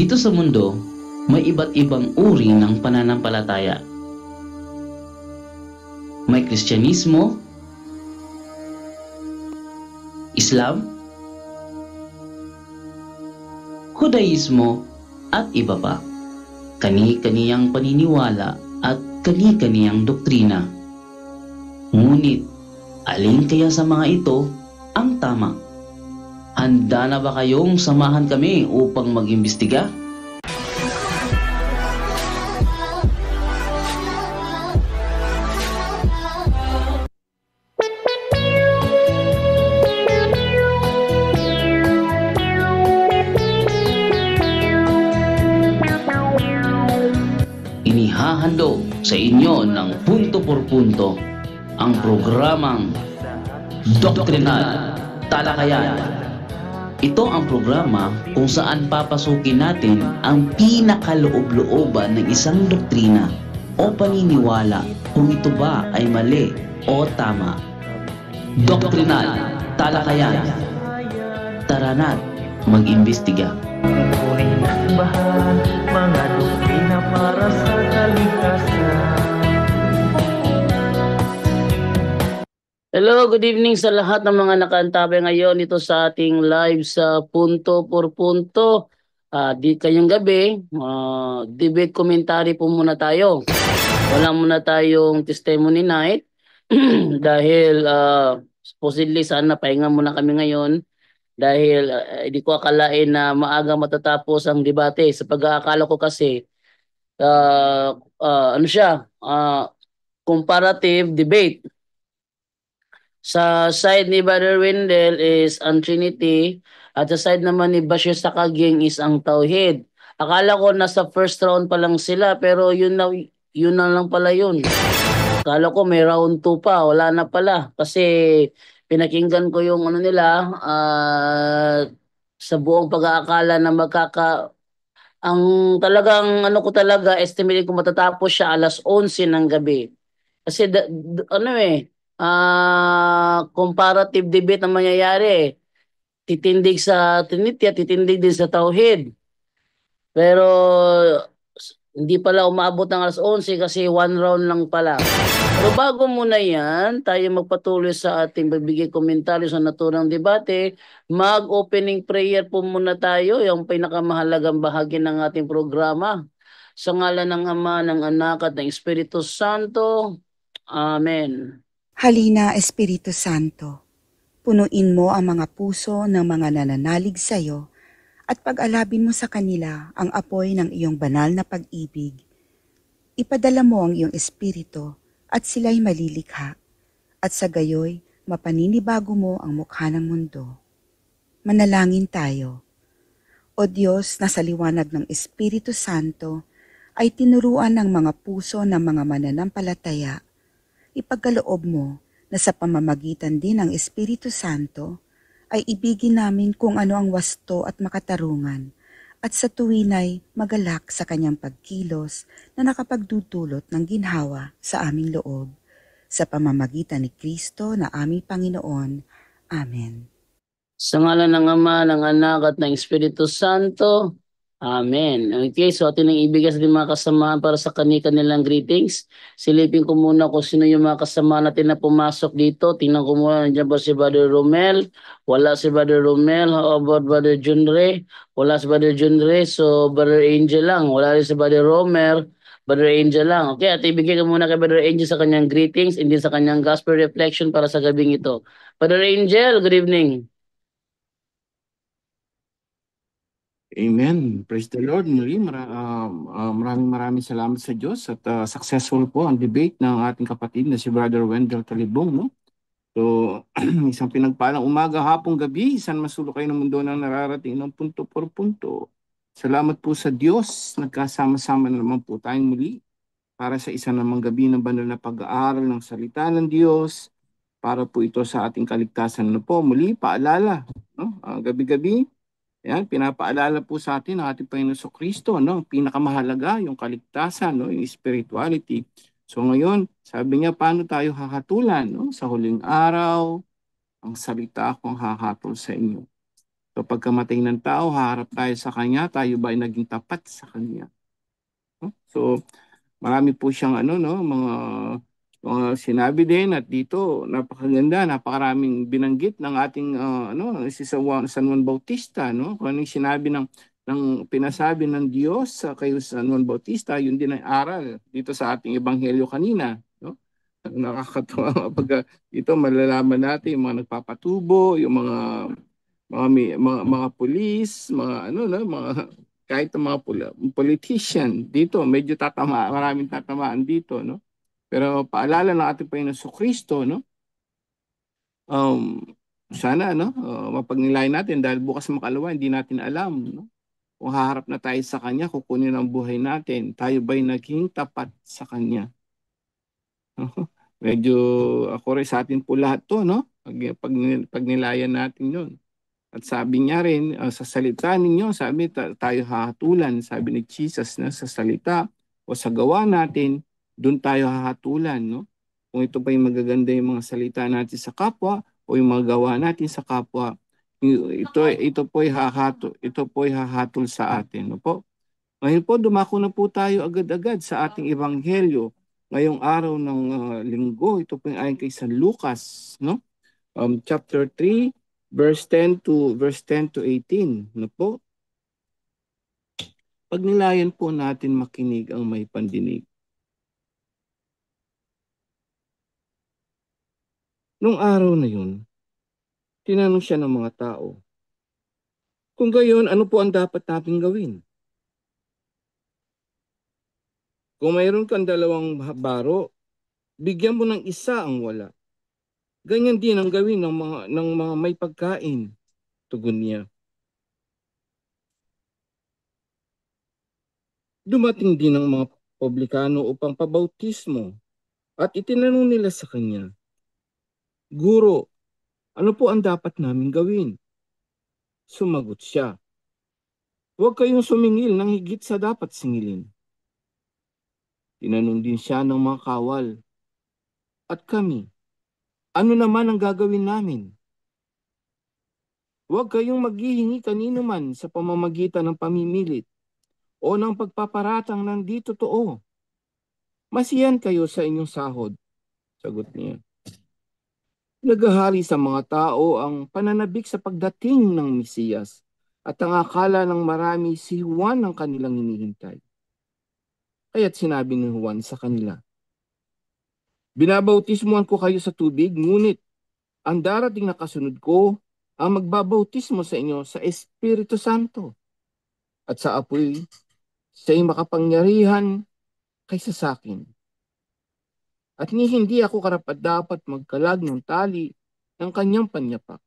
Dito sa mundo, may iba't ibang uri ng pananampalataya. May Kristyanismo, Islam, Judaismo, at iba pa. Kani-kaniyang paniniwala at kani-kaniyang doktrina. Ngunit, alin kaya sa mga ito ang tama? Handa na ba kayong samahan kami upang mag-imbestiga? Inihahandog sa inyo ng punto por punto ang programang Doktrinal Talakayan. Ito ang programa kung saan papasukin natin ang pinakaloob-looban ng isang doktrina o paniniwala kung ito ba ay mali o tama. Doktrinal Talakayan. Tara na't mag-imbestiga. Mga doktrina para sa kaligtasan. Hello, good evening sa lahat ng mga nakaantabay ngayon ito sa ating live sa Punto por Punto. Di kayong gabi, debate commentary po muna tayo. Wala muna tayong testimony night dahil supposedly sana pahinga muna kami ngayon dahil hindi ko akalain na maaga matatapos ang debate. Sa pag-aakala ko kasi ano siya, comparative debate. Sa side ni Brother Wendell is ang Trinity at sa side naman ni Bashir Sakaging is ang Tauhid. Akala ko nasa first round pa lang sila pero yun na lang pala yun. Akala ko may round 2 pa, wala na pala kasi pinakinggan ko yung ano nila sa buong pag-aakala na ang talagang ano ko talaga estimate ko matatapos siya alas 11 ng gabi. Kasi ano comparative debate ang mangyayari. Titindig sa Trinity at titindig din sa Tauhid. Pero hindi pala umabot ng alas 11 kasi one round lang pala. Pero bago muna yan, tayo magpatuloy sa ating pagbigay komentaryo sa naturang debate. Mag-opening prayer po muna tayo, yung pinakamahalagang bahagi ng ating programa. Sa ngalan ng Ama, ng Anak at ng Espiritu Santo. Amen. Halina, Espiritu Santo, punuin mo ang mga puso ng mga nananalig sa iyo at pag-alabin mo sa kanila ang apoy ng iyong banal na pag-ibig. Ipadala mo ang iyong Espiritu at sila'y malilikha at sa gayoy mapaninibago mo ang mukha ng mundo. Manalangin tayo. O Diyos na sa liwanag ng Espiritu Santo ay tinuruan ng mga puso ng mga mananampalataya, ipagkaloob mo na sa pamamagitan din ng Espiritu Santo ay ibigin namin kung ano ang wasto at makatarungan at sa tuwinay magalak sa kanyang pagkilos na nakapagdudulot ng ginhawa sa aming loob. Sa pamamagitan ni Kristo na aming Panginoon. Amen. Sa ngalan ng Ama, ng Anak at ng Espiritu Santo. Amen. Okay, so atin ang ibigay sa mga kasamahan para sa kanilang greetings. Silipin ko muna kung sino yung mga kasama natin na pumasok dito. Tingnan ko muna, nandiyan ba si Brother Romel? Wala si Brother Romel. How about Brother Junre? Wala si Brother Junre. So, Brother Angel lang. Wala rin si Brother Romer. Brother Angel lang. Okay, at ibigay ko muna kay Brother Angel sa kanyang greetings and din sa kanyang gospel reflection para sa gabing ito. Brother Angel, good evening. Amen. Praise the Lord. Muli, maraming salamat sa Diyos at successful po ang debate ng ating kapatid na si Brother Wendell Talibong. No? So, isang pinagpalang umaga, hapong gabi, isang masulukay ng mundo na nararating ng punto por punto. Salamat po sa Diyos. Nagkasama-sama na naman po tayong muli para sa isang namang gabi ng banal na pag-aaral ng salita ng Diyos para po ito sa ating kaligtasan. Ano po, muli, paalala. No? Gabi-gabi, yan, pinapaalala po sa atin ang ating Panginoon Kristo, no? Pinakamahalaga yung kaligtasan, no? Yung spirituality. So ngayon, sabi niya, paano tayo hahatulan, no? Sa huling araw, ang salita ko ang hahatol sa inyo. So pagkamatay ng tao, haharap tayo sa Kanya, tayo ba ay naging tapat sa Kanya? No? So marami po siyang mga sinabi din, at dito napakaganda, napakaraming binanggit ng ating si San Juan Bautista, no? Kung ano yung sinabi ng pinasabi ng Diyos sa kay San Juan Bautista, yun din ay aral dito sa ating ebanghelyo kanina, no? Nakakatawa pag ito malalaman natin yung mga nagpapatubo, yung mga pulis, mga mga kahit ang mga politician dito, medyo maraming tatamaan dito, no? Pero paalala ng ating Panginoon Kristo, no? Um, sana, no? Mapagnilayan natin dahil bukas makalawa, hindi natin alam, no? Kung haharap na tayo sa Kanya, kukunin ang buhay natin. Tayo ba'y naging tapat sa Kanya? Medyo ako rin sa atin po lahat to, no? Pagnilayan natin yun. At sabi niya rin, sa salita ninyo, sabi tayo hahatulan. Sabi ni Jesus na sa salita o sa gawa natin, doon tayo hahatulan. No? Kung ito pa yung magaganda yung mga salita natin sa kapwa o yung mga gawa natin sa kapwa, ito po ay hahatol sa atin. No po? Ngayon po, dumako na po tayo agad-agad sa ating ebanghelyo. Ngayong araw ng linggo, ito po yung ayon kay San Lucas, no? Chapter 3, verse 10 to 18, no po? Pagnilayan po natin makinig ang may pandinig. Nung araw na yun, tinanong siya ng mga tao, kung gayon, ano po ang dapat nating gawin? Kung mayroon kang 2 baro, bigyan mo ng isa ang wala. Ganyan din ang gawin ng mga may pagkain, tugon niya. Dumating din ang mga publikano upang pabautismo at itinanong nila sa kanya, Guro, ano po ang dapat namin gawin? Sumagot siya, huwag kayong sumingil ng higit sa dapat singilin. Tinanong din siya ng mga kawal, at kami, ano naman ang gagawin namin? Huwag kayong maghihingi kanino man sa pamamagitan ng pamimilit o ng pagpaparatang ng di totoo. Masiyan kayo sa inyong sahod, sagot niya. Naghahari sa mga tao ang pananabik sa pagdating ng Mesiyas at ang akala ng marami si Juan ang kanilang hinihintay. Kaya't sinabi ni Juan sa kanila, binabautismuhan ko kayo sa tubig, ngunit ang darating na kasunod ko ang magbabautismo sa inyo sa Espiritu Santo at sa apoy siya'y makapangyarihan kaysa sa akin. At hindi ako karapat-dapat magkalag ng tali ng kanyang panyapak.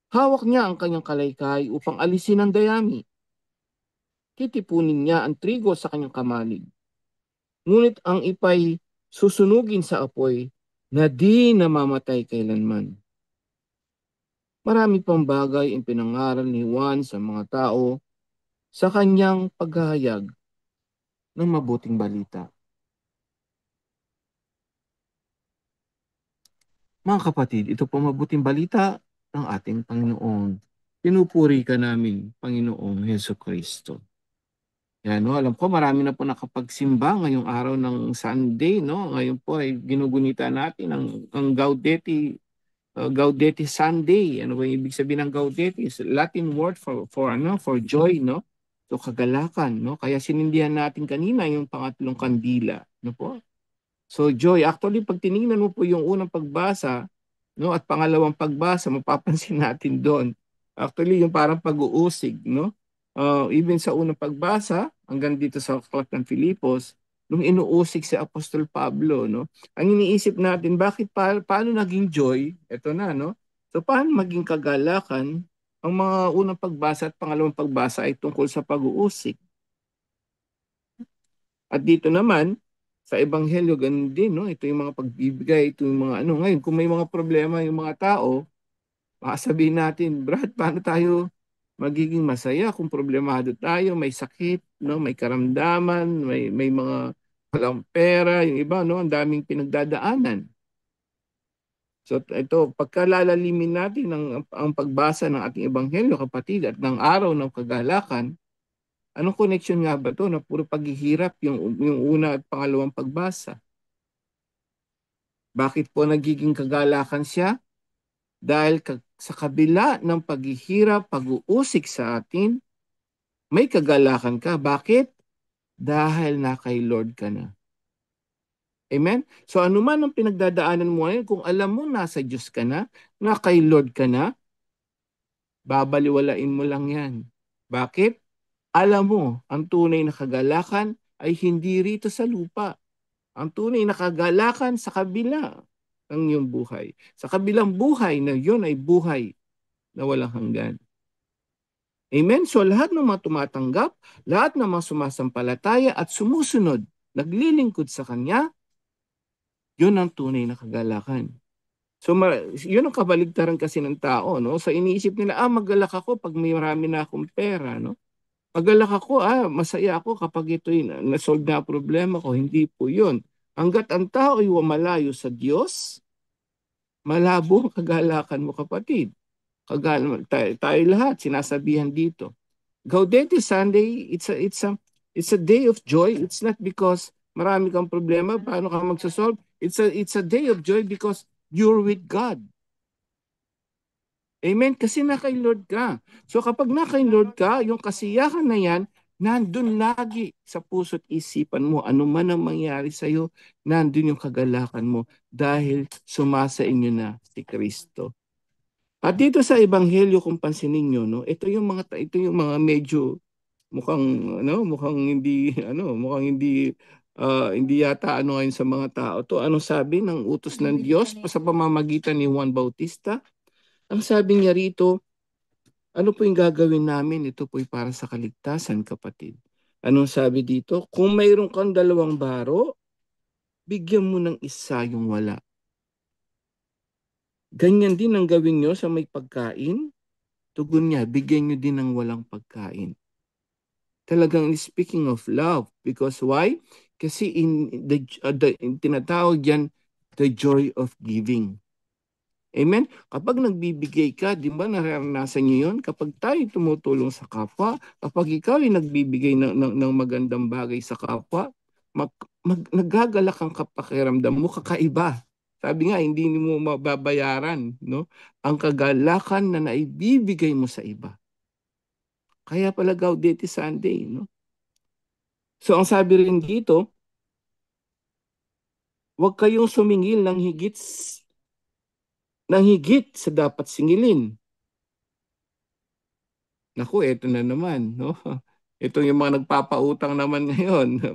Hawak niya ang kanyang kalaykay upang alisin ang dayami. Titipunin niya ang trigo sa kanyang kamalig. Ngunit ang ipay susunugin sa apoy na di namamatay kailanman. Marami pang bagay ang pinangaral ni Juan sa mga tao sa kanyang paghahayag ng mabuting balita. Mga kapatid, ito po mabuting balita ng ating Panginoon. Pinupuri ka namin, Panginoong Heso Kristo. Yan, no? Alam ko marami na po nakapagsimba ngayong araw ng Sunday. No? Ngayon po ay ginugunita natin ang Gaudete Sunday. Ano ba yung ibig sabihin ng Gaudete? Is Latin word for joy, no? So kagalakan, no? Kaya sinindihan natin kanina yung pangatlong kandila, no po? So joy, actually pag tiningnan mo po yung unang pagbasa, no, at pangalawang pagbasa, mapapansin natin doon. Actually yung parang pag-uusig, no? Even sa unang pagbasa, hanggang dito sa Aklat ng Filipos, nung inuusig si Apostol Pablo, no? Ang iniisip natin, bakit paano naging joy? Ito na, no? So paano maging kagalakan? Ang mga unang pagbasa at pangalawang pagbasa ay tungkol sa pag-uusig. At dito naman, sa Ebanghelyo, ganun din, no? Ito yung mga pagbibigay, ito yung mga Ngayon, kung may mga problema yung mga tao, baka sabihin natin, Brad, paano tayo magiging masaya kung problemado tayo, may sakit, no? May karamdaman, may mga walang pera, yung iba, no? Ang daming pinagdadaanan. So ito, pagkalalalimin natin ang pagbasa ng ating ebanghelyo, kapatid, at ng araw ng kagalakan, anong connection nga ba to na puro paghihirap yung una at pangalawang pagbasa? Bakit po nagiging kagalakan siya? Dahil sa kabila ng paghihirap, pag-uusik sa atin, may kagalakan ka. Bakit? Dahil na kay Lord ka na. Amen? So anuman ang pinagdadaanan mo ngayon, kung alam mo nasa Diyos ka na kay Lord ka na, babaliwalain mo lang yan. Bakit? Alam mo, ang tunay na kagalakan ay hindi rito sa lupa. Ang tunay na kagalakan sa kabila ng iyong buhay. Sa kabilang buhay na yun ay buhay na walang hanggan. Amen? So lahat ng mga tumatanggap, lahat ng mga sumasampalataya at sumusunod, naglilingkod sa Kanya, yun ang tunay na kagalakan. So yun ang kabaligtaran kasi ng tao, no? So iniisip nila, magalak ako pag may marami na akong pera, no? Magalak ako, masaya ako kapag ito'y nasolve na problema ko. Hindi po yun. Hanggat ang tao ay malayo sa Diyos, malabo ang kagalakan mo, kapatid. Tayo lahat sinasabihan dito. Gaudete Sunday, it's a day of joy. It's not because marami kang problema, paano ka magsasolve. It's a day of joy because you're with God. Amen? Kasi na kay Lord ka. So kapag na kay Lord ka, yung kasiyahan na yan, nandun lagi sa puso't isipan mo. Ano man ang mangyari sa'yo, nandun yung kagalakan mo dahil sumasa inyo na si Kristo. At dito sa Ebanghelyo, kung pansinin nyo, no, ito yung mga medyo mukhang hindi yata ngayon sa mga tao to. Ano sabi ng utos ng Diyos sa pamamagitan ni Juan Bautista? Ang sabi niya rito, ano po yung gagawin namin? Ito po para sa kaligtasan, kapatid. Anong sabi dito? Kung mayroon kang 2 baro, bigyan mo ng isa yung wala. Ganyan din ang gawin nyo sa may pagkain. Tugon niya, bigyan nyo din ng walang pagkain. Talagang speaking of love. Because why? Kasi tinatawag yan, the joy of giving. Amen? Kapag nagbibigay ka, di ba naranasan niyo yun? Kapag tayo tumutulong sa kapwa, kapag ikaw ay nagbibigay ng magandang bagay sa kapwa, nagagalak ang pakiramdam mo, kakaiba. Sabi nga, hindi mo mababayaran, no? Ang kagalakan na naibibigay mo sa iba. Kaya pala Gaudete Sunday, no? So ang sabi rin dito, huwag kayong sumingil ng higit sa dapat singilin. Naku, eto na naman, no? Ito yung mga nagpapautang naman ngayon.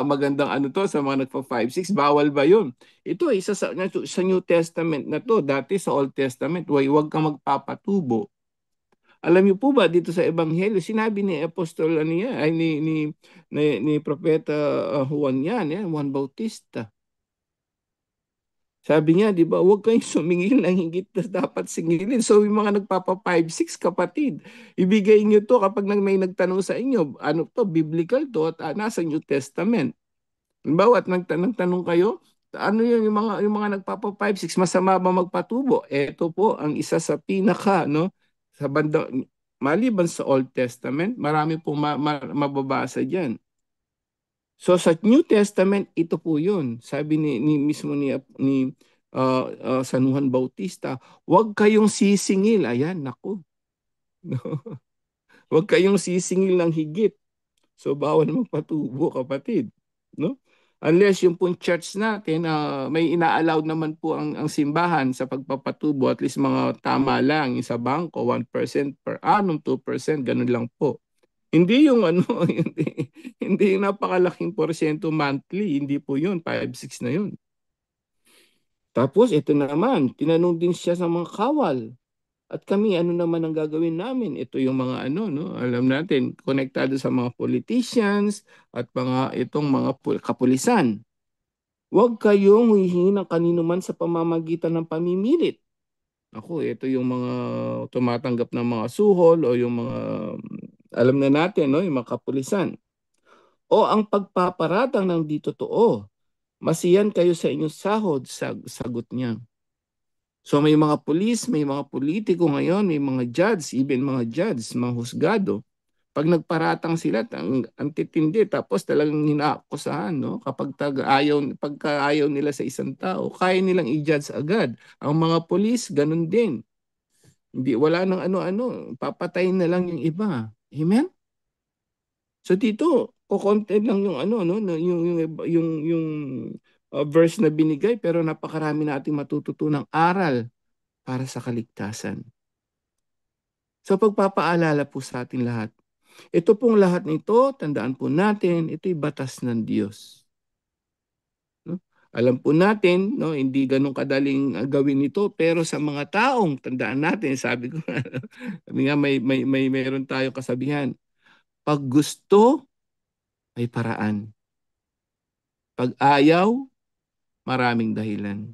Magandang to sa mga nagpa 5-6, bawal ba 'yun? Ito isa sa New Testament na to, dati sa Old Testament, huwag kang magpapatubo. Alam niyo po ba dito sa Ebanghelyo, sinabi ni Apostol ni Propeta Juan Juan Bautista. Sabi niya, di ba, huwag kayong sumingil ng higit na dapat singilin. So, yung mga nagpapa 5-6, kapatid, ibigay niyo to kapag may nagtanong sa inyo, ano to, biblical to, at nasa New Testament. Halimbawa, at nagtanong kayo, ano yun, yung mga nagpapa 5-6, masama ba magpatubo? Ito po, ang isa sa pinaka, no, sa banda, maliban sa Old Testament, marami pong mababasa dyan. So sa New Testament, ito po yun. Sabi mismo ni San Juan Bautista, huwag kayong sisingil. Ayan, naku. Huwag kayong sisingil ng higit. So bawal magpatubo, kapatid. No? Unless yung pong church natin, may ina-allowed naman po ang simbahan sa pagpapatubo, at least mga tama lang, sa bangko, 1% per annum, 2%, ganun lang po. Hindi yung hindi yung napakalaking porsyento monthly, hindi po yun, 5-6 na yun. Tapos ito naman, tinanong din siya sa mga kawal. At kami, ano naman ang gagawin namin? Ito yung mga alam natin, konektado sa mga politicians at itong mga kapulisan. Huwag kayong humihingi ng kanino man sa pamamagitan ng pamimilit. Ako, ito yung mga tumatanggap ng mga suhol o yung mga alam na natin, no, yung mga kapulisan. O ang pagpaparatang ng di totoo. Masiyan kayo sa inyong sahod, sagot niya. So may mga pulis, may mga politiko ngayon, may mga judge, even mga judge, mga husgado. Pag nagparatang sila, ang titindi, tapos talagang hinaakusahan, no? Pagka ayaw nila sa isang tao, kaya nilang i-judge agad. Ang mga pulis, ganun din. Hindi, wala nang ano-ano, papatayin na lang yung iba. Amen? So dito, kukonte lang yung ano, no? Yung verse na binigay, pero napakarami nating matututunang aral para sa kaligtasan. So pagpapaalala po sa ating lahat, ito pong lahat nito, tandaan po natin, ito'y batas ng Diyos. No? Alam po natin, no, hindi ganun kadaling gawin ito, pero sa mga taong, tandaan natin, sabi ko, sabi nga mayroon tayo kasabihan, pag gusto, may paraan. Pag ayaw, maraming dahilan.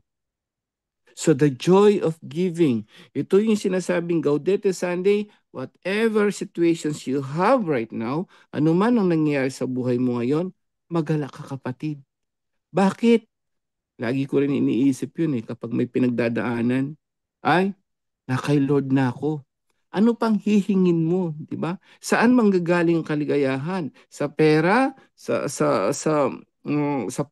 So the joy of giving, ito yung sinasabing Gaudete Sunday, whatever situations you have right now, anuman ang nangyayari sa buhay mo ngayon, magalak ka kapatid. Bakit? Lagi ko rin iniisip yun kapag may pinagdadaanan, ay, na kay Lord na ako. Ano pang hihingin mo, di ba? Saan manggagaling ang kaligayahan? Sa pera, sa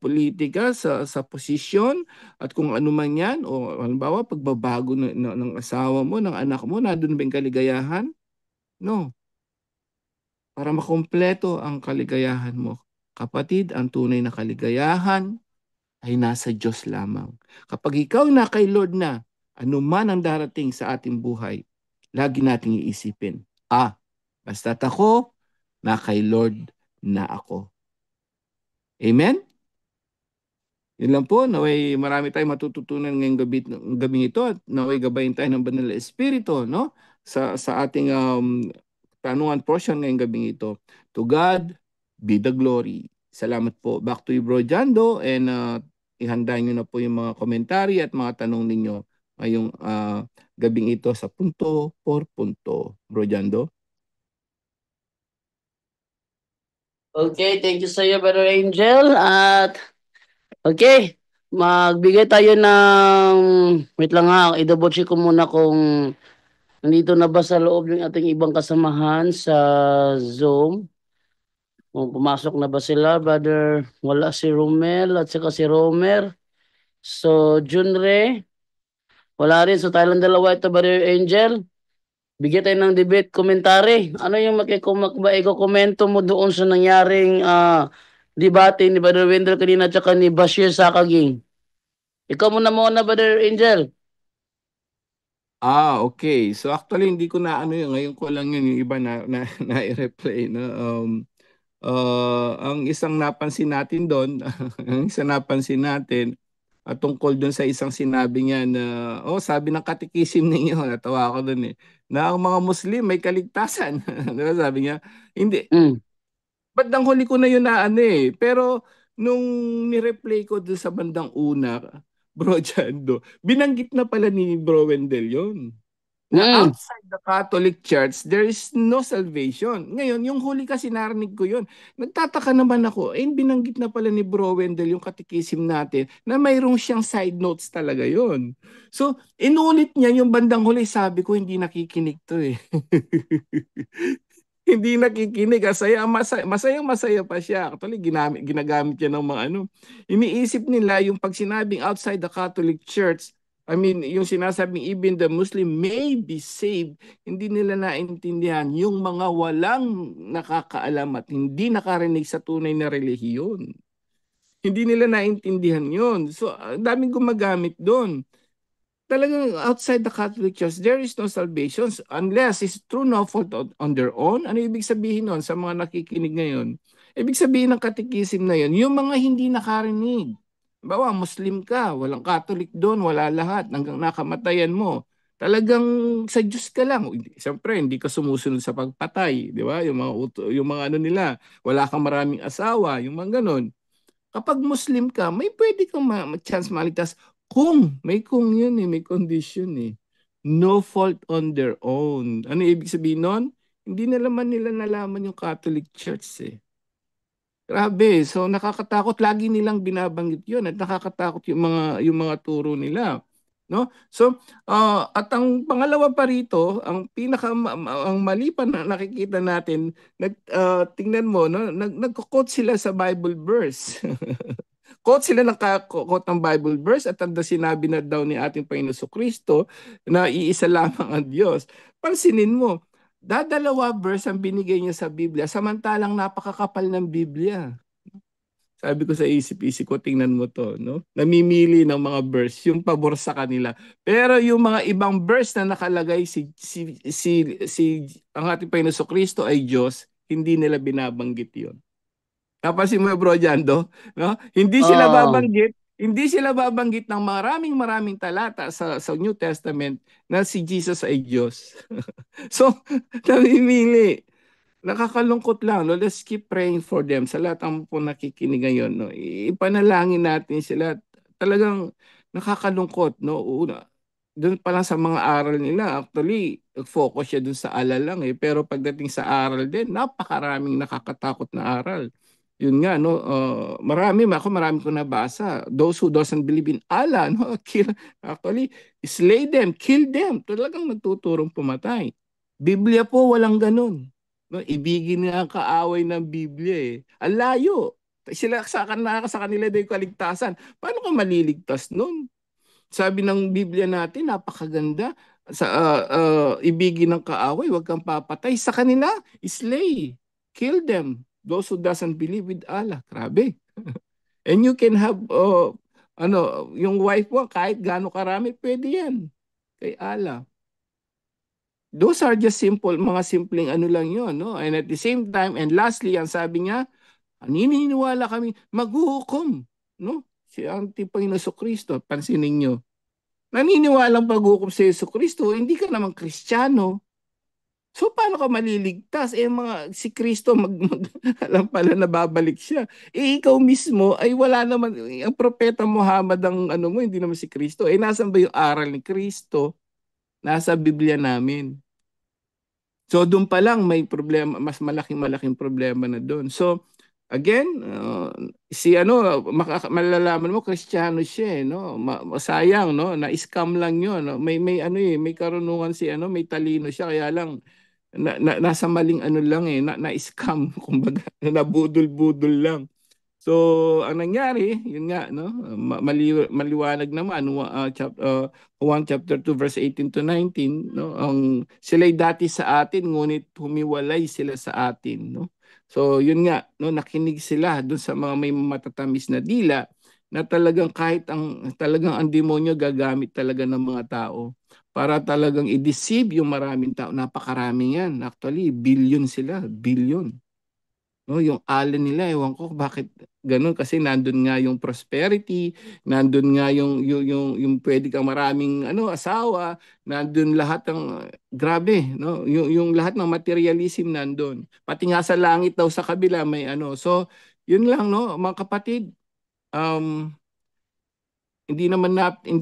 politika, sa posisyon, at kung ano man yan, o halimbawa pagbabago ng asawa mo, ng anak mo, na doon ba yung kaligayahan? No. Para makumpleto ang kaligayahan mo, kapatid, ang tunay na kaligayahan ay nasa Diyos lamang. Kapag ikaw na kay Lord na, anuman ang darating sa ating buhay, lagi nating iisipin, basta't ako, na kay Lord na ako. Amen? Yun lang po, naway marami tayong matututunan ngayong gabing ito at naway gabayin tayo ng Banal na Espiritu, no? Sa ating tanungan portion ngayong gabing ito. To God be the glory. Salamat po. Back to you, Bro Jando, and ihanda nyo na po yung mga komentary at mga tanong ninyo ngayong gabing ito sa punto por punto. Bro Jando? Okay, thank you sa iyo, Brother Angel. At okay, magbigay tayo ng, wait lang ha, i-double check ko muna kung nandito na ba sa loob yung ating ibang kasamahan sa Zoom. Kung pumasok na ba sila, Brother? Wala si Romel at saka si Romer. So, Junre, wala rin. So, tayong dalawa ito, Brother Angel. Bigyan tayo ng debate commentary. Ano yung komento mo doon sa nangyaring debate ni Brother Wendell kanina at saka ni Bashir Sakaging? Ikaw muna, Brother Angel. Okay. So actually hindi ko na ano yun, ngayon ko lang yun yung iba na i-replay, no. Ang isang napansin natin doon, ang isang napansin natin tungkol doon sa isang sinabi niya na sabi ng katikisim ninyo, natawa ako doon na ang mga Muslim may kaligtasan. Diba, sabi niya, hindi. Bandang huli ko na yun na pero nung ni-replay ko doon sa bandang una, Bro Jando, binanggit na pala ni Bro Wendell yun. Na outside the Catholic Church, there is no salvation. Ngayon, yung huli kasi narinig ko yun. Nagtataka naman ako, binanggit na pala ni Bro Wendell yung katikisim natin na mayroong siyang side notes talaga yun. So, inulit niya yung bandang huli, sabi ko, hindi nakikinig to Hindi nakikinig. Masaya pa siya. Actually, ginagamit niya ng mga Iniisip nila yung pag sinabing outside the Catholic Church, I mean, yung sinasabing even the Muslim may be saved, hindi nila naintindihan yung mga walang nakakaalam at hindi nakarinig sa tunay na relihiyon. Hindi nila naintindihan yun. So, daming gumagamit doon. Talagang outside the Catholic Church, there is no salvation unless it's true no fault on their own. Ano ibig sabihin nun sa mga nakikinig ngayon? Ibig sabihin ng katikisim na yun, yung mga hindi nakarinig. Bawa, Muslim ka, walang Catholic doon, wala lahat, hanggang nakamatayan mo. Talagang sa Diyos ka lang. Siyempre, hindi ka sumusunod sa pagpatay, di ba? Yung mga ano nila, wala kang maraming asawa, yung mga ganon. Kapag Muslim ka, may pwede kang chance maligtas kung yun may condition No fault on their own. Ano ibig sabihin nun? Hindi nalaman nila nalaman yung Catholic Church Grabe. So nakakatakot, lagi nilang binabanggit 'yon at nakakatakot yung mga turo nila, no? So at ang pangalawa pa rito, ang ang mali pa na nakikita natin, tingnan mo, no, nagko-quote sila sa Bible verse. Quote sila ng quote ng Bible verse at ang sinabi na daw ni ating Panginoon Kristo na iisa lamang ang Diyos. Pansinin mo, dadalawa verse ang binigay niya sa Biblia, samantalang napakakapal ng Biblia. Sabi ko sa isip-isip ko, tingnan mo to, no? Namimili ng mga verse, yung pabor sa kanila. Pero yung mga ibang verse na nakalagay ang ating Panginoon Kristo ay Diyos, hindi nila binabanggit yon. Napansin mo, Bro Jando, no? Oh, Hindi sila babanggit ng maraming talata sa New Testament na si Jesus ay Diyos. So, namimili. Nakakalungkot lang, no? Let's keep praying for them. Sa lahat ng po nakikinig ngayon, no? Ipanalangin natin sila. Talagang nakakalungkot, no? Doon pa lang sa mga aral nila, actually, focus siya doon sa alal lang eh. Pero pagdating sa aral din, napakaraming nakakatakot na aral. Yun nga, no? Marami ko nabasa. Those who doesn't believe in Allah, no? Actually, slay them, kill them. Talagang nagtuturong pumatay. Biblia po, walang ganun. No, ibigin nga ang kaaway ng Biblia eh. Ang layo. Sa kanila daw yung kaligtasan. Paano ka maliligtas nun? Sabi ng Biblia natin, napakaganda. Ibigin ng kaaway, huwag kang papatay. Sa kanila, slay. Kill them. Those who doesn't believe with Allah. Grabe. And you can have, yung wife mo, kahit gaano karami, pwede yan. Kay Allah. Those are just mga simpleng ano lang yon, no? And at the same time, and lastly, ang sabi niya, naniniwala kami, maghuhukom, no? Si ang Panginoon Kristo, pansinin niyo. Naniniwalang paghukom sa Yesu Kristo, hindi ka naman Kristiyano. So paano ka maliligtas? Si Kristo alam pala na babalik siya. Ikaw mismo ay wala naman, ang propeta Muhammad ang ano mo, hindi naman si Kristo. Nasan ba yung aral ni Kristo? Nasa Biblia namin. So doon pa lang may problema, mas malaking problema na doon. So again, malalaman mo Kristiyano siya, no? Sayang, no? Na-scam lang 'yon, no? May karunungan may talino siya kaya lang nasa maling ano lang na-scam kumbaga, nabudol-budol lang. So, ang nangyari, yun nga, no? Maliwanag naman, 1 chapter 2 verse 18 to 19, no? Sila'y dati sa atin, ngunit humiwalay sila sa atin, no? So, yun nga, no? Nakinig sila doon sa mga may matatamis na dila na talagang ang demonyo gagamit talaga ng mga tao para talagang i-deceive yung maraming tao. Napakarami yan. Actually, billion sila. Billion. No, yung alin nila, ewan ko bakit ganun kasi nandun nga yung prosperity, nandun nga yung pwede kang maraming asawa, nandun lahat ng grabe, no? Yung lahat ng materialism nandun. Pati nga sa langit daw sa kabila may ano. So, yun lang, no, mga kapatid, um hindi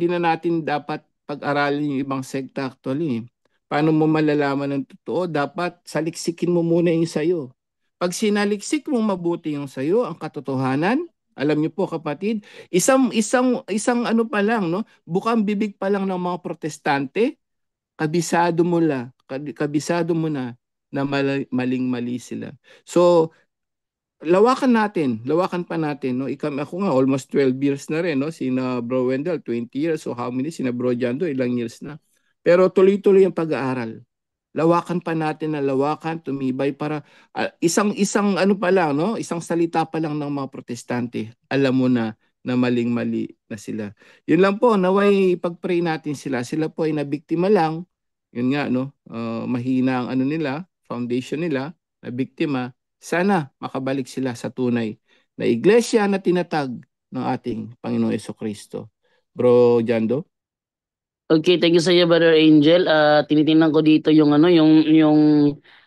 na natin dapat pag-aralin yung ibang sekta actually. Paano mo malalaman ng totoo? Dapat saliksikin mo muna yung sayo. Pag sinaliksik mo mabuti yung sayo, ang katotohanan, alam niyo po kapatid, isang ano pa lang, no? Bukang bibig pa lang ng mga protestante, kabisado mo na maling-mali sila. So, lawakan pa natin, no? Ako nga almost 12 years na rin, no? Sina Bro Wendell 20 years, so how many sina Bro Jando ilang years na. Pero tuloy-tuloy ang pag-aaral. Lawakan pa natin na lawakan, tumibay para isang ano pa lang, no? Isang salita pa lang ng mga protestante, alam mo na maling-mali na sila. Yun lang po, naway pag-pray natin sila. Sila po ay nabiktima lang. Yun nga, no? Mahina ang ano nila, foundation nila, na biktima. Sana makabalik sila sa tunay na iglesia na tinatag ng ating Panginoong Kristo. Bro Jando? okay, thank you sa iyo, Brother Angel. Tinitingnan ko dito yung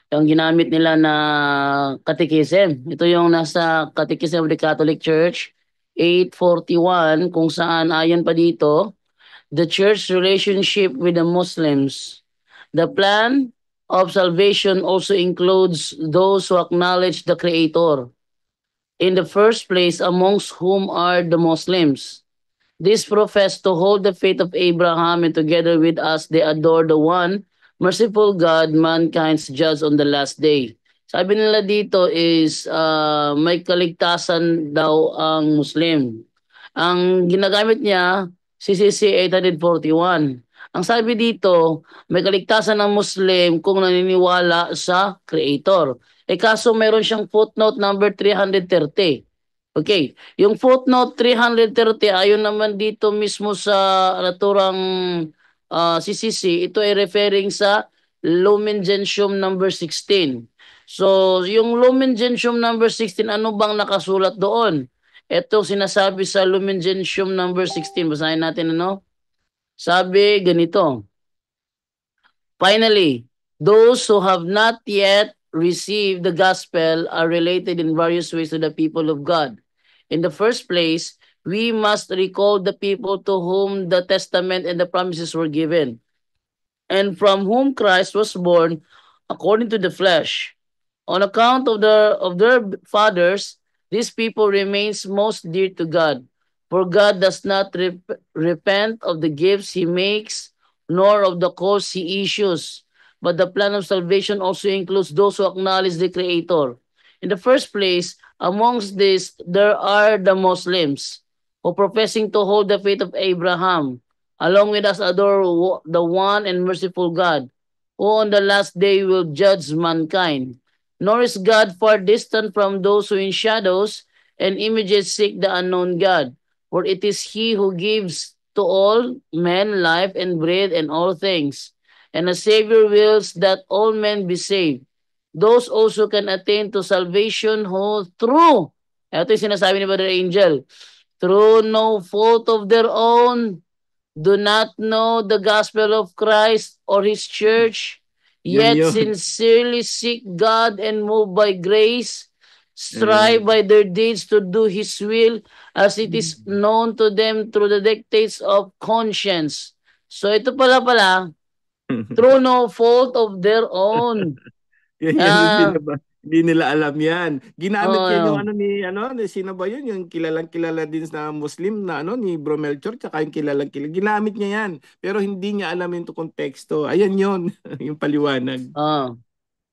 yung ginamit nila na catechism. Ito yung nasa Catechism of the Catholic Church 841 kung saan ayon pa dito, the church relationship with the Muslims. The plan of salvation also includes those who acknowledge the Creator. in the first place, amongst whom are the Muslims. These profess to hold the faith of Abraham, and together with us they adore the one merciful God, mankind's judge on the last day. Sabi nila dito is may kaligtasan daw ang Muslim. Ang ginagamit niya, CCC 841. Ang sabi dito, may kaligtasan ng Muslim kung naniniwala sa Creator. Kaso meron siyang footnote number 330. Okay, yung footnote 330 ayon naman dito mismo sa naturang CCC, ito ay referring sa Lumen Gentium number 16. So, yung Lumen Gentium number 16, ano bang nakasulat doon? Ito sinasabi sa Lumen Gentium number 16. Basahin natin ano? Sabi ganito. Finally, those who have not yet received the gospel are related in various ways to the people of God. In the first place, we must recall the people to whom the testament and the promises were given, and from whom Christ was born according to the flesh. On account of their fathers, these people remains most dear to God. For God does not repent of the gifts he makes, nor of the course he issues. But the plan of salvation also includes those who acknowledge the Creator. In the first place, amongst these, there are the Muslims, who professing to hold the faith of Abraham, along with us adore the one and merciful God, who on the last day will judge mankind. Nor is God far distant from those who in shadows and images seek the unknown God, for it is He who gives to all men life and breath and all things. And the Savior wills that all men be saved. Those also can attain to salvation who through, ito yung sinasabi ni Brother Angel, through no fault of their own, do not know the gospel of Christ or His church, yet Yun. sincerely seek God and move by grace, strive by their deeds to do His will as it is known to them through the dictates of conscience. So ito pala through no fault of their own. Hindi nila alam yan. Ginamit yan yung Oh, sino ba yun? Yung kilalang kilala din na Muslim na ni Bro Melchor, tsaka yung kilalang kilala. Ginamit niya yan. Pero hindi niya alam yung konteksto. Ayan yun, yung paliwanag.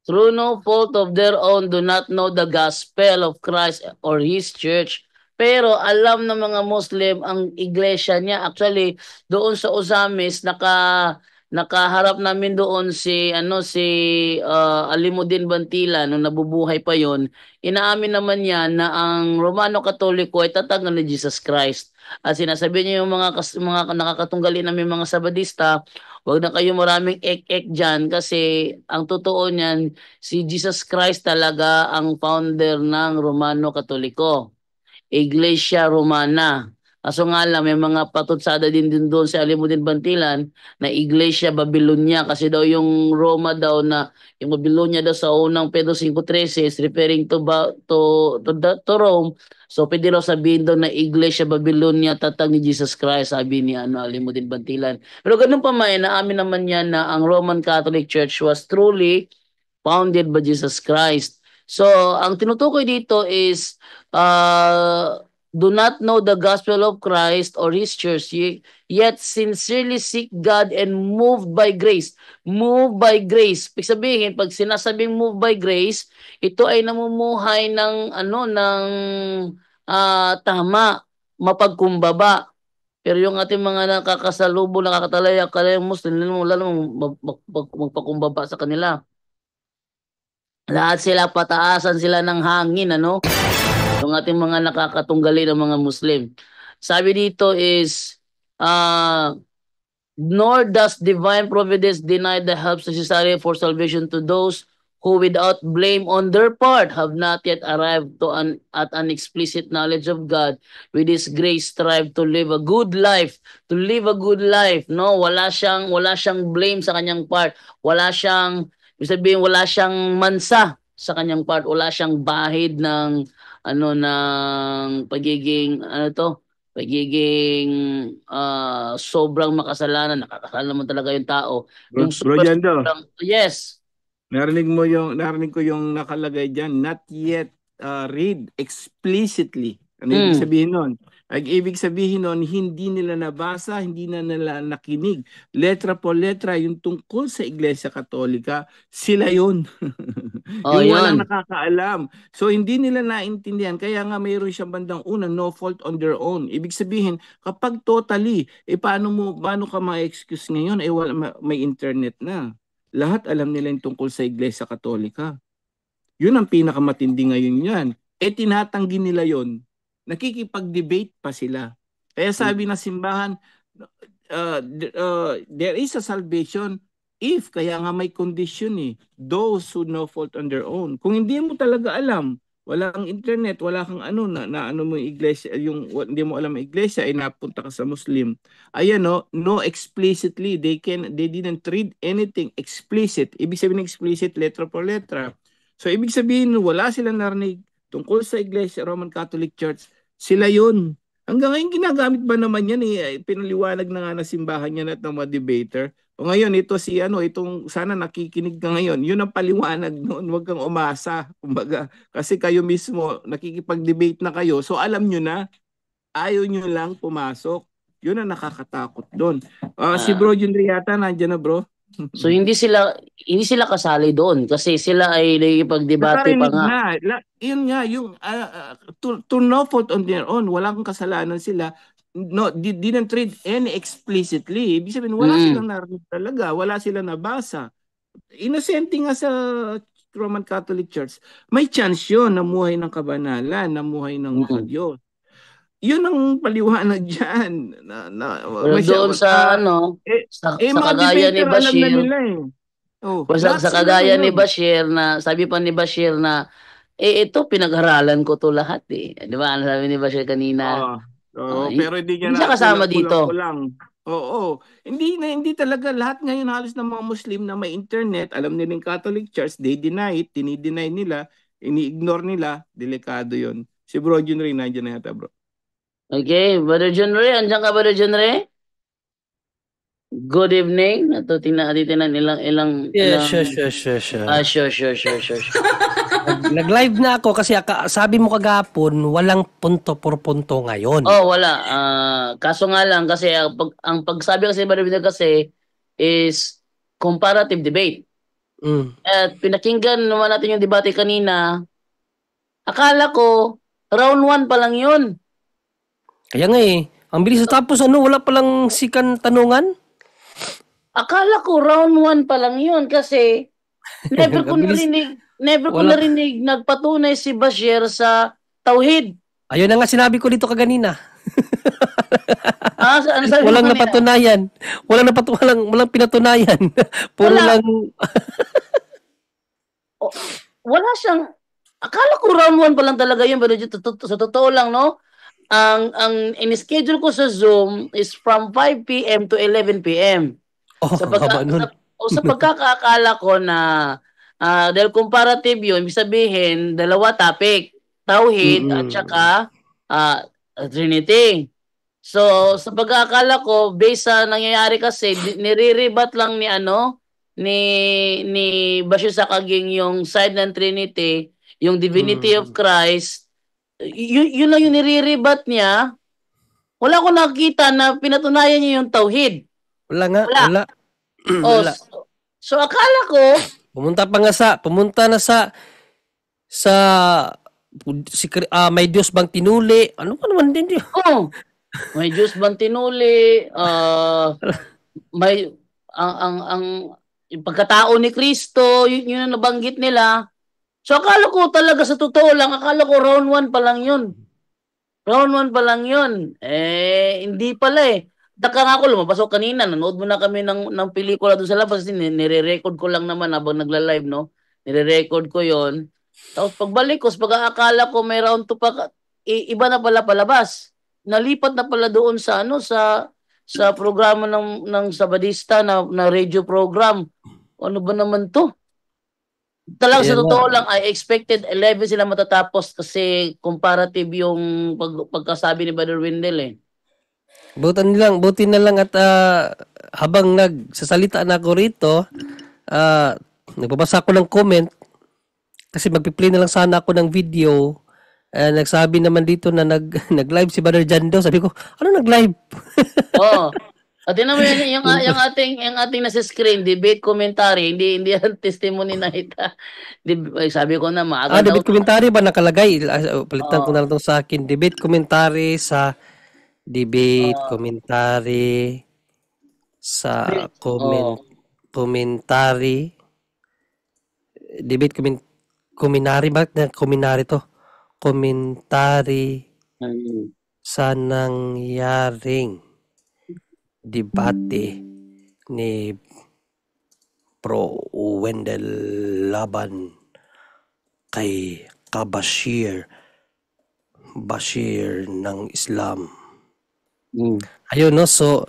through no fault of their own, do not know the gospel of Christ or His church. Pero alam ng mga Muslim ang iglesia niya. Actually, doon sa Ozamis, nakaharap namin doon si Alimuddin Bantila nung nabubuhay pa yon. Inaamin naman niya na ang Romano Katoliko ay tatag ni Jesus Christ. At sinasabi niya yung mga nakakatunggali namin mga Sabadista, wag na kayo maraming ek-ek dyan kasi ang totoo niyan, si Jesus Christ talaga ang founder ng Romano Katoliko, Iglesia Romana. Kaso nga lang, may mga patutsada din doon sa Alimuddin Bantilan na Iglesia Babylonia kasi daw yung Roma daw na yung Babylonia daw sa unang Pedro 5:13 is referring to Rome. So pwede raw sabihin daw na Iglesia Babylonia tatag ni Jesus Christ, sabi ni Alimuddin Bantilan. Pero ganun pa man, naamin naman niya na ang Roman Catholic Church was truly founded by Jesus Christ. So, ang tinutukoy dito is do not know the gospel of Christ or His church, yet sincerely seek God and move by grace. Move by grace. Ibig sabihin, pag sinasabing move by grace, ito ay namumuhay ng tama, mapagkumbaba. Pero yung ating mga nakakasalubong, nakakatalaya, kalayang Muslim, wala namang magpakumbaba sa kanila. Lahat sila pataasan sila ng hangin, yung ating mga nakakatunggali ng mga Muslim. Sabi dito is, nor does divine providence deny the help necessary for salvation to those who without blame on their part have not yet arrived at an explicit knowledge of God. With His grace strive to live a good life. To live a good life. No, wala siyang blame sa kanyang part. Wala siyang mansa sa kanyang part. Wala siyang bahid ng pagiging sobrang makasalanan. Nakakasalanan naman talaga yung tao. Bro, Yung Jando, yes. narinig ko yung nakalagay dyan, not yet read explicitly. Ano ibig sabihin nun? Ibig sabihin nun, hindi nila nabasa, hindi na nila nakinig. Letra po letra, yung tungkol sa Iglesia Katolika, sila yun. Oh, Yung walang yun. nakakaalam. So hindi nila naintindihan. Kaya nga mayroon siyang bandang una, no fault on their own. Ibig sabihin, kapag totally, paano ka ma-excuse ngayon? May internet na. Lahat alam nila yung tungkol sa Iglesia Katolika. Yun ang pinakamatindi ngayon yan. Tinatanggi nila yon. Nakikipag-debate pa sila. Kaya sabi ng simbahan, there is a salvation if, kaya nga may condition those who no fault on their own. Kung hindi mo talaga alam, wala kang internet, wala kang ano mo iglesia, hindi mo alam ang iglesia, napunta ka sa Muslim. Ayan no explicitly, they didn't read anything explicit. Ibig sabihin ng explicit, letra por letra. So ibig sabihin, wala silang narinig tungkol sa Iglesia Roman Catholic Church, sila yun. Hanggang ngayon ginagamit ba naman yan pinaliwanag na nga na simbahan yan at ng mga debater. O ngayon itong sana nakikinig ka ngayon, yun ang paliwanag noon, huwag kang umasa. Kumbaga, kasi kayo mismo nakikipag-debate na kayo, so alam nyo na, ayaw nyo lang pumasok. Yun ang nakakatakot doon. Si Bro Junri yata, nandiyan na bro. So hindi sila kasali doon kasi sila ay nakikipagdebate pa Nakarinig nga. Yun nga, yung to no fault on their own, walang kasalanan sila. No, didn't read any explicitly. Ibig sabihin, wala silang narinig talaga, wala silang nabasa. Inosente nga sa Roman Catholic Church, may chance yun, namuhay ng kabanalan, namuhay ng Diyos. Yun ang paliwanag dyan. Pero doon sa sa kagaya ni Bashir, sa kagaya ni Bashir na, sabi pa ni Bashir na, ito pinag-aralan ko to lahat Di ba? Ano sabi ni Bashir kanina? Pero hindi siya kasama dito. Oo. Hindi talaga lahat ngayon halos ng mga Muslim na may internet, alam nila yung Catholic Church, they deny it, tinideny nila, ini-ignore nila, delikado yon. Si Bro Junri, nandiyan na yata bro. Okay, Brother John Ray, andiyan ka Brother John Ray? Good evening. Ito tingnan ilang Sure. Sure. Nag-live na ako kasi sabi mo kagapon walang punto por punto ngayon. Oh, wala. Kaso nga lang kasi ang pagsabi kasi Brother John kasi is comparative debate. At pinakinggan naman natin yung debate kanina. Akala ko round 1 pa lang 'yun. Kaya nga ang bilis tapos wala palang sikan tanungan? Akala ko round 1 pa lang 'yun kasi never ko narinig nagpatunay si Bashir sa tauhid. Ayun na nga sinabi ko dito kaganina. Ano sabi walang napatunayan. Walang pinatunayan. Puro lang wala siyang akala ko round 1 pa lang talaga 'yun pero sa totoo lang ang in-schedule ko sa Zoom is from 5 p.m. to 11 p.m. Sa pagkakaakala ko na dahil comparative yun, ibig sabihin, dalawa topic, Tauhid at saka Trinity. So, sa pagkakaala ko, based sa nangyayari kasi, nire-rebat lang ni Bashir Sakaging yung side ng Trinity, yung divinity of Christ, yun lang yung nire-rebat niya. Wala ko nakita na pinatunayan niya yung Tauhid. Wala. So akala ko pumunta na sa may Diyos bang tinuli? Ano pa naman din yun? May Diyos bang tinuli? May ang pagkatao ni Kristo, yun ang nabanggit nila. So akala ko talaga sa totoo lang, akala ko round 1 pa lang yun. Round 1 pa lang yun. Hindi pala Taka nga ako, lumabas ako kanina, nanood muna kami ng pelikula doon sa labas, nire-record ko lang naman habang nagla-live, no? Nire-record ko yon. Tapos pagbalik ko, pag-aakala ko may round 2 pa, iba na pala palabas. Nalipat na pala doon sa sa programa ng Sabadista na radio program. Ano ba naman to? Talagang sa totoo lang, I expected 11 sila matatapos kasi comparative yung pagkasabi ni Brother Wendell Buti na lang at habang nagsasalita na ako rito, nagbabasa ko ng comment, Kasi magpi-play na lang sana ako ng video. Nagsabi naman dito na nag-live si Brother Jando. Sabi ko, ano nag-live? Oo. At yun naman yung ating nasa screen, debate commentary, hindi yan testimony na ita. Sabi ko na maaga daw. Debate commentary ba nakalagay? Palitan ko Oo. na lang to sa akin. Debate commentary sa Oo. commentary. Debate commentary ba? Commentary to. Commentary Mm. sa nangyaring debate ni Pro Wendell laban kay Bashir ng Islam. Mm. Ayun, no? So,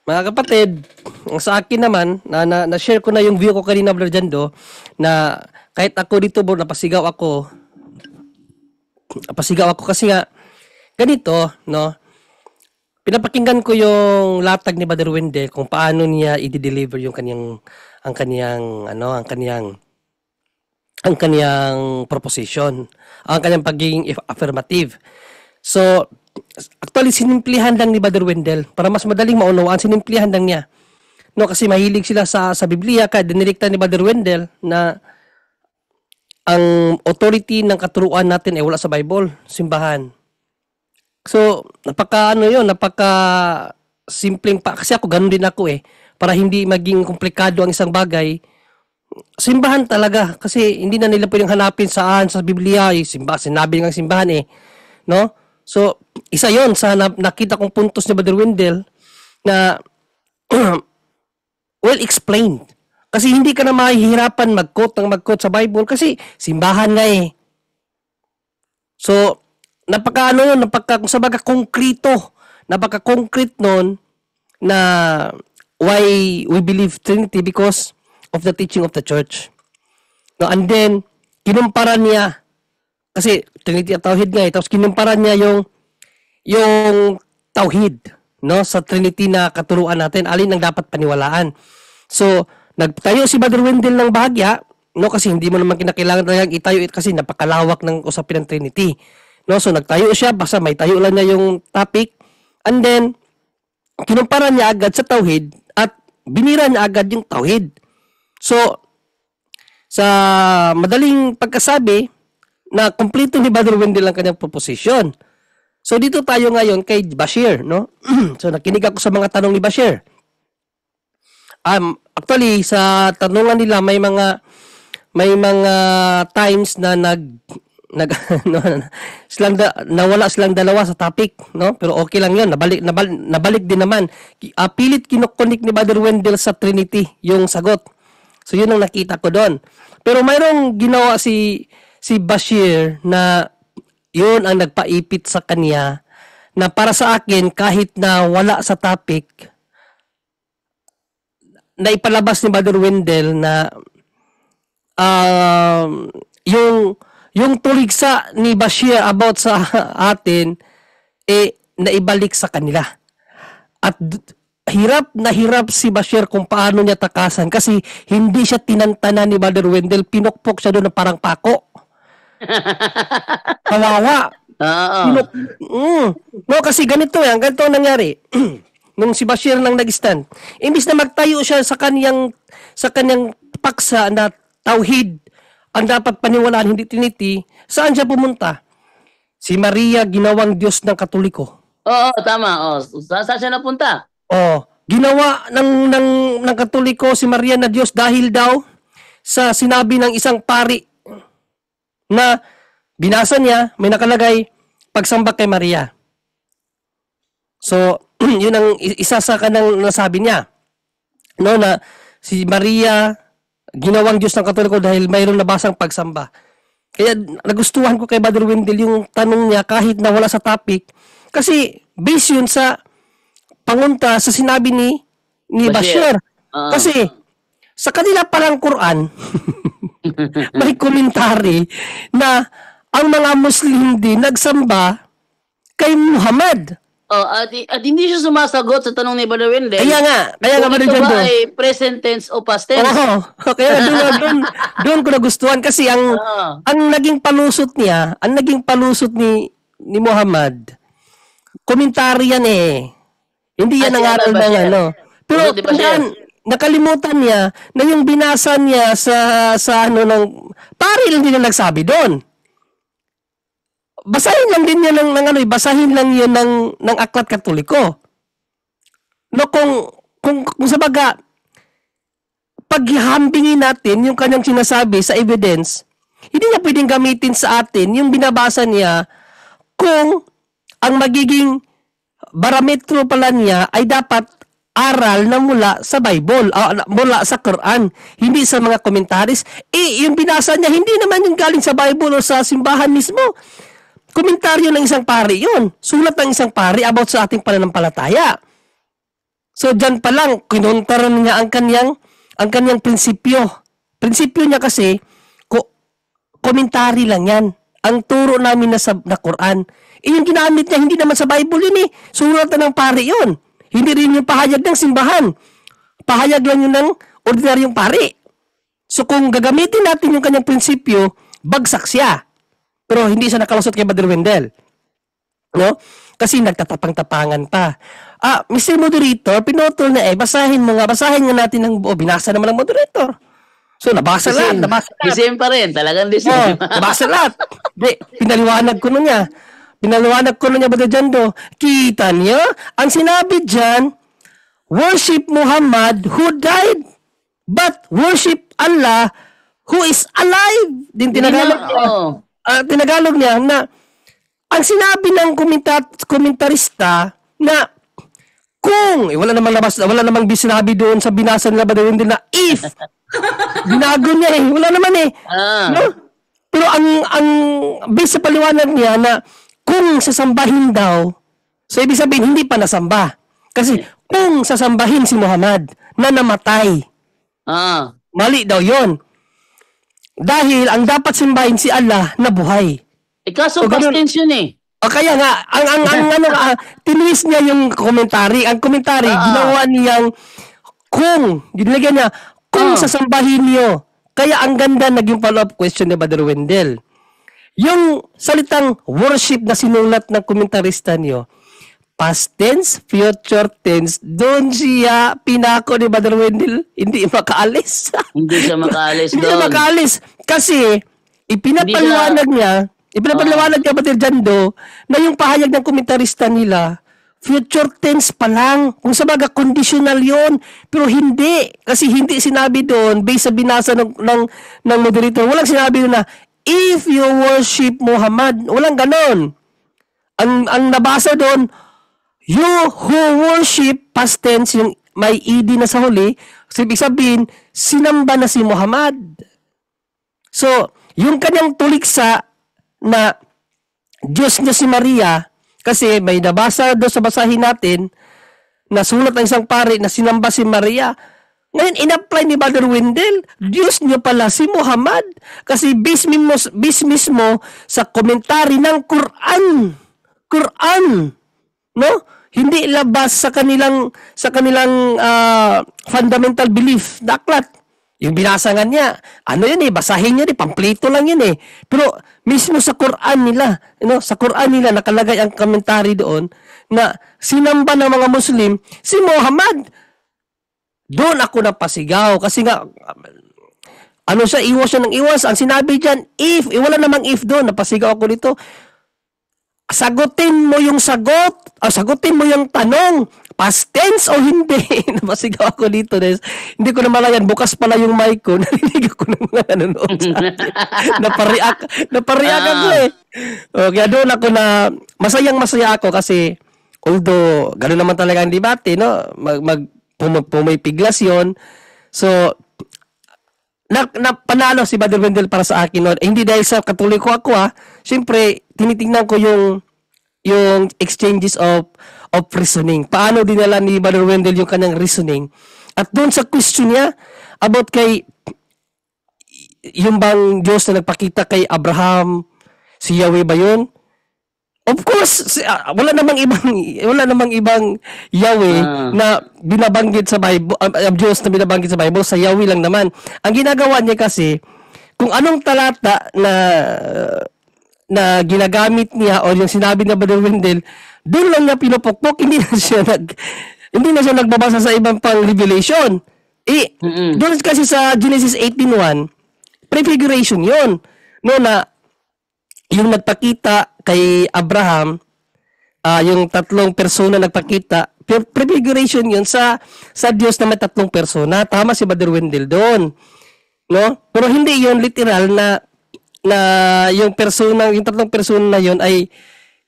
mga kapatid, ang sa akin naman, na-share ko na yung view ko kanina, Brother Jando, na kahit ako dito, bro, napasigaw ako kasi nga, ganito, no? Pinapakinggan ko yung latag ni Brother Wendell kung paano niya i-deliver yung ang kaniyang proposition, ang kaniyang pagiging affirmative. So, actually, sinimplihan lang ni Brother Wendell para mas madaling maunawaan, sinimplihan lang niya. No, kasi mahilig sila sa Biblia, kaya dinirekta ni Brother Wendell na ang authority ng katuruan natin ay wala sa Bible, simbahan. So, napaka simpleng pa. Kasi ako, ganun din ako para hindi maging komplikado ang isang bagay, simbahan talaga. Kasi hindi na nila pwedeng hanapin saan sa Biblia. Sinabi ng simbahan no? So, isa yon sa nakita kong puntos ni Brother Wendell na well explained. Kasi hindi ka na mahihirapan mag-quote sa Bible kasi simbahan nga So, napaka-concrete nun na why we believe Trinity because of the teaching of the church. No, and then, kinumpara niya, kasi Trinity at Tauhid nga tapos kinumpara niya yung Tauhid, no, sa Trinity na katuruan natin, alin ang dapat paniwalaan. So, nagtayo si Brother Wendell ng bahagya, no, kasi hindi mo naman kinakailangan talagang itayo kasi napakalawak ng usapin ng Trinity. No, so nagtayo siya, basta may tayo lang niya yung topic, and then kinumpara niya agad sa Tauhid at binira niya agad yung Tauhid. So, sa madaling pagkasabi, na kompleto ni Brother Wendell ang kanyang proposition. So, dito tayo ngayon kay Bashir, no? So, nakinig ako sa mga tanong ni Bashir. Actually, sa tanungan nila, may mga times na nawala silang dalawa sa topic, no? Pero okay lang 'yon, nabalik din naman. Pilit kinokonik ni Brother Wendell sa Trinity yung sagot. So yun ang nakita ko doon. Pero mayroong ginawa si Bashir na yun ang nagpaipit sa kanya na para sa akin kahit na wala sa topic na ipalabas ni Brother Wendell na yung tuligsa ni Bashir about sa atin, naibalik sa kanila. At hirap na hirap si Bashir kung paano niya takasan kasi hindi siya tinantanan ni Brother Wendell, pinukpok siya doon na parang pako. Kawawa. No, kasi ganito ganito ang nangyari. Nung si Bashir nang nag-stand, imbis na magtayo siya sa kanyang paksa na Tauhid ang dapat paniwalaan, hindi Trinity, saan siya pumunta? Si Maria, ginawang Diyos ng Katoliko. Oo, tama. Saan siya napunta? Ginawa ng Katoliko si Maria na Diyos dahil daw sa sinabi ng isang pari na binasa niya, may nakalagay, pagsamba kay Maria. So, yun ang isa sa kanang nasabi niya. No, na si Maria ginawang Diyos ng Katoliko dahil mayroong nabasang pagsamba. Kaya nagustuhan ko kay Brother Wendell yung tanong niya kahit na wala sa topic. Kasi based yun sa pangunta sa sinabi ni Bashir. Kasi sa kanila palang Quran, may komentary na ang mga Muslim din nagsamba kay Muhammad. At hindi siya sumasagot sa tanong ni Brother Wendell. Kaya nga, Kung Brother ito John ba Do. ay present tense o past tense? Oo. Kaya doon ko nagustuhan kasi Oo. ang naging palusot ni Muhammad, komentaryo yan eh. Hindi yan Si ang Ana aral ng Basher. ano. Pero Di ba siya? nakalimutan niya na yung binasa niya sa ano ng pare lang din na nagsabi doon. Basahin lang din yan basahin lang yun ng Aklat Katoliko. No, kung sa baga, paghihambingin natin yung kanyang sinasabi sa evidence, hindi niya pwedeng gamitin sa atin yung binabasa niya kung ang magiging barometro pala niya ay dapat aral na mula sa Bible, mula sa Quran, hindi sa mga komentaris. Yung binasa niya, hindi naman yung galing sa Bible o sa simbahan mismo. Komentaryo ng isang pari yun. Sulat ng isang pari about sa ating pananampalataya. So, dyan pa lang, kinontaran niya ang kanyang prinsipyo. Prinsipyo niya kasi, komentary lang yan. Ang turo namin na Quran. Yung ginamit niya, hindi naman sa Bible yun eh. Sulat ng pari yun. Hindi rin yung pahayag ng simbahan. Pahayag lang yun ng ordinaryong pari. So, kung gagamitin natin yung kanyang prinsipyo, bagsak siya. Pero hindi siya nakalusot kay Brother Wendell. No? Kasi nagtatapang-tapangan pa. Mr. Moderator, pinutol na basahin nga natin ng buo. Binasa naman ng moderator. So, nabasa lahat. Disim pa rin. Talagang disim. Nabasa lahat. Pinaliwanag ko niya, Brother Jando. Kita niyo, ang sinabi dyan, worship Muhammad who died, but worship Allah who is alive. Tinagalog niya na ang sinabi ng komentarista na kung wala namang sinabi doon sa binasa nila Brother Wendell na if binago niya wala naman no? Pero ang base sa paliwanag niya na kung sasambahin daw, so ibig sabihin hindi pa nasamba kasi kung sasambahin si Muhammad na namatay, mali daw yon. Dahil ang dapat simbahin si Allah na buhay. Kaso past tense yun eh. Kaya nga, tinwist niya yung komentary. Ang komentary, ginawa niyang ginilagyan niya, kung sasambahin niyo. Kaya ang ganda naging follow-up question ni Brother Wendell. Yung salitang worship na sinulat ng komentarista niyo, past tense, future tense, doon siya pinako ni Brother Wendell, hindi makaalis. Hindi siya makaalis doon. Hindi siya makaalis. Kasi, ipinapaliwanag niya, Brother Jando, na yung pahayag ng komentarista nila, future tense pa lang. Kung sabaga, conditional yon. Pero hindi. Kasi hindi sinabi doon, based sa binasa ng moderator, walang sinabi doon na, if you worship Muhammad, walang ganon. Ang nabasa doon, you who worship, past tense, yung may ed na sa huli, so ibig sabihin, sinamba na si Muhammad. So, yung kanyang tuliksa na Diyos niya si Maria, kasi may nabasa doon sa basahin natin, na sulat ng isang pari na sinamba si Maria. Ngayon, in-apply ni Brother Wendell, Diyos niya pala si Muhammad. Kasi base mismo sa komentary ng Quran. No? Hindi labas sa kanilang fundamental belief na aklat. Yung binasa nga niya, basahin niya pamplito lang yun Pero mismo sa Quran nila, sa Quran nila nakalagay ang commentary doon na sinamba ng mga Muslim si Muhammad. Doon ako napasigaw kasi nga iwas siya ng iwas. Ang sinabi diyan, wala namang if doon, napasigaw ako dito. Sagutin mo yung sagutin mo yung tanong, past tense o hindi. Napasigaw ako dito. Hindi ko na malayan, bukas pala yung mic ko. Narinig ako ng mga nanonood sa akin. Napariak ako Kaya doon ako na, masaya ako kasi, although, gano'n naman talaga ang debate, no? Pumipiglas yun. So, panalo si Brother Wendell para sa akin. No? Hindi dahil sa Katoliko ako Siyempre, tinitingnan ko yung exchanges of reasoning. Paano dinala ni Brother Wendell yung kanyang reasoning. At doon sa question niya about kay yung bang Diyos na nagpakita kay Abraham, si Yahweh ba yun? Of course, wala namang ibang Yahweh Ah. na binabanggit sa Bible, ang Diyos na binabanggit sa Bible, sa Yahweh lang naman. Ang ginagawa niya kasi, kung anong talata na ginagamit niya o yung sinabi na Brother Wendell, doon lang niya pinupukpok, hindi na siya nagbabasa sa ibang pang revelation. Doon kasi sa Genesis 18:1, prefiguration 'yon. No, na yung nagpakita kay Abraham, yung tatlong persona nagpakita, prefiguration 'yon sa Diyos na may tatlong persona. Tama si Brother Wendell doon. No? Pero hindi 'yon literal na yung tatlong persona na 'yon ay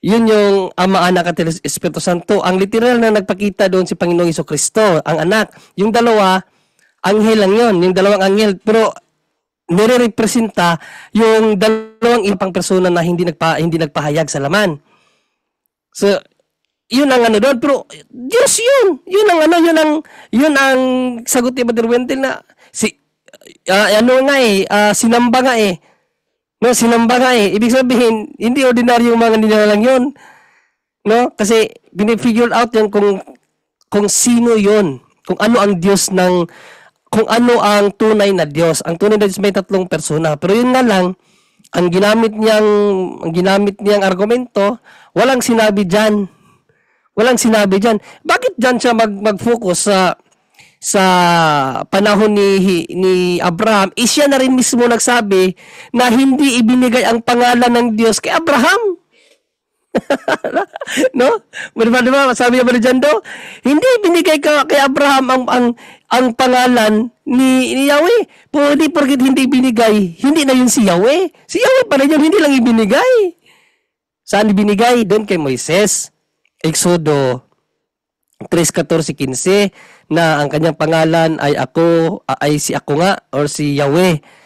yun yung Ama, Anak at Espiritu Santo. Ang literal na nagpakita doon si Panginoong Jesucristo, ang anak. Yung dalawa, anghel lang yun. Yung dalawang anghel. Pero nire-representa yung dalawang ibang persona na hindi nagpahayag sa laman. So, yun ang ano doon. Pero, Diyos yun. Yun ang sagot ni Brother Wendell na sinamba nga eh. No, sinamba nga eh. Ibig sabihin, hindi ordinaryong mga nilalang yun. No? Kasi, binifigure out yun kung sino yun. Kung ano ang Diyos kung ano ang tunay na Diyos. Ang tunay na Diyos may tatlong persona. Pero yun nga lang, ang ginamit niyang argumento, walang sinabi dyan. Bakit dyan siya mag-focus sa panahon ni Abraham, siya na rin mismo nagsabi na hindi ibinigay ang pangalan ng Diyos kay Abraham. No? Diba? Sabi niya ba dyan do? Hindi ibinigay kay Abraham ang pangalan ni Yahweh. Hindi porket hindi ibinigay, hindi na yun si Yahweh. Si Yahweh pa rin yun, hindi lang ibinigay. Saan ibinigay? Doon kay Moises. Exodo 3:14-15 na ang kanyang pangalan ay si ako nga or si Yahweh.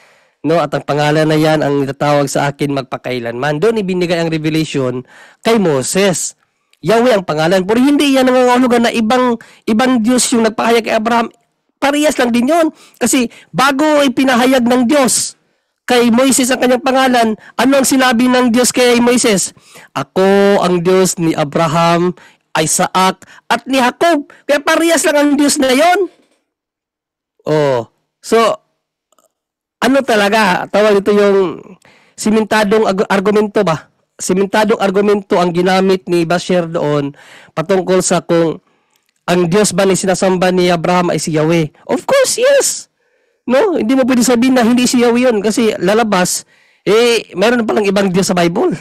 No, at ang pangalan na yan ang itatawag sa akin magpakailanman. Doon ibinigay ang revelation kay Moses. Yahweh ang pangalan. Pero hindi yan nangangahulugan na ibang Diyos yung nagpahayag kay Abraham. Parehas lang din yun. Kasi bago ipinahayag ng Diyos kay Moises ang kanyang pangalan, ano ang sinabi ng Diyos kay Moises? Ako ang Diyos ni Abraham, Isaac, at ni Jacob. Kaya parehas lang ang Diyos na yon. Oh. So, ano talaga? Tawag ito yung simentadong argumento ba? Simentadong argumento ang ginamit ni Bashir doon patungkol sa kung ang Diyos ba ni sinasamba ni Abraham ay si Yahweh. Of course, yes. No? Hindi mo pwede sabihin na hindi si Yahweh yun kasi lalabas, meron palang ibang Diyos sa Bible.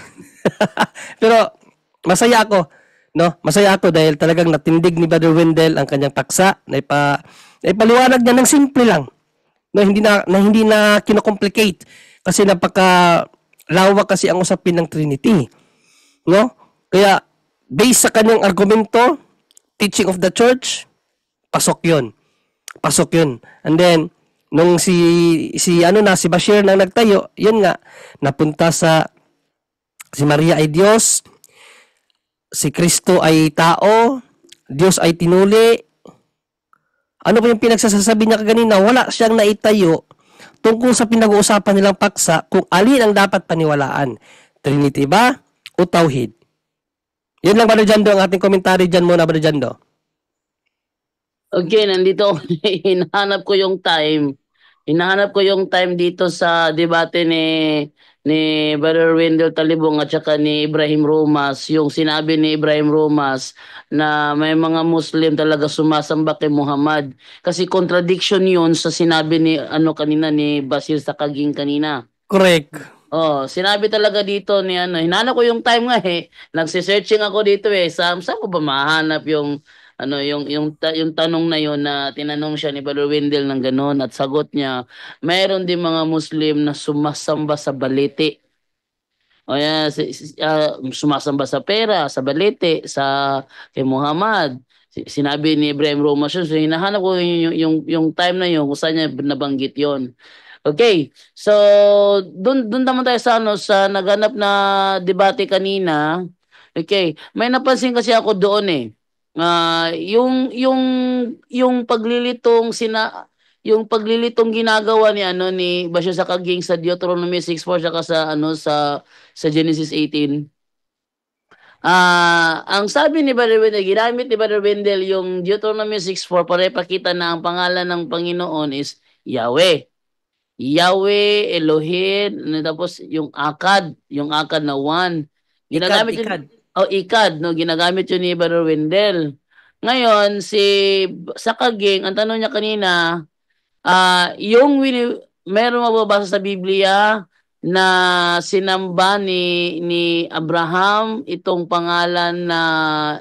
Pero, masaya ako. No, masaya ako dahil talagang natindig ni Brother Wendell ang kanyang paksa na ipaliwanag niya ng simple lang. No, hindi na kino-complicate kasi napaka-lawak kasi ang usapin ng Trinity. No? Kaya based sa kanyang argumento, teaching of the church, pasok 'yon. And then nung si Bashir nang nagtayo, 'yun nga napunta si Maria ay Diyos, si Kristo ay tao, Diyos ay tinuli. Ano pa yung pinagsasabi niya kanina? Wala siyang naitayo tungkol sa pinag-uusapan nilang paksa kung alin ang dapat paniwalaan. Trinity ba o Tauhid? Yan lang, Brother Jando, ang ating komentary dyan muna, Brother Jando. Okay, nandito ako. Hinahanap ko yung time dito sa debate ni Brother Wendell Talibong at saka ni Ibrahim Romas, yung sinabi ni Ibrahim Romas na may mga Muslim talaga sumasamba kay Muhammad. Kasi contradiction yun sa sinabi ni kanina ni Basil sa Kaging kanina. Correct. Oh, sinabi talaga dito ni hinanap ko yung time nga Nagse-searching ako dito saan ko ba mahanap yung yung tanong na yon na tinanong siya ni Brother Wendell ng ganon at sagot niya, mayroon din mga Muslim na sumasamba sa balete. O yan, sumasamba sa pera, sa balete, kay Muhammad. Sinabi ni Ibrahim Romas yun. So hinahanap ko yung time na yun kung saan niya nabanggit yon. Okay, so doon naman tayo sa naganap na debate kanina. Okay, may napansin kasi ako doon yung paglilitong ginagawa ni Basyo sa Kaging sa Deuteronomy 6:4 saka sa Genesis 18. Ang sabi ni Brother Wendell, ginamit ni Brother Wendell yung Deuteronomy 6:4 para ipakita na ang pangalan ng Panginoon is Yahweh. Yahweh, Elohim, tapos yung akad na one. Ginagamit Ikad. ikad, no? Ginagamit yun ni Brother Wendell. Ngayon, sa Kaging, ang tanong niya kanina, meron mababasa sa Biblia na sinamba ni Abraham itong pangalan na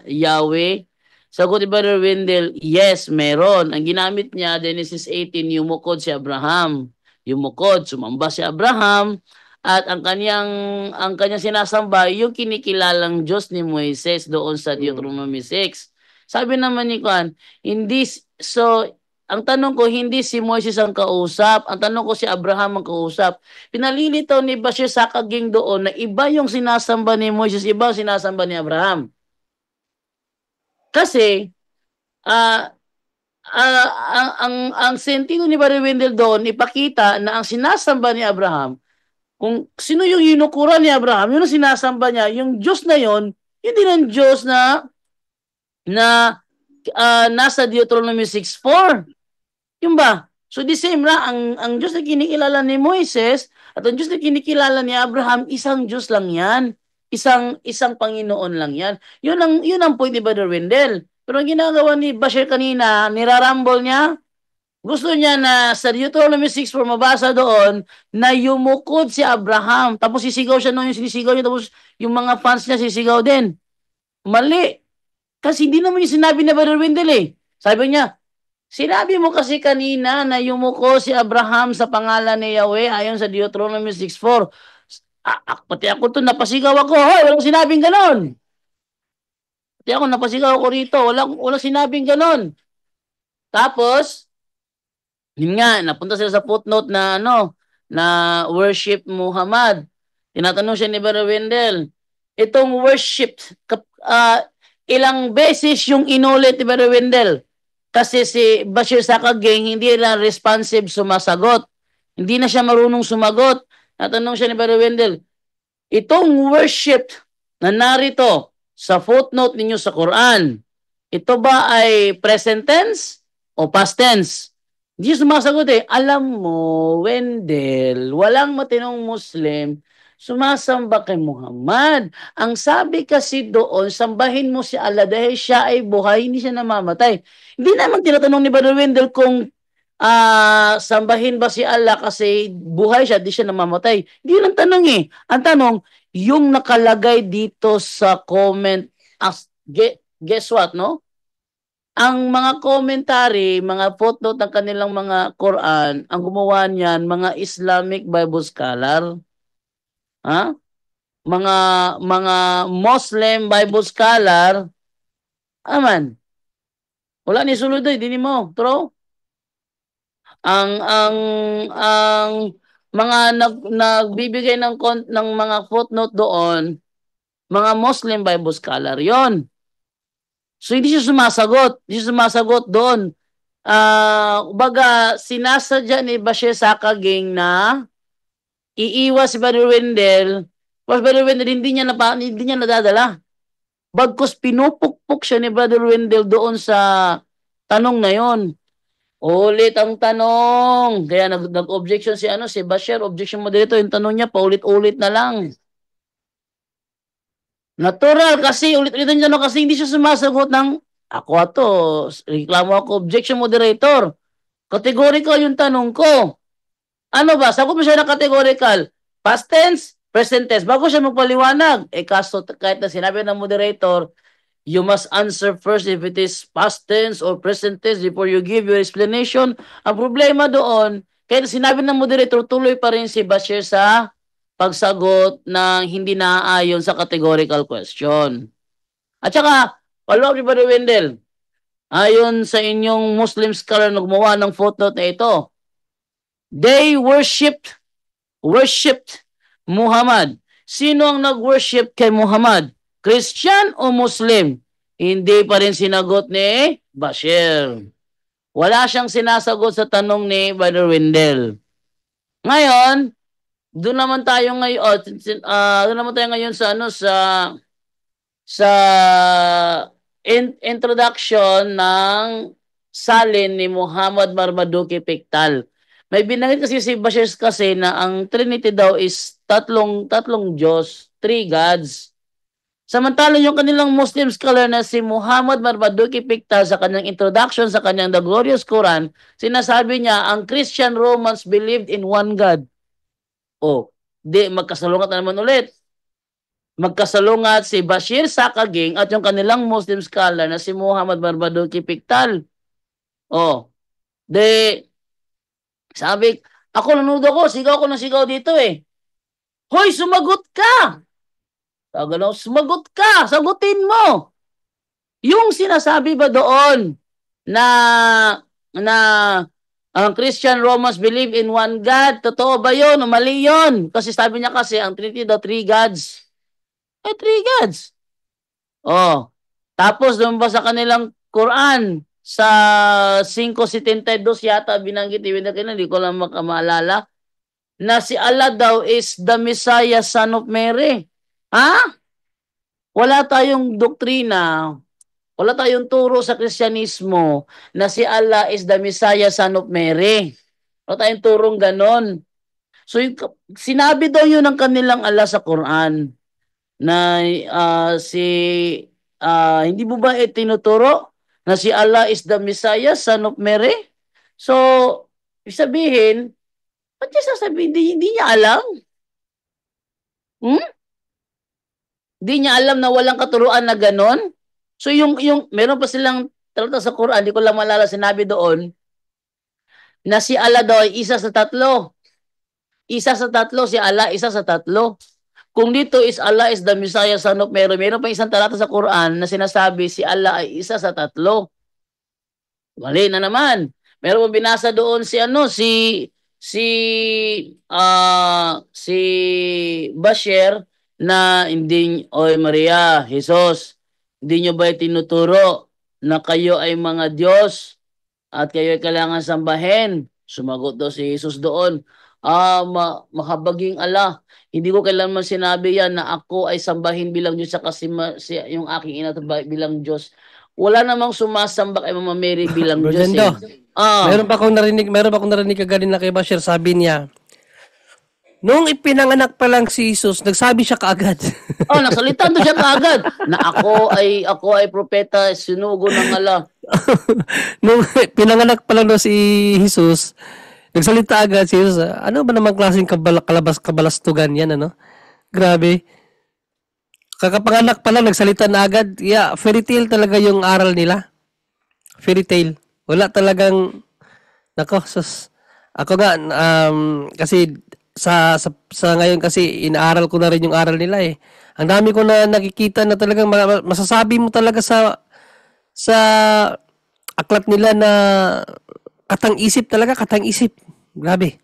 Yahweh. Sagot ni Brother Wendell, yes, meron. Ang ginamit niya, Genesis 18, yumukod si Abraham. Yumukod, sumamba si Abraham, at ang kanyang sinasamba, yung kinikilalang Diyos ni Moises doon sa Deuteronomy 6. Sabi naman ni Juan, ang tanong ko, hindi si Moises ang kausap. Ang tanong ko, si Abraham ang kausap. Pinalilitaw ni Bashir sa Kaging doon na iba yung sinasamba ni Moises, iba yung sinasamba ni Abraham. Kasi, ang sentido ni Brother Wendell doon, ipakita na ang sinasamba ni Abraham, kung sino yung yinukuran ni Abraham, yun ang sinasamba niya, yung Diyos na yun, yun din ang Diyos na nasa Deuteronomy 6:4. Yung ba? So the same ra, ang Diyos na kinikilala ni Moises at ang Diyos na kinikilala ni Abraham, isang Diyos lang yan. Isang Panginoon lang yan. Yun ang point ni Brother Wendell. Pero ang ginagawa ni Bashir kanina, nirarambol niya, gusto niya na sa Deuteronomy 6:4 mabasa doon na yumukod si Abraham. Tapos sisigaw siya noon yung sinisigaw niya, tapos yung mga fans niya sisigaw din. Mali. Kasi hindi naman yung sinabi ni Brother Wendell eh. Sabi niya, sinabi mo kasi kanina na yumuko si Abraham sa pangalan ni Yahweh ayon sa Deuteronomy 6:4. Pati ako to napasigaw ako. Hoy, walang sinabing ganon. Pati ako napasigaw ako rito. Walang sinabing ganon. Tapos, yun nga, napunta sila sa footnote na worship Muhammad. Tinatanong siya ni Brother Wendell, itong worship, ilang beses yung inulit ni Brother Wendell? Kasi si Bashir Sakageng hindi lang responsive sumasagot. Hindi na siya marunong sumagot. Natanong siya ni Brother Wendell, itong worship na narito sa footnote ninyo sa Quran, ito ba ay present tense o past tense? Hindi siya sumasagot eh. Alam mo, Wendell, walang matinong Muslim sumasamba kay Muhammad. Ang sabi kasi doon, sambahin mo si Allah dahil siya ay buhay, hindi siya namamatay. Hindi naman tinatanong ni Brother Wendell kung sambahin ba si Allah kasi buhay siya, di siya namamatay. Hindi yun ang tanong eh. Ang tanong, yung nakalagay dito sa comment, guess what, no? Ang mga commentary, mga footnote ng kanilang mga Quran, ang gumawa niyan, mga Islamic Bible scholar, mga Muslim Bible scholar, wala ni sulod doy, dini mo, true? Ang mga nagbibigay ng mga footnote doon, mga Muslim Bible scholar 'yon. So hindi siya sumasagot doon. Baga sinasadya ni Bashir Sakageng na iiwas si Brother Wendell. Brother Wendell hindi niya nadadala. Bagkus pinupukpok siya ni Brother Wendell doon sa tanong na 'yon. Ulit ang tanong. Kaya nag-objection si Bashir, objection moderator, yung tanong niya paulit-ulit na lang. Natural kasi ulit-ulit ang tanong kasi hindi siya sumasagot ng reklamo ako, objection moderator. Categorical yung tanong ko. Ano ba? Sagot mo siya ng categorical. Past tense, present tense. Bago siya magpaliwanag. Kaso kahit na sinabi ng moderator, you must answer first if it is past tense or present tense before you give your explanation. Ang problema doon, kahit sinabi ng moderator, tuloy pa rin si Bashir sa pagsagot na hindi naaayon sa categorical question. At saka, follow-up ni Brother Wendell, ayon sa inyong Muslim scholar na gumawa ng footnote na ito, they worshipped Muhammad. Sino ang nag-worship kay Muhammad? Christian o Muslim? Hindi pa rin sinagot ni Bashir. Wala siyang sinasagot sa tanong ni Brother Wendell. Ngayon, doon naman tayo ngayon sa sa introduction ng salin ni Muhammad Marmaduke Piktal. May binanggit kasi si Bashir kasi na ang Trinity daw is tatlong Diyos, three gods. Samantala yung kanilang Muslim scholar na si Muhammad Marmaduke Piktal sa kanyang introduction sa kanyang The Glorious Quran, sinasabi niya ang Christian Romans believed in one God. Oh, di magkasalungat na naman ulit. Magkasalungat si Bashir Sakaging at yung kanilang Muslim scholar na si Muhammad Marmaduke Piktal. Oh, de sabi, ako nanood ako, sigaw ko ng sigaw dito eh. Hoy, sumagot ka! Gano'n, sumagot ka! Sagutin mo! Yung sinasabi ba doon na na ang Christian Romans believe in one God, totoo ba yun o mali yun? Kasi sabi niya kasi ang Trinity daw, three gods. Three gods. Oh. Tapos doon ba sa kanilang Quran, sa 5:72 yata binanggit, hindi ko lang maalala, na si Allah daw is the Messiah, son of Mary. Ha? Wala tayong doktrina, wala tayong turo sa Kristyanismo na si Allah is the Messiah, son of Mary. Wala tayong turong ganon. So, sinabi daw yun ng kanilang Allah sa Quran na hindi mo ba tinuturo na si Allah is the Messiah, son of Mary? So, sabihin, ba't niya sasabihin? Hindi niya alam? Hindi niya alam na walang katuruan na ganon? So, meron pa silang talata sa Quran, hindi ko lang malala, sinabi doon, na si Allah daw ay isa sa tatlo. Isa sa tatlo, si Allah, isa sa tatlo. Kung dito is Allah is the Messiah, son of Mary, meron pa isang talata sa Quran na sinasabi si Allah ay isa sa tatlo. Mali na naman. Meron mo binasa doon si Bashir na hindi, oy Maria, Jesus, hindi nyo ba tinuturo na kayo ay mga Diyos at kayo ay kailangan sambahin? Sumagot daw si Jesus doon, mahabaging Allah, hindi ko kailanman sinabi yan na ako ay sambahin bilang Diyos kasi yung aking ina bilang Diyos. Wala namang sumasamba kay Mama Mary bilang Diyos eh. Meron pa akong narinig kagaling na kay Bashir, sabi niya, nung ipinanganak pa lang si Jesus, nagsabi siya kaagad. Nagsalita doon siya kaagad na ako ay propeta, sinugo ng Allah. Nung pinanganak pa lang daw si Jesus, nagsalita agad si Jesus. Ano ba namang klaseng kabalastugan yan, ano? Grabe. Kakapanganak pa lang, nagsalita na agad. Yeah, fairy tale talaga yung aral nila. Fairy tale. Wala talagang, nako, ako nga, kasi sa ngayon kasi inaaral ko na rin yung aral nila eh. Ang dami ko na nakikita na talagang masasabi mo talaga sa aklat nila na katang-isip talaga, katang-isip. Grabe.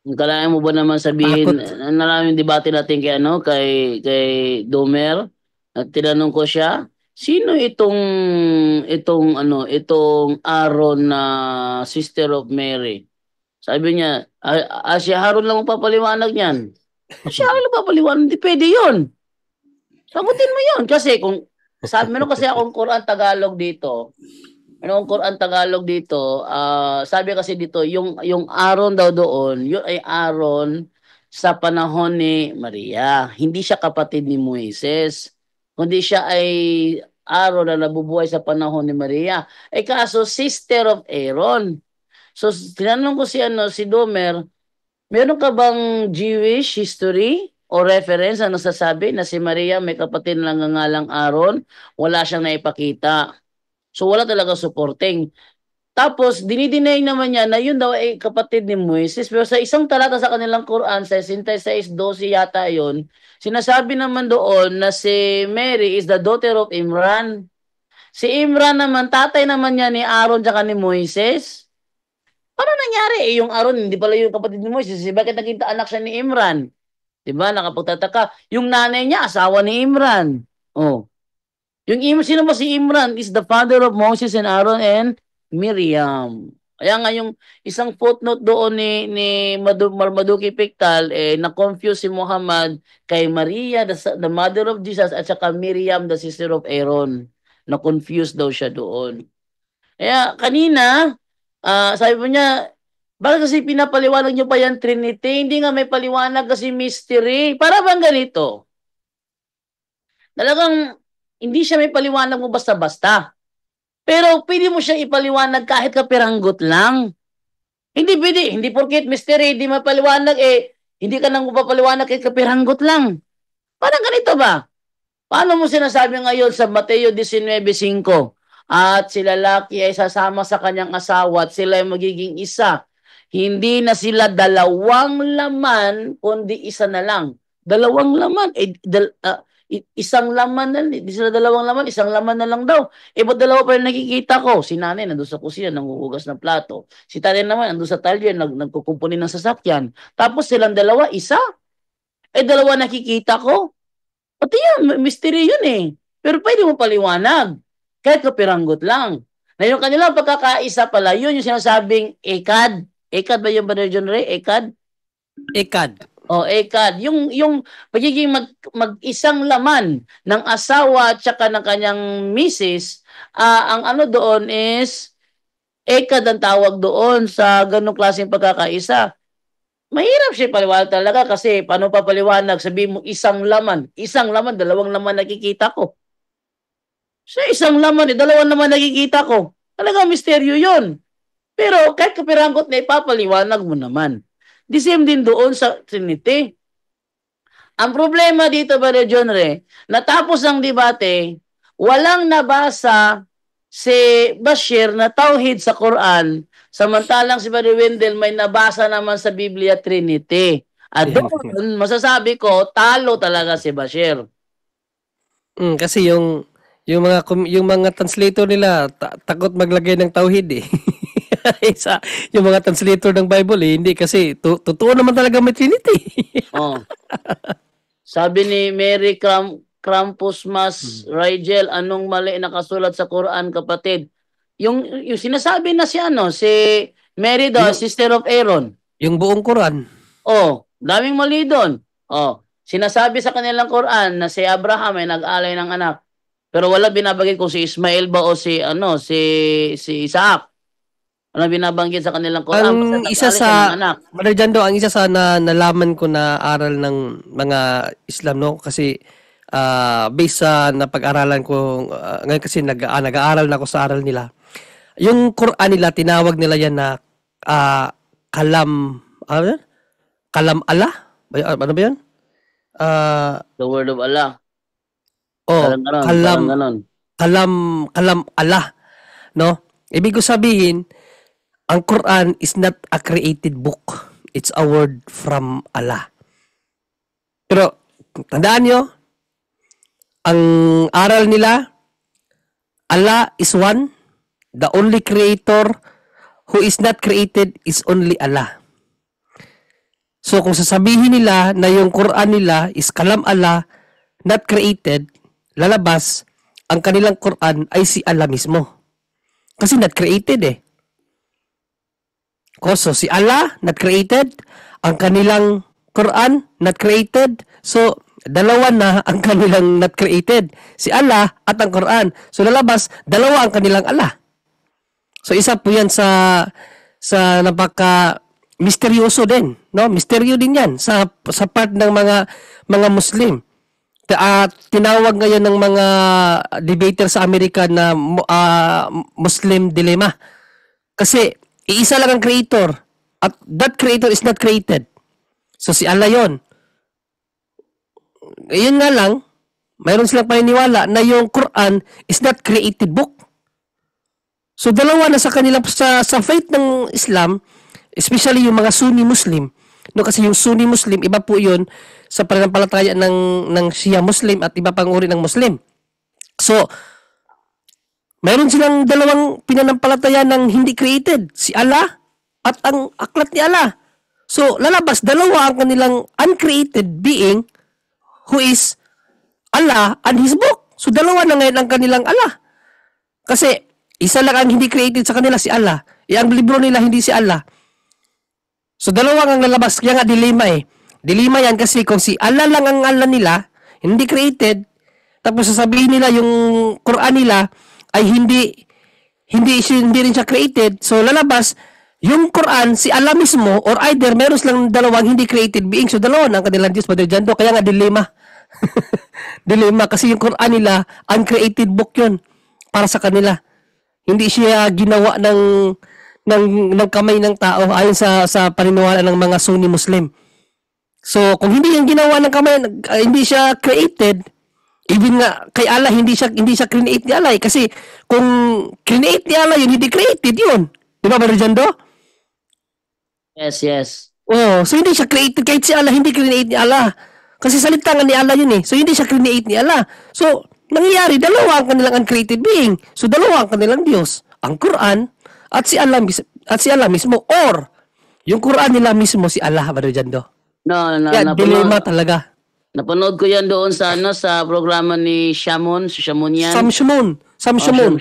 Kailangan mo ba naman sabihin, naraming debate natin kay Domer, at tinanong ko siya, sino itong Aaron na sister of Mary? Sabi niya, si Aaron lang magpapaliwanag niyan. Si Aaron lang papaliwanag, hindi pwede yun. Sagutin mo yun. Kasi meron kasi akong Quran Tagalog dito. Sabi kasi dito, yung Aaron daw doon, yun ay Aaron sa panahon ni Maria. Hindi siya kapatid ni Moises. Kundi siya ay Aaron na nabubuhay sa panahon ni Maria. Kaso sister of Aaron. So tinanong ko si Domer, meron ka bang Jewish history o reference na nasasabi na si Maria may kapatid na nangangalang Aaron? Wala siyang naipakita. So wala talaga supporting. Tapos dinideny naman niya na yun daw ay kapatid ni Moises. Pero sa isang talata sa kanilang Quran, sa 66:12 yata yun, sinasabi naman doon na si Mary is the daughter of Imran. Si Imran naman, tatay naman niya ni Aaron tsaka ni Moises. Paano nangyari? Yung Aaron, hindi pala yung kapatid ni Moises. Bakit naging anak siya ni Imran? Diba? Nakapagtataka. Yung nanay niya, asawa ni Imran. Sino ba si Imran? Is the father of Moses and Aaron and Miriam. Kaya nga yung isang footnote doon ni Marmaduke Piktal, na-confuse si Muhammad kay Maria, the mother of Jesus, at saka Miriam, the sister of Aaron. Na-confuse daw siya doon. Kaya kanina, sabi po niya, bakit kasi pinapaliwanag niyo pa yan Trinity? Hindi nga may paliwanag kasi mystery. Para bang ganito? Talagang hindi siya may paliwanag mo basta-basta. Pero pwede mo siya ipaliwanag kahit kapiranggot lang. Hindi pwede. Hindi porket mystery, hindi mapaliwanag, hindi ka nang mapapaliwanag kahit kapiranggot lang. Parang ganito ba? Paano mo sinasabi ngayon sa Mateo 19:5, at si lalaki ay sasama sa kanyang asawa at sila ay magiging isa. Hindi na sila dalawang laman, kundi isa na lang. Dalawang laman. Isang laman na, hindi sila dalawang laman, isang laman na lang daw. Ba't dalawa pa rin nakikita ko? Si nanay nandun sa kusina, nanguhugas ng plato. Si tatay naman nandun sa talyer, nagkukumpuni ng sasakyan. Tapos silang dalawa, isa? Dalawa nakikita ko? Pati yan, mystery yun eh. Pero pwede mo paliwanag. Kahit kapiranggot lang. Na yung kanilang pagkakaisa pala, yun yung sinasabing ekad. Ekad ba yung Brother John Ray? Ekad? Ekad. Ekad. Yung pagiging mag-isang laman ng asawa at saka ng kanyang misis, ang ano doon is ekad ang tawag doon sa ganong klaseng pagkakaisa. Mahirap siya paliwanag talaga kasi paano pa paliwanag? Sabihin mo isang laman, dalawang laman nakikita ko. Sa isang laman, dalawang laman nakikita ko. Talaga misteryo yun. Pero kahit kapiranggot na ipapaliwanag mo naman. The same din doon sa Trinity. Ang problema dito, Brother John Ray, natapos ang debate, walang nabasa si Bashir na tauhid sa Quran, samantalang si Brother Wendell may nabasa naman sa Biblia Trinity. At doon, masasabi ko, talo talaga si Bashir. Kasi yung mga translator nila takot maglagay ng tauhid eh. Yung mga translator ng Bible hindi kasi totoo naman talaga may Trinity. Sabi ni Mary Krampus Mas Rigel, anong mali nakasulat sa Quran, kapatid? Yung sinasabi na si Mary daw, sister of Aaron. Yung buong Quran. Daming mali doon. Sinasabi sa kanilang Quran na si Abraham ay nag-alay ng anak. Pero wala binabagay kung si Ismael ba o si Isaac. Ano binabanggit sa kanilang Quran? Ang isa sa Brother Jando, ang isa sa nalaman ko na aral ng mga Islam, no, kasi based sa napag-aralan ko ngayon kasi nag-aaral na ako sa aral nila. Yung Quran nila tinawag nila yan na kalam Allah? Ano ba 'yan? The word of Allah. Kalam Allah, no? Ibig ko sabihin, ang Quran is not a created book. It's a word from Allah. Pero, tandaan nyo, ang aral nila, Allah is one. The only creator who is not created is only Allah. So, kung sasabihin nila na yung Quran nila is kalam Allah, not created, lalabas, ang kanilang Quran ay si Allah mismo. Kasi not created eh. So, si Allah, not created. Ang kanilang Quran, not created. So, dalawa na ang kanilang not created. Si Allah at ang Quran. So, lalabas, dalawa ang kanilang Allah. So, isa po yan sa napaka-misteryoso din. No? Misteryo din yan sa part ng mga Muslim. Tinawag ngayon ng mga debater sa Amerika na Muslim dilemma. Kasi, iisa lang ang creator at that creator is not created. So si Allah yun. Yun nga lang, mayroon silang paniniwala na yung Quran is not created book. So dalawa na sa kanila sa faith ng Islam, especially yung mga Sunni Muslim. No, kasi yung Sunni Muslim, iba po yun sa pananampalataya ng Shia Muslim at iba pang uri ng Muslim. So, mayroon silang dalawang pinanampalataya ng hindi created. Si Allah at ang aklat ni Allah. So, lalabas, dalawa ang kanilang uncreated being who is Allah and His book. So, dalawa na ngayon ang kanilang Allah. Kasi, Isa lang ang hindi created sa kanila, si Allah. Ang libro nila, hindi si Allah. So, dalawang ang lalabas. Kaya nga, dilema eh. Dilema yan kasi kung si Allah lang ang Allah nila, hindi created, tapos sasabihin nila yung Quran nila ay hindi rin siya created. So, lalabas, yung Quran, si Allah mismo, or either meron silang dalawang hindi created being. So, dalawa na ang kanilang Diyos, Brother Jando. Kaya nga, dilema. Dilema kasi yung Quran nila, uncreated book yun para sa kanila. Hindi siya ginawa ng kamay ng tao ayon sa paniniwala ng mga Sunni Muslim. So, kung hindi yung ginawa ng kamay, hindi siya created, even nga kay Allah hindi siya create ni Allah kasi kung create ni Allah yun, hindi created yun. Di ba, Brother Jando? Yes, yes. Oh, so hindi siya created kahit si Allah hindi create ni Allah. Kasi salita nga ni Allah yun eh. So hindi siya create ni Allah. So nangyayari dalawa ang kanilang uncreated being. So dalawa ang kanilang Diyos, ang Quran at si Allah mismo or yung Quran nila mismo si Allah, Brother Jando. No, Yan, dilema talaga. napanood ko yan doon sa sa programa ni Shamon, si Shamon yan. Sam Shimon.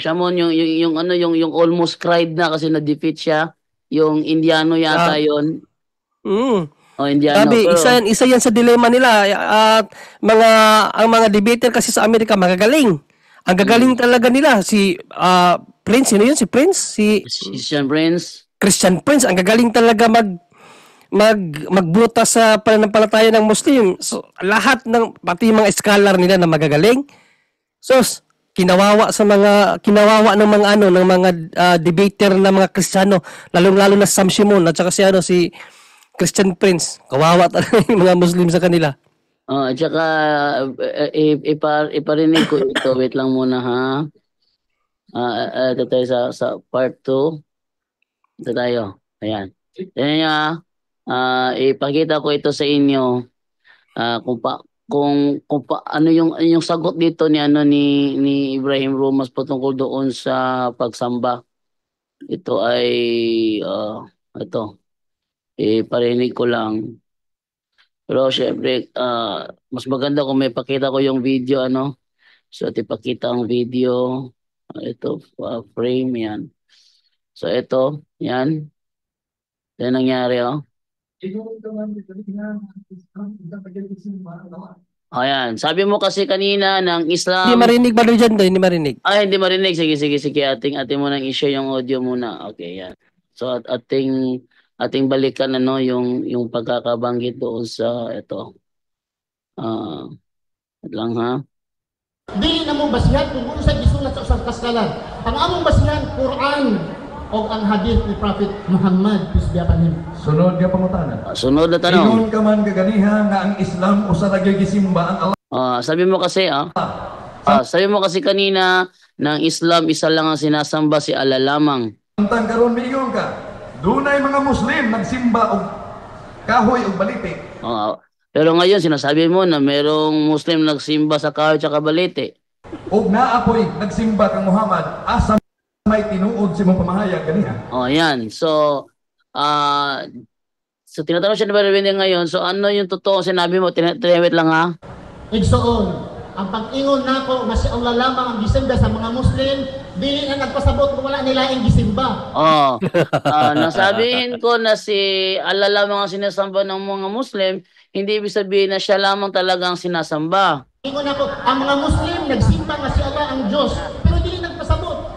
Shamon yung almost cried na kasi na-defeat siya. Yung Indiano yata yun. Mm. O Indiano. Sabi, Pero, isa yan sa dilema nila. At ang mga debater kasi sa Amerika magagaling. Ang gagaling talaga nila si Prince, sino yun? Si Prince? Si Christian Prince. Christian Prince. Ang gagaling talaga magbuta sa pananampalataya ng Muslim. So, lahat ng pati yung mga scholar nila na magagaling. So, kinawawa ng mga debater na mga Kristiyano, lalong-lalo na Sam Shimon at saka si Christian Prince. Kawawa talaga yung mga Muslim sa kanila. At saka iparinig ko ito. Wait lang muna ha. Ito tayo sa part 2. Ito tayo. Ayan. Yan nga. Ipakita ko ito sa inyo kung ano yung sagot dito ni Ibrahim Romas patungkol doon sa pagsamba. Ito ay ito. Parinig ko lang. Pero syempre mas maganda kung may pakita ko yung video So ipakita ang video. Ito frame yan. So ito, yan. Yan nangyari Ayan. Sabi mo kasi kanina ng Islam. Hindi marinig ba dyan? Hindi marinig. Ay, hindi marinig. Sige. Ating mo nang i-share yung audio muna. Okay, yan. So ating balikan yung pagkakabanggit doon sa ito. Lang ha. Dili na mo basihan kung unsa gisulat sa usang kaskalan. Ang among basihan Quran o ang hadith ni Prophet Muhammad peace be upon him. Sunod nga pangutana. Sunod na tanong. Ingon ka man kaganiha nga ang Islam usa ra gyud gisimba ang Allah. Sabi mo kasi kanina ng Islam isa lang ang sinasamba si Allah lamang. Antang karon miingon ka, dunay mga Muslim nagsimba og kahoy og balite. Pero ngayon sinasabi mo na merong Muslim nagsimba sa kahoy at balete. Og naapoy nagsimba kang Muhammad asa may tinuod si mong pamahayag ganiha. Yan. So tinatanong siya ni Brother Wendell ngayon, so ano yung totoo sinabi mo? Tinawit lang ha? Igsoon, ang pag-ingon nako nga si Allah lamang ang gisimba sa mga Muslim, dili na nagpasabot kung wala nila ang gisimba. Nasabihin ko na si Allah lamang ang sinasamba ng mga Muslim, hindi ibig sabihin na siya lamang talaga ang sinasamba. Ingon nako, ang mga Muslim nagsimba nga si Allah ang Diyos, pero dili nagpasabot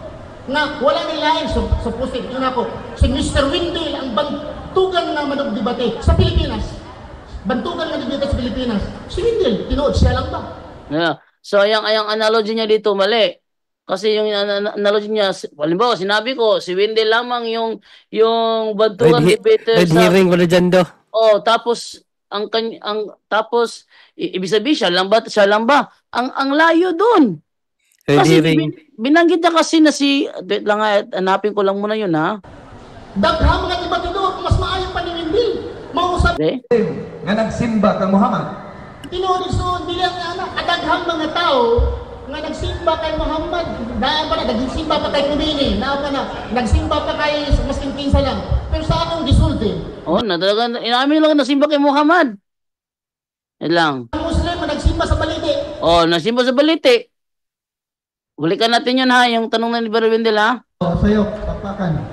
na wala nila ang supposed. Ingon nako, si Mr. Wendell ang bantugan na manugdebate sa Pilipinas. Bantugan na dito sa Pilipinas. Si Wendell, tinuod siya lang ba? Yeah. So ayang analogy niya dito mali. Kasi yung analogy niya, halimbawa sinabi ko si Wendell lamang yung bantugan debater Red hearing wala dyan do. Tapos tapos ibig sabihin siya lang ba? Ang layo doon. Kasi binanggit niya kasi na wait lang hanapin ko lang muna yun ha. Daghang mga debatidor mas maayo pa ni Wendell. Mausap Nga nagsimba kang Muhammad. tinuod so dili ang daghang mga tao nga nagsimba kay Muhammad. Daan pa na nagsimba pa kay Kumini. Daan pa na nagsimba pa kay masking pinsa lang. Pero sa akong gisulti. Talaga inamin lang nasimba kay Muhammad. Yan lang. Ang Muslim nagsimba sa balite. Nagsimba sa balite. Balikan natin yun ha, yung tanong na ni Brother Wendell ha. Sa'yo, tapakan.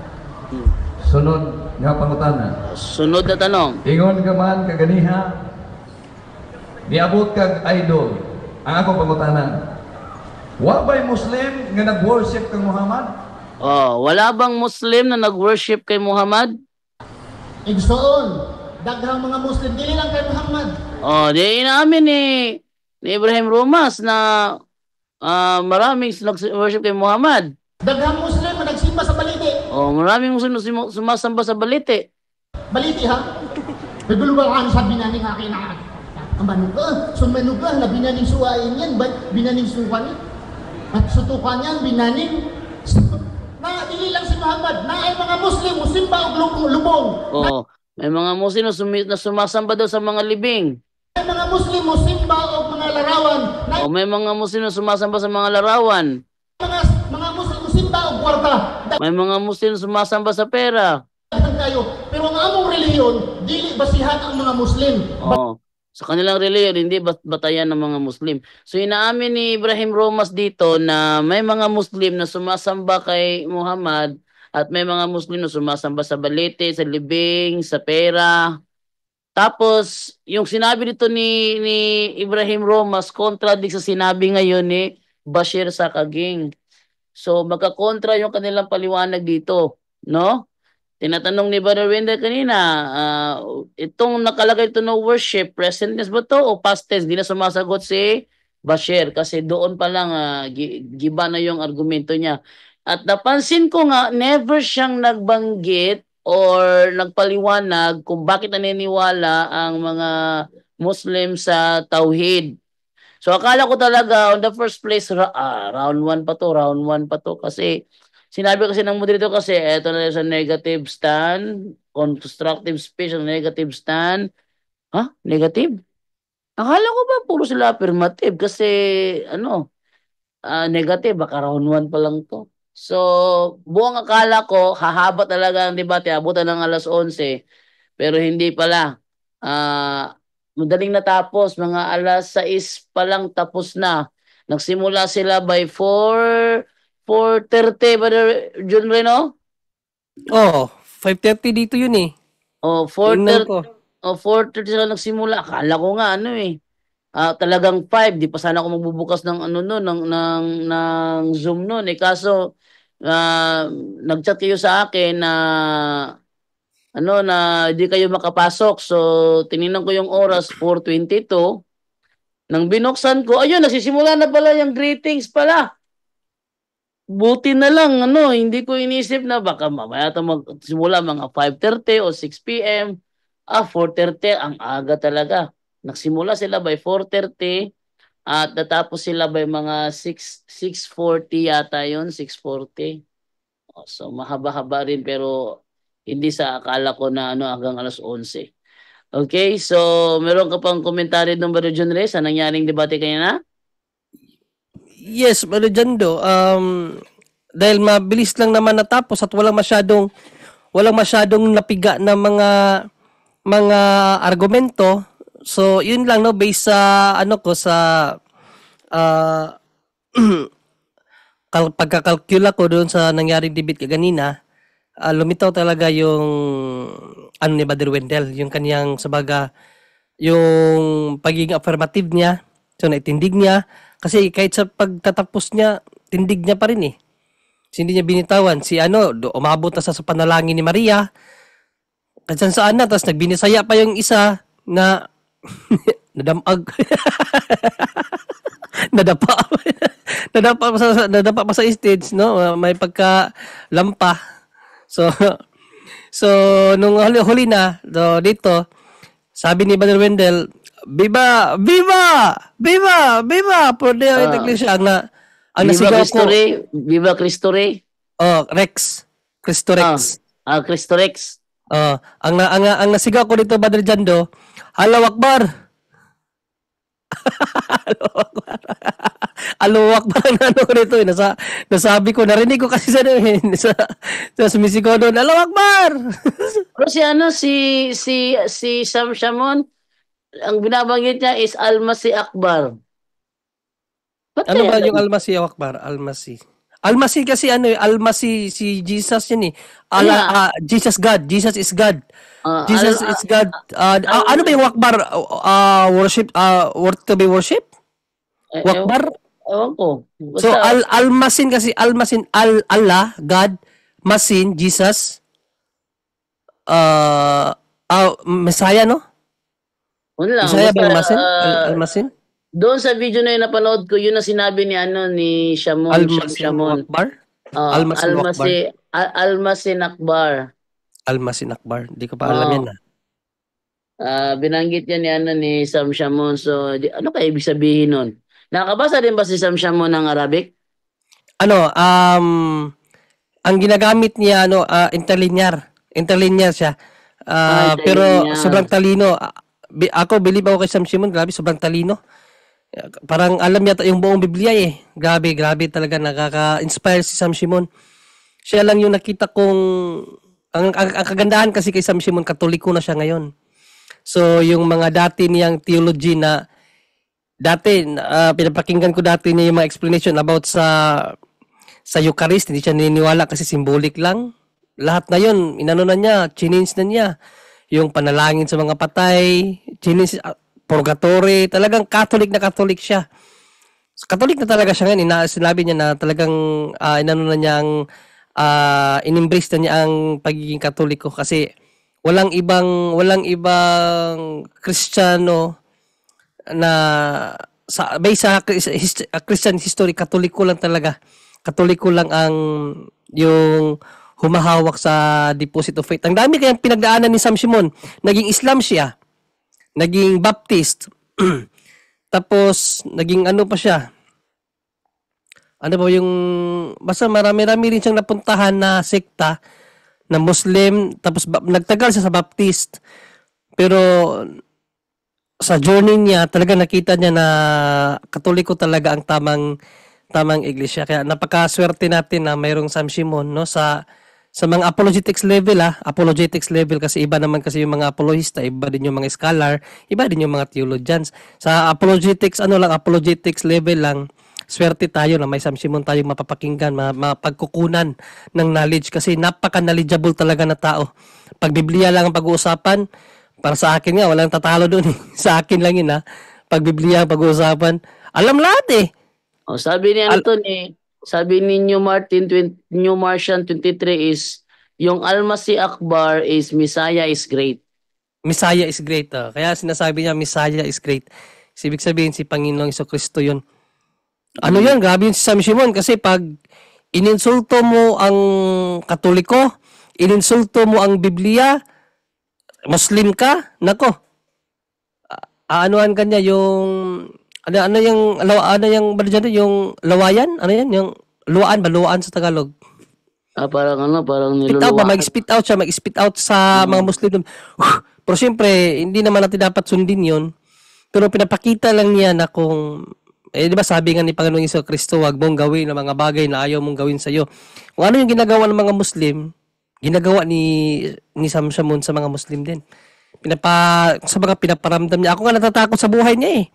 Sunod nga pangutana. Sunod na tanong. Ingon ka man kaganiha, niabot kag idol. Ang akong pangutana. Wa ba'y Muslim nga nag-worship kang Muhammad? Oh, wala bang Muslim na nag-worship kay Muhammad? Igsoon, daghang mga Muslim, dili lang kay Muhammad. Oh, di inamin ni Ibrahim Romas na maraming nag-worship kay Muhammad. Daghang Muslim na nagsimba sa baliti. Oh, maraming Muslim na sumasamba sa balite. Baliti ha? Nagulugaan sa binaning akin na ang manuga, sumanuga, na binaning suwain yan, binaning suwan yan. At sutukan yan, binaning na dili lang si Muhammad, na ay mga Muslim, musimba o lubong. Oh, may mga Muslim na sumasamba daw sa mga libing. May mga Muslim, musimba o mga larawan. Na Oh, may mga Muslim na sumasamba sa mga larawan. mga Muslim, musimba o kwarta. May mga Muslim na sumasamba sa pera. Daghan kayo. Pero ang among reliyon, dili basihan ang mga Muslim. Oh, sa kanilang reliyon, hindi batayan ng mga Muslim. So inaamin ni Ibrahim Romas dito na may mga Muslim na sumasamba kay Muhammad at may mga Muslim na sumasamba sa balete, sa libing, sa pera. Tapos, yung sinabi dito ni Ibrahim Romas, contradict sa sinabi ngayon ni Bashir Sakaging. So, magkakontra yung kanilang paliwanag dito, no? Tinatanong ni Brother Wendell kanina, itong nakalagay ito no worship, present tense ba to o past tense? Di na sumasagot si Bashir kasi doon pa lang giba na yung argumento niya. At napansin ko nga, never siyang nagbanggit or nagpaliwanag kung bakit naniniwala ang mga Muslim sa Tauhid. So akala ko talaga on the first place, round 1 pa to kasi sinabi kasi ng moderator kasi eto na sa negative stand, constructive speech, negative stand. Ha? Negative? Akala ko ba puro sila affirmative kasi negative, baka round 1 pa lang to. So, buong akala ko, hahaba talaga ang debate, abutan ng alas 11. Pero hindi pala. Madaling natapos, mga alas 6 pa lang tapos na. Nagsimula sila by 4:30 ba Jun Reno? Oh, 5:30 dito yun eh. Oh, Tingnan 4:30. ko. Oh, 4:30 sila nagsimula. Akala ko nga talagang 5. Di pa sana ako magbubukas ng ng Zoom noon kaso nag-chat kayo sa akin na na hindi kayo makapasok. So tiningnan ko yung oras 4:22. Nang binuksan ko, ayun nagsisimula na pala yung greetings pala. Buti na lang hindi ko inisip na baka mamaya ito magsimula mga 5:30 o 6 p.m. 4:30 ang aga talaga. Nagsimula sila by 4:30 at natapos sila by mga 6:40 yata yun, 6:40. So mahaba-haba rin pero hindi sa akala ko na hanggang alas 11. Okay, so meron ka pang komentaryo ng Brother John Rey sa nangyaring debate kanina? Yes, Brother Jando, dahil mabilis lang naman natapos at walang masyadong napiga na mga argumento. So, yun lang based sa pagkakalkula ko doon sa nangyaring debate kaganina, lumitaw talaga yung ni Brother Wendell, yung kaniyang yung pagiging affirmative niya, so naitindig niya kasi kahit sa pagtatapos niya, tindig niya pa rin eh. So, hindi niya binitawan. Umabot na sa panalangin ni Maria. Kansan saan na, tapos nagbinisaya pa yung isa na nadamag. nadapa pa sa stage, no? May pagka-lampa. So nung huli na, dito, sabi ni Brother Wendell, Viva! Viva! Viva! Viva! For the iglesia. Ang nasigaw ko. Viva Cristo Rey. Oh, Rex. Cristo Rex. Cristo Rex. Ang nasigaw ko dito, Brother Jando, Allahu Akbar. Allahu Akbar ang dito. Nasabi ko, narinig ko kasi sa sumisigaw doon, Allahu Akbar. Pero si Sam Shamon, ang binabanggit niya is Almasi Akbar. Ano ba yung Almasi Akbar? Almasi. Almasi kasi ano eh, almasi si Jesus yun eh. Kaya, Jesus God, Jesus is God. ah, Jesus is God. Ano ba yung wakbar? Worship, worth to be worship? ewan, Wakbar? ewan ko. So Basta, almasin kasi almasin Allah, God, masin Jesus, Messiah no? yun lang. Messiah ba Basta, yung masin? Almasin? doon sa video na yun napanood ko, yun na sinabi ni ano ni Shamon, Almasin Shamon. Wakbar? Almasin Wakbar? Almasin Akbar. Almasin Akbar. Di ko pa alam yan ah. Binanggit yan ni ano ni Sam Shamon. So, ano kaya ibig sabihin nun? Nakabasa din ba si Sam Shamon ng Arabic? Ano, ang ginagamit niya ano, interlinear. Interlinear siya. Pero Interlinear. sobrang talino. Ako believe ako kay Sam Shimon, grabe sobrang talino. Parang alam yata yung buong Biblia eh. Grabe, grabe talaga nakaka-inspire si Sam Shimon. Siya lang yung nakita kong ang kagandahan kasi kay Sam Shimon, Katoliko na siya ngayon. So yung mga dati niyang theology na dati pinapakinggan ko dati niya yung mga explanation about sa Eucharist, hindi siya naniniwala kasi symbolic lang. Lahat na yun, inano na niya, chinins na niya. Yung panalangin sa mga patay, chinins, purgatory, talagang Catholic na Catholic siya. So, Catholic na talaga siya ngayon. Sinabi niya na talagang inano na niya ang in-embrace na niya ang pagiging Katoliko kasi walang ibang Kristiyano na based sa Christian history, Katoliko lang talaga. Katoliko lang ang yung humahawak sa deposit of faith. Ang dami kayang pinagdaanan ni Sam Shimon. Naging Islam siya. Naging Baptist. Tapos, naging ano pa siya. Ano ba yung, basta marami-rami rin siyang napuntahan na sekta na Muslim. Tapos, nagtagal siya sa Baptist. Pero, sa journey niya, talaga nakita niya na Katoliko talaga ang tamang iglesia. Kaya napakaswerte natin na mayroong Sam Shimon no sa mga apologetics level apologetics level kasi iba naman kasi yung mga apologista, iba din yung mga scholar, iba din yung mga theologians. Sa apologetics apologetics level lang, swerte tayo na may Sam Shimon tayong mapapakinggan, mapagkukunan ng knowledge kasi napaka-knowledgeable talaga na tao. Pag Biblia lang ang pag-uusapan, para sa akin nga walang tatalo doon eh. Sa akin lang yun Pag Biblia ang pag-uusapan, alam lahat eh. Sabi ni sabi ni New Martian 23 is yung Almasi Akbar is Messiah is great. Messiah is great. Kaya sinasabi niya Messiah is great. Ibig sabihin si Panginoong Jesucristo yun. Ano yun? Grabe yun si Sam Shimon kasi pag ininsulto mo ang Katoliko, ininsulto mo ang Biblia, Muslim ka, nako. Anuhan kanya yung ano yung yung lawayan? Ano yan? Yung luwaan sa Tagalog. Parang Spit out ba? niluluwa. Mag-spit out sa mga Muslim. Pero siyempre, hindi naman natin dapat sundin yun. Pero pinapakita lang niya na kung, di ba sabi nga ni Panginoong Jesucristo, huwag mong gawin ang mga bagay na ayaw mong gawin sa'yo. Kung ano yung ginagawa ng mga Muslim, ginagawa ni Sam Shimon sa mga Muslim din. Sa mga pinaparamdam niya. Ako nga natatakot sa buhay niya eh.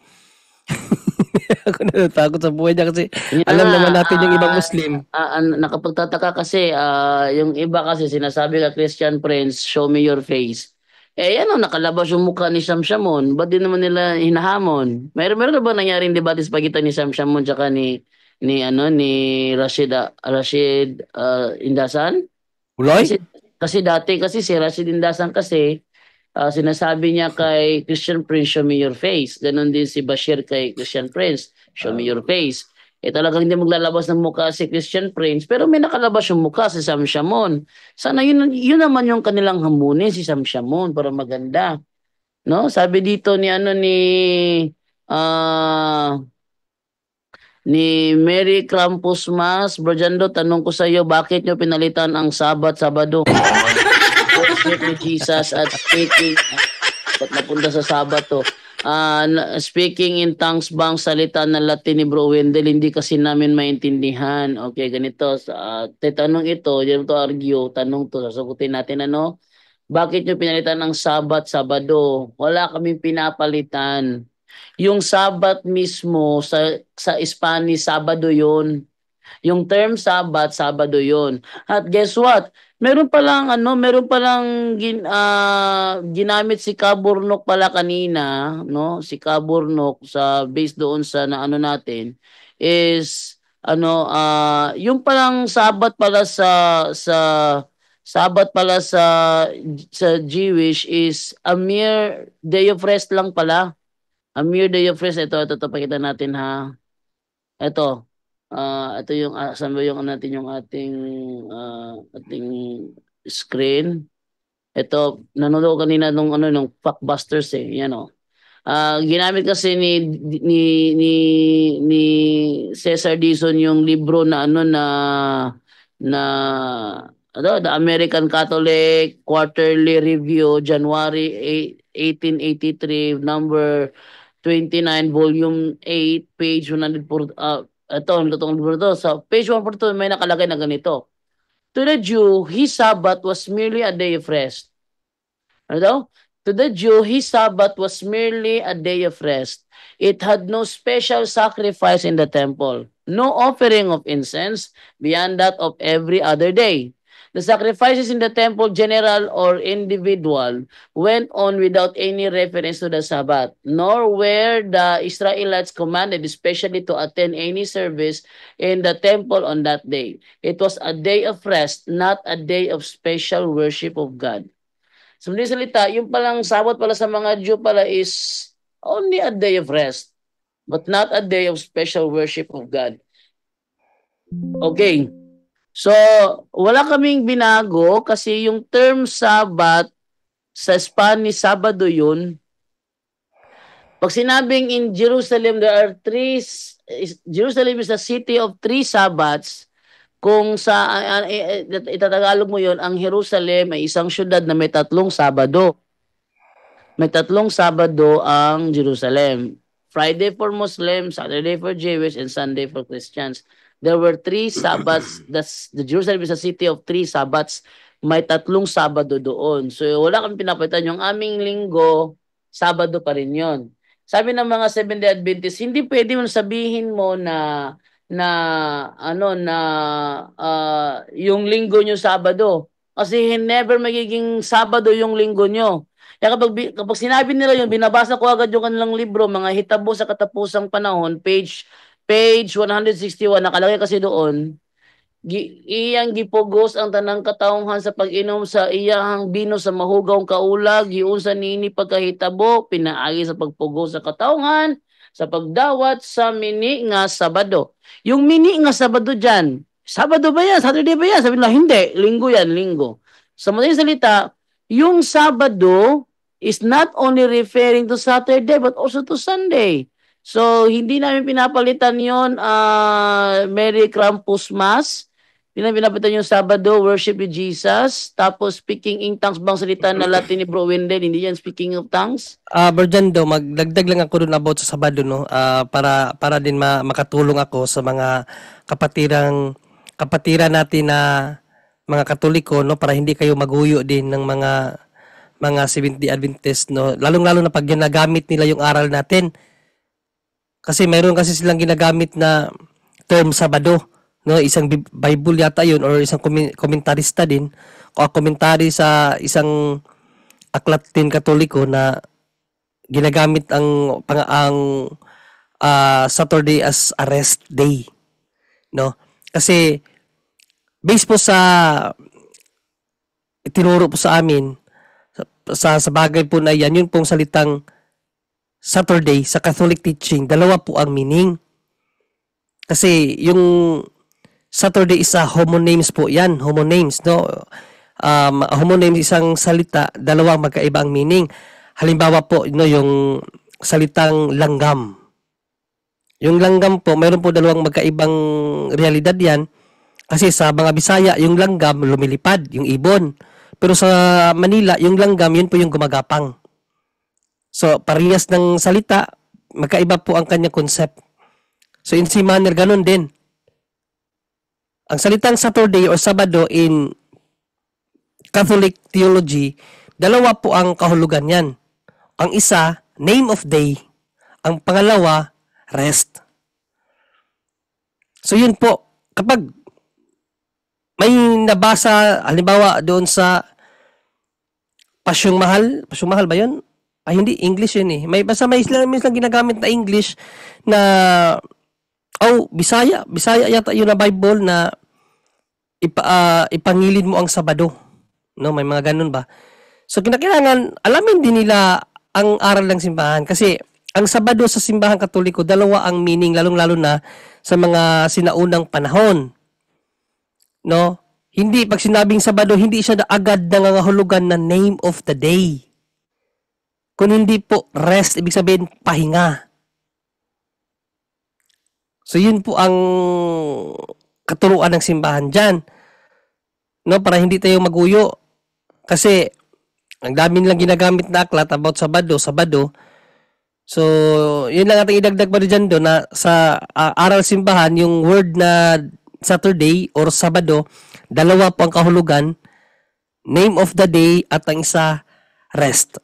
Ako natatakot sa buhay niya kasi alam naman natin yung ibang Muslim. Nakapagtataka kasi, yung iba kasi sinasabi ka Christian friends, show me your face. Nakalabas yung mukha ni Sam Shimon. Ba't din naman nila hinahamon? Meron na ba nangyaring debate sa pagitan ni Sam Shimon tsaka ni Rashid Indasan? Uloy? Kasi dati kasi si Rashid Indasan kasi sinasabi niya kay Christian Prince, show me your face. Ganon din si Bashir kay Christian Prince, show me your face. Talagang hindi maglalabas ng mukha si Christian Prince, pero may nakalabas yung mukha si Sam Shimon. Sana yun naman yung kanilang hamunin, si Sam Shimon, para maganda. No? Sabi dito ni Mary Krampus Mas, Brojando, tanong ko sa iyo, bakit nyo pinalitan ang Sabado? Worship ni Jesus at speaking. Ba't napunta sa Sabato? Speaking in tongues bang salita ng Latin ni Bro Wendell? Hindi kasi namin maintindihan. Okay, ganito. Tanong ito, dito to argue, tanong to, sasagutin natin bakit nyo pinalitan ng Sabado? Wala kaming pinapalitan. Yung Sabat mismo sa Spanish, Sabado yun. Yung term Sabbath, Sabado yun. At guess what? Meron palang ginamit si Kaburnok pala kanina, no? Si Kaburnok sa based doon sa na ano natin is yung palang Sabbath pala Sabbath pala sa Jewish is a mere day of rest lang pala. A mere day of rest. Ito pakita natin ha. Ito yung saan ba yung natin yung ating screen. Ito nanonood kanina nung Fuckbusters Yan oh. Ginamit kasi ni Cesar Dizon yung libro na The American Catholic Quarterly Review, January 1883, number 29, volume 8, page 104. Itong libro to. Sa page 142 may nakalagay na ganito. To the Jew, his Sabbath was merely a day of rest. Ano daw? To the Jew, his Sabbath was merely a day of rest. It had no special sacrifice in the temple, no offering of incense beyond that of every other day. The sacrifices in the temple, general or individual, went on without any reference to the Sabbath, nor were the Israelites commanded especially to attend any service in the temple on that day. It was a day of rest, not a day of special worship of God. Sa mga salita, yung palang Sabbath pala sa mga Jew pala is only a day of rest, but not a day of special worship of God. Okay. So, wala kaming binago kasi yung term Sabbath sa Spanish, Sabado yun. Pag sinabing in Jerusalem, Jerusalem is a city of 3 Sabbaths. Kung sa itatagalog mo yon, ang Jerusalem ay isang syudad na may 3 Sabado. May 3 Sabado ang Jerusalem. Friday for Muslims, Saturday for Jewish, and Sunday for Christians. There were 3 Sabbaths. The Jerusalem is a city of 3 Sabbaths. May 3 Sabado doon. So wala kang pinapagitan. Yung aming linggo, Sabado pa rin yon. Sabi ng mga Seventh-day Adventists, hindi pwede mo sabihin mo na yung linggo nyo Sabado. Kasi never magiging Sabado yung linggo nyo. Kaya kapag sinabi nila yun, binabasa ko agad yung kanilang libro, mga hitabo sa katapusang panahon, page 161, nakalagay kasi doon, iyang gipugos ang tanang katawhan sa pag-inom sa iyahang bino sa mahugawng kaulag, giun sa nini pagkahitabo, pinaagi sa pagpugos sa katawhan, sa pagdawat sa mini nga Sabado. Yung mini nga Sabado dyan, Sabado ba yan? Saturday ba yan? Sabi nila, hindi. Linggo yan, linggo. Sa madaling salita, yung Sabado is not only referring to Saturday but also to Sunday. So, hindi namin pinapalitan yon Merry Krampus Mass. Hindi namin pinapalitan yung Sabado, worship with Jesus. Tapos, speaking in tongues bang salita na Latin ni Bro Wendell? Hindi yan speaking of tongues. Berjando, magdagdag lang ako doon about sa Sabado, no? Para din makatulong ako sa mga kapatiran natin na mga Katoliko, no? Para hindi kayo maguyo din ng mga Seventh-day Adventist, no? Lalong-lalo na pag ginagamit nila yung aral natin. Kasi mayroon kasi silang ginagamit na term Sabado, no? Isang Bible yata yun or isang komentarista din o komentary sa isang aklat din Katoliko na ginagamit ang Saturday as a rest day, no? Kasi based po sa itinuro po sa amin sa bagay po na yan, yun pong salitang Saturday sa Catholic teaching, dalawa po ang meaning. Kasi yung Saturday is a homonyms po yan, homonyms, no? Homonyms isang salita, dalawang magkaibang meaning. Halimbawa po, no, yung salitang langgam. Yung langgam po, mayroon po dalawang magkaibang realidad yan. Kasi sa mga Bisaya, yung langgam lumilipad, yung ibon. Pero sa Manila, yung langgam, yun po yung gumagapang. So, parehas ng salita, magkaiba po ang kanyang concept. So, in si manner, ganun din. Ang salitang Saturday o Sabado in Catholic theology, dalawa po ang kahulugan yan. Ang isa, name of day. Ang pangalawa, rest. So, yun po. kapag may nabasa, halimbawa doon sa Pasyong Mahal ba yun? Ay, hindi, English yun eh. May lang ginagamit na English na, Bisaya yata yun na Bible na ipangilid mo ang Sabado. No, may mga ganun ba? So, kinakailangan, alamin din nila ang aral ng simbahan. Kasi, ang Sabado sa simbahan Katoliko, dalawa ang meaning, lalong-lalo na sa mga sinaunang panahon. No? Hindi, pag sinabing Sabado, hindi siya agad nangangahulugan na name of the day. Kung hindi po rest, ibig sabihin pahinga. So yun po ang katuruan ng simbahan dyan. No, para hindi tayo maguyo. Kasi ang dami nilang ginagamit na aklat about Sabado. So yun lang ating idagdag pa dyan doon na sa aral simbahan, yung word na Saturday or Sabado, dalawa po ang kahulugan, name of the day at ang isa, rest.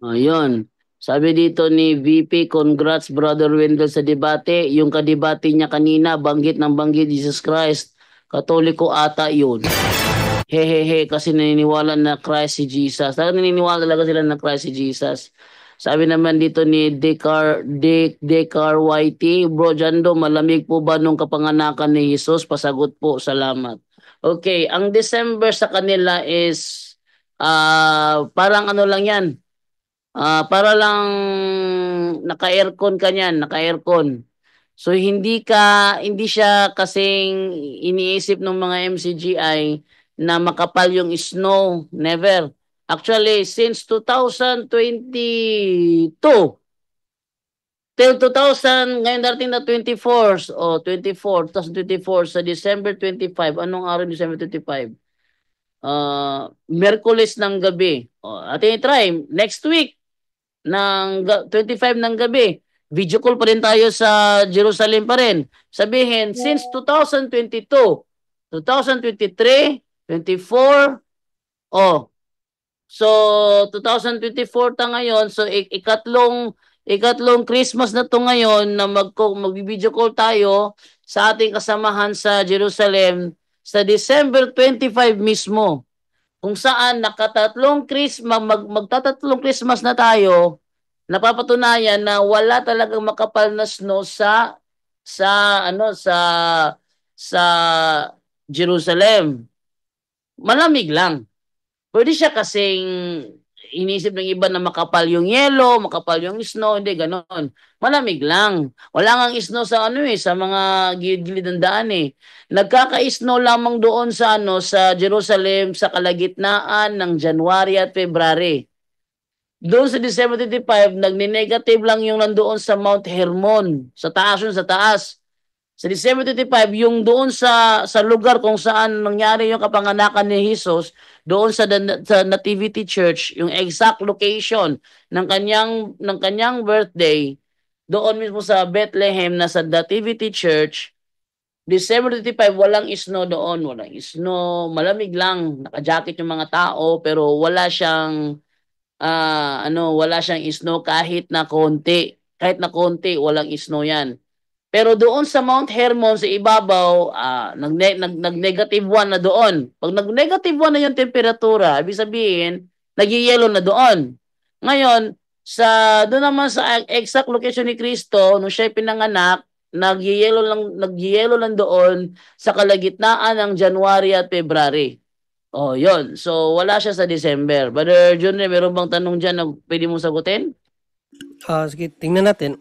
Ayun. Sabi dito ni VP, congrats Brother Wendell sa debate. Yung kadebate niya kanina, banggit Jesus Christ. Katoliko ata yun. Hehehe, kasi naniniwala na Christ si Jesus. Naniniwala talaga sila na Christ si Jesus. Sabi naman dito ni Dekar YT, Bro Jando, malamig po ba nung kapanganakan ni Jesus? Pasagot po, salamat. Okay, ang December sa kanila is parang ano lang yan. Para lang naka-aircon ka niyan, naka-aircon. So hindi siya kasing iniisip ng mga MCGI na makapal yung snow, never. Actually, since 2022 till 2000, ngayon darating na 2024 sa December 25. Anong araw December 25? Merkulis ng gabi. Ating i-try next week ng 25 ng gabi. Video call pa rin tayo sa Jerusalem pa rin. Sabihin, since 2022, 2023, 24, so 2024 ta ngayon, so ikatlong Christmas na to ngayon na mag-video call tayo sa ating kasamahan sa Jerusalem sa December 25 mismo. Kung saan magtatatlong Christmas na tayo, napapatunayan na wala talagang makapal na snow sa Jerusalem. Malamig lang. Pwede siya kasing inisip ng iba na makapal yung yelo, makapal yung snow, hindi ganon. Malamig lang. Wala ngang snow sa sa mga gilid ng daan eh. Nagkaka-snow lamang doon sa sa Jerusalem sa kalagitnaan ng January at February. Doon sa December 25, nagni-negative lang yung nandoon sa Mount Hermon, sa taas yun, sa taas. Sa December 25, yung doon sa lugar kung saan nangyari yung kapanganakan ni Jesus, doon sa Nativity Church, yung exact location ng kanyang birthday, doon mismo sa Bethlehem na sa Nativity Church, December 25, walang snow doon, walang snow, malamig lang, naka-jacket yung mga tao, pero wala siyang snow kahit na konti. Kahit na konti, walang snow yan. Pero doon sa Mount Hermon, sa ibabaw, nag-negative 1 na doon. Pag nag-negative 1 na yung temperatura, ibig sabihin, nag-yellow na doon. Ngayon, doon naman sa exact location ni Cristo, nung siya pinanganak, nag-yellow lang doon sa kalagitnaan ng January at February. Yun. So, wala siya sa December. Brother John, meron bang tanong dyan na pwede mong sagutin? Sige, tingnan natin.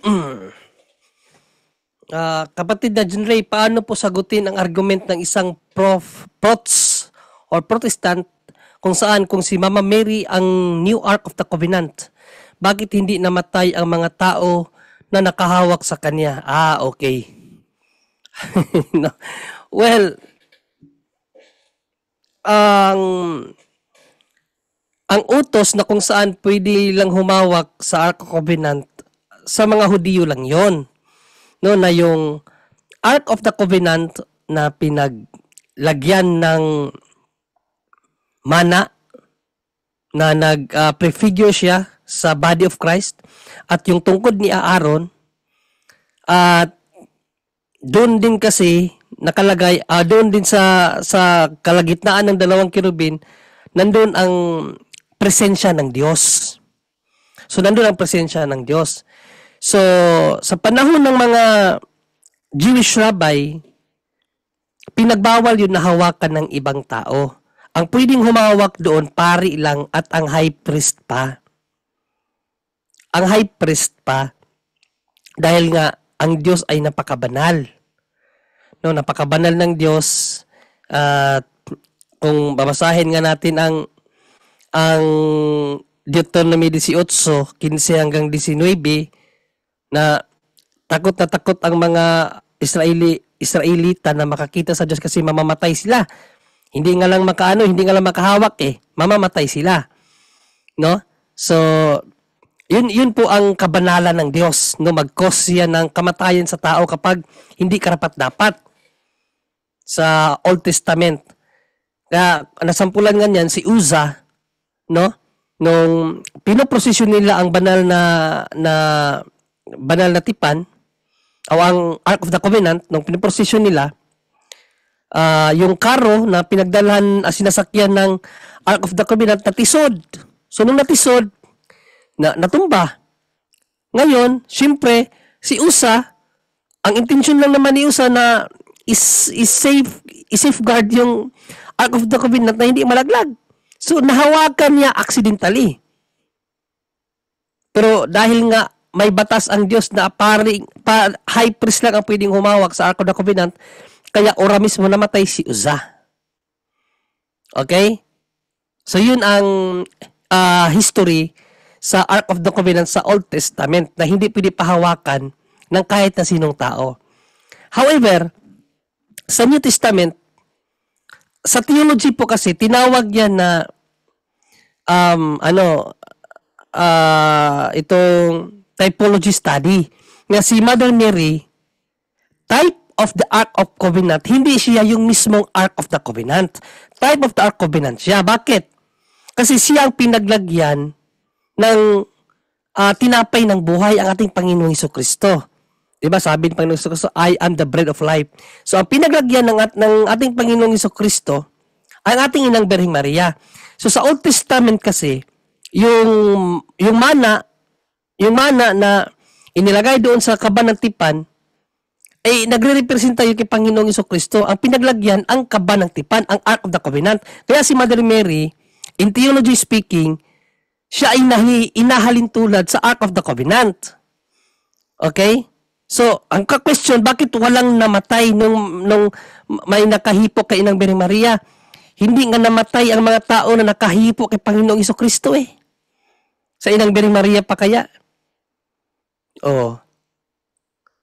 Kapatid na John Ray, paano po sagutin ang argument ng isang prots or protestant kung si Mama Mary ang new Ark of the Covenant? Bakit hindi namatay ang mga tao na nakahawak sa kanya? Okay. No. Well, ang utos na kung saan pwede lang humawak sa Ark of Covenant, sa mga Hudiyo lang yon. No, na yung Ark of the Covenant na pinaglagyan ng mana na prefigure siya sa body of Christ at yung tungkod ni Aaron at doon din kasi nakalagay doon din sa kalagitnaan ng dalawang kirubin, nandoon ang presensya ng Diyos. So nandoon ang presensya ng Diyos. So sa panahon ng mga Jewish rabbi, pinagbawal yun na hawakan ng ibang tao. Ang pwedeng humawak doon, pari lang at ang high priest pa. Ang high priest pa, dahil nga ang Diyos ay napakabanal. No, napakabanal ng Diyos. At kung babasahin nga natin ang Deuteronomy 18, 15 hanggang 19, na takot ang mga Israelita na makakita sa Diyos kasi mamamatay sila. Hindi nga lang makahawak mamamatay sila. No? So, yun po ang kabanalan ng Diyos, no, mag-cause siya ng kamatayan sa tao kapag hindi karapat-dapat sa Old Testament. Kaya nasampulan nga niyan si Uza, no, nung pinoprosesyon nila ang banal na tipan o ang Ark of the Covenant, nung pinoprosesyon nila, yung karo na pinagdalhan sinasakyan ng Ark of the Covenant natisod. So nung natisod, natumba. Ngayon, siyempre, si Usa, ang intention lang naman ni Usa na safeguard yung Ark of the Covenant na hindi malaglag. So, nahawakan niya accidentally. Pero dahil nga may batas ang Diyos na high priest lang ang pwedeng humawak sa Ark of the Covenant, kaya ora mismo namatay si Uza. Okay? So, yun ang history sa Ark of the Covenant sa Old Testament na hindi pwede pahawakan ng kahit na sinong tao. However, sa New Testament, sa theology po kasi, tinawag yan na itong typology study. Nga si Mother Mary, type of the Ark of Covenant, hindi siya yung mismong Ark of the Covenant. Type of the Ark Covenant siya. Bakit? Kasi siya ang pinaglagyan ng tinapay ng buhay ang ating Panginoong Hesukristo. Diba sabi ng Panginoong Hesukristo, I am the bread of life. So ang pinaglagyan ng ating Panginoong Hesukristo ang ating Inang Birheng Maria. So sa Old Testament kasi, yung mana na inilagay doon sa kaban ng tipan, ay nagre-representa yung kay Panginoong Hesukristo. Ang pinaglagyan, ang kaban ng tipan, ang Ark of the Covenant. Kaya si Mother Mary, in theology speaking, siya ay inahalin tulad sa Ark of the Covenant. Okay? So, ang question, bakit walang namatay nung may nakahipo kay Inang Birheng Maria? Hindi nga namatay ang mga tao na nakahipo kay Panginoong Hesukristo Sa Inang Birheng Maria pa kaya? Oh.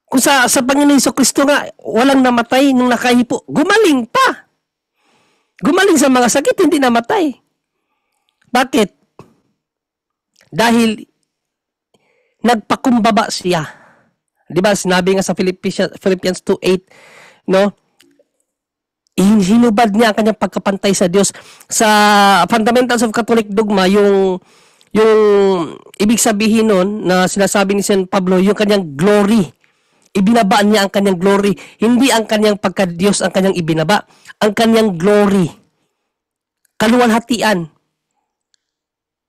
Kung sa Panginoong Hesukristo nga, walang namatay nung nakahipo, gumaling pa. Gumaling sa mga sakit, hindi namatay. Bakit? Dahil nagpakumbaba siya. 'Di ba? Sinabi nga sa Philippians 2:8, no? Hinubad niya ang kanyang pagkapantay sa Diyos. Sa Fundamentals of Catholic Dogma, yung ibig sabihin nun na sinasabi ni San Pablo, yung kanyang glory. Ibinaba niya ang kanyang glory. Hindi ang kanyang pagka-Diyos ang kanyang ibinaba. Ang kanyang glory. Kaluwalhatian.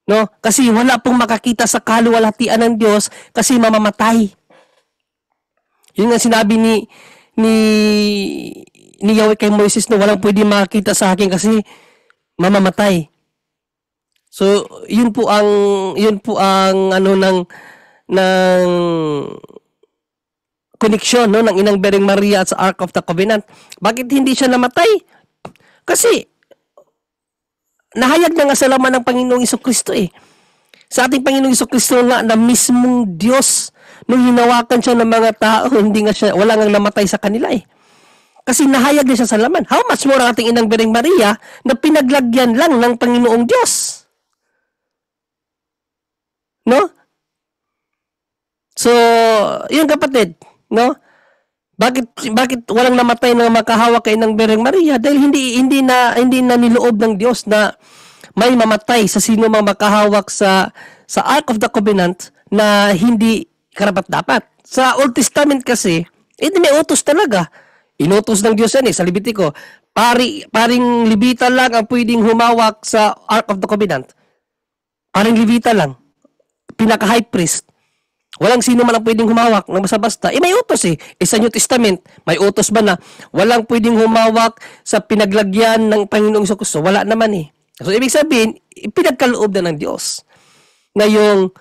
No? Kasi wala pong makakita sa kaluwalhatian ng Diyos kasi mamamatay. Yun nga sinabi ni Yahweh kay Moises, no, walang pwede makakita sa akin kasi mamamatay. So, yun po ang ng connection, no, ng Inang Birheng Maria at sa Ark of the Covenant. Bakit hindi siya namatay? Kasi nahayag na nga sa laman ng Panginoong Hesukristo Sa ating Panginoong Hesukristo nga na mismong Diyos, nung hinawakan siya ng mga tao, wala nga namatay sa kanila Kasi nahayag na siya sa laman. How much more ang ating Inang Birheng Maria na pinaglagyan lang ng Panginoong Diyos? No? So, yun kapatid, no? Bakit walang namatay na makahawak kay Inang Birheng Maria? Dahil hindi na niloob ng Diyos na may mamatay sa sino mang makahawak sa Ark of the Covenant na hindi karapat-dapat. Sa Old Testament kasi, may utos talaga. Inutos ng Diyos yan sa Levitico. Paring Levita lang ang pwedeng humawak sa Ark of the Covenant. Paring Levita lang. Pinaka-high priest. Walang sino man ang pwedeng humawak ng basta-basta. May utos sa New Testament, may utos ba na walang pwedeng humawak sa pinaglagyan ng Panginoong Jesucristo? Wala naman So, ibig sabihin, pinagkaloob na ng Diyos na yung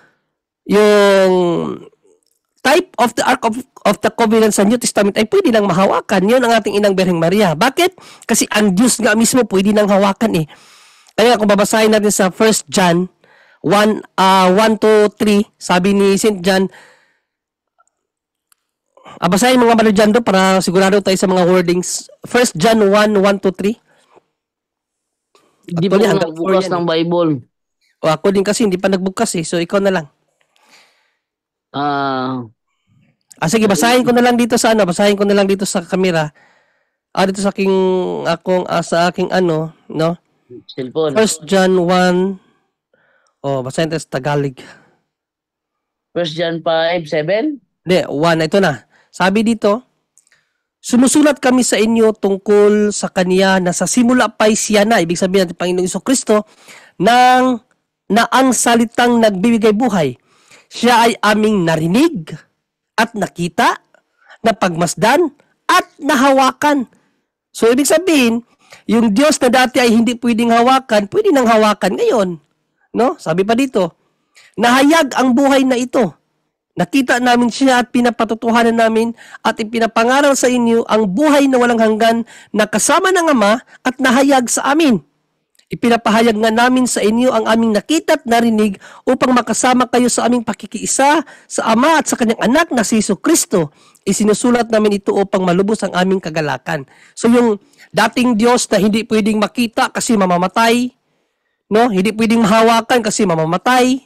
type of the Ark of the Covenant sa New Testament ay pwede nang mahawakan. Yun ang ating Inang Birheng Maria. Bakit? Kasi ang Diyos nga mismo pwede nang hawakan Kaya kung babasahin natin sa 1 John 1 to 3, sabi ni St. John, basahin mga Brother John doon para sigurado tayo sa mga wordings. 1 John 1 to 3. Hindi pa ako nagbukas ng Bible. Ako din kasi hindi pa nagbukas So ikaw na lang. Sige, basahin ko na lang dito sa basahin ko na lang dito sa camera. Dito sa aking no? Cellphone. 1 John 1. Basahin tayo sa Tagalog. 1 John 5:7? Hindi, 1. Ito na. Sabi dito, sumusulat kami sa inyo tungkol sa Kanya na sa simula pa'y siya na, ibig sabihin natin Panginoong Jesucristo, na ang salitang nagbibigay buhay. Siya ay aming narinig at nakita, napagmasdan at nahawakan. So, ibig sabihin, yung Diyos na dati ay hindi pwedeng hawakan, pwede nang hawakan ngayon. No? Sabi pa dito, nahayag ang buhay na ito. Nakita namin siya at pinapatutuhanan namin at ipinapangaral sa inyo ang buhay na walang hanggan na kasama ng Ama at nahayag sa amin. Ipinapahayag nga namin sa inyo ang aming nakita at narinig upang makasama kayo sa aming pakikiisa sa Ama at sa Kanyang anak na si Jesucristo. Isinusulat namin ito upang malubos ang aming kagalakan. So yung dating Diyos na hindi pwedeng makita kasi mamamatay, no? Hindi pwedeng mahawakan kasi mamamatay.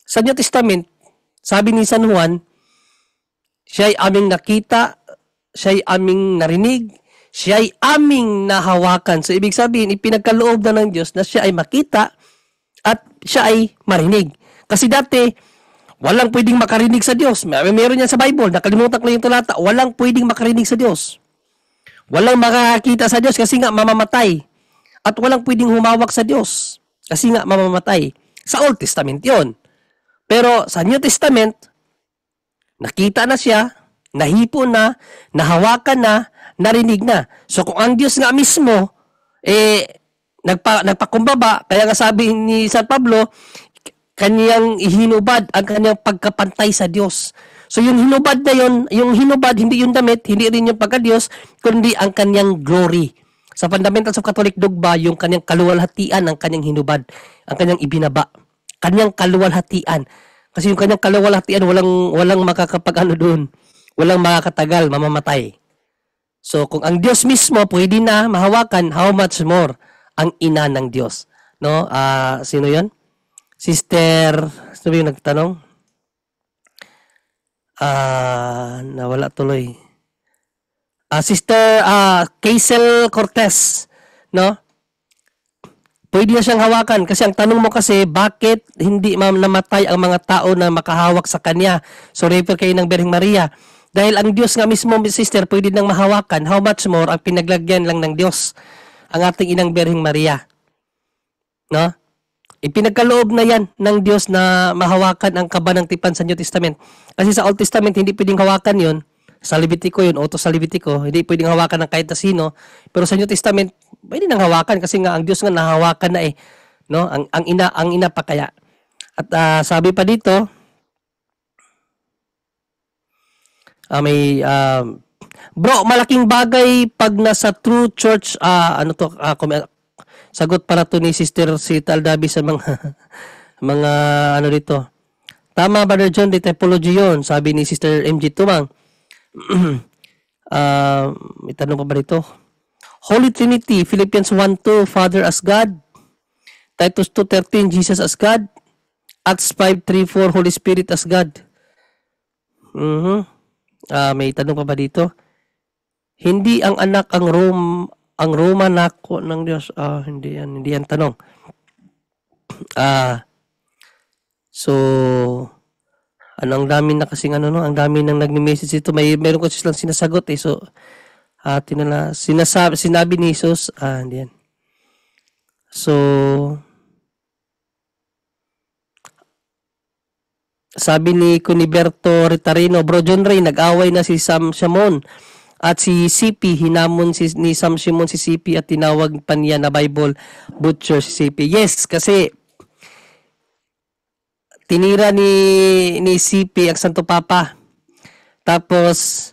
Sa New Testament, sabi ni San Juan, siya ay aming nakita, siya ay aming narinig, siya ay aming nahawakan. So, ibig sabihin, ipinagkaloob na ng Diyos na siya ay makita at siya ay marinig. Kasi dati, walang pwedeng makarinig sa Diyos. Meron yan sa Bible, nakalimutan ko lang yung talata, walang pwedeng makarinig sa Diyos. Walang makakita sa Diyos kasi nga mamamatay. At walang pwedeng humawak sa Diyos kasi nga mamamatay. Sa Old Testament yon. Pero sa New Testament, nakita na siya, nahipo na, nahawakan na, narinig na. So kung ang Diyos nga mismo, nagpakumbaba, kaya nga sabi ni San Pablo, kanyang hinubad ang kanyang pagkapantay sa Diyos. So yung hinubad na yon, yung hinubad, hindi yung damit, hindi rin yung pagka-Diyos, kundi ang kanyang glory. Sa Fundamentals of Catholic Dogma, yung kanyang kaluwalhatian, ang kanyang hinubad, ang kanyang ibinaba. Kanyang kaluwalhatian. Kasi yung kanyang kaluwalhatian, walang makakapag-ano doon. Walang makakatagal, mamamatay. So, kung ang Diyos mismo pwede na mahawakan, how much more ang ina ng Diyos? No? Sino yon? Sister, sino yung nagtanong? Nawala tuloy. Sister Kaisel Cortez, no? Pwede na siyang hawakan kasi ang tanong mo kasi bakit hindi namatay ang mga tao na makahawak sa kanya. So refer kayo ng Birheng Maria. Dahil ang Diyos nga mismo, sister, pwede nang mahawakan. How much more ang pinaglagyan lang ng Diyos ang ating Inang Birheng Maria. No? Ipinagkaloob na yan ng Diyos na mahawakan ang kaba ng tipan sa New Testament. Kasi sa Old Testament, hindi pwedeng hawakan yon. Sa Levitico yun, utos sa Levitico, hindi pwedeng hawakan ng kahit na sino. Pero sa New Testament, pwede nang hawakan kasi nga ang Diyos nga nahawakan na no? Ang ina pa kaya. At sabi pa dito, bro, malaking bagay pag nasa true church, sagot para to ni Sister Sita Aldabi sa mga dito. Tama, Brother John, di typology yun, sabi ni Sister MG Tumang. May tanong pa ba dito? Holy Trinity, Philippians 1:2, Father as God. Titus 2:13, Jesus as God. Acts 5:3-4, Holy Spirit as God. May tanong pa ba dito? Hindi ang anak ang Roma nako ng Diyos. Hindi yan tanong. So ang dami na kasing ang dami nang nagme-message ito. Meron ko silang sinasagot So Sinabi ni Jesus, hindi yan. So, sabi ni Cuniberto Ritarino, Bro John Ray, nag-away na si Sam Shimon at si CP, hinamon ni Sam Shimon si CP at tinawag pa niya na Bible butcher si CP. Yes, kasi tinira ni CP ang Santo Papa. Tapos,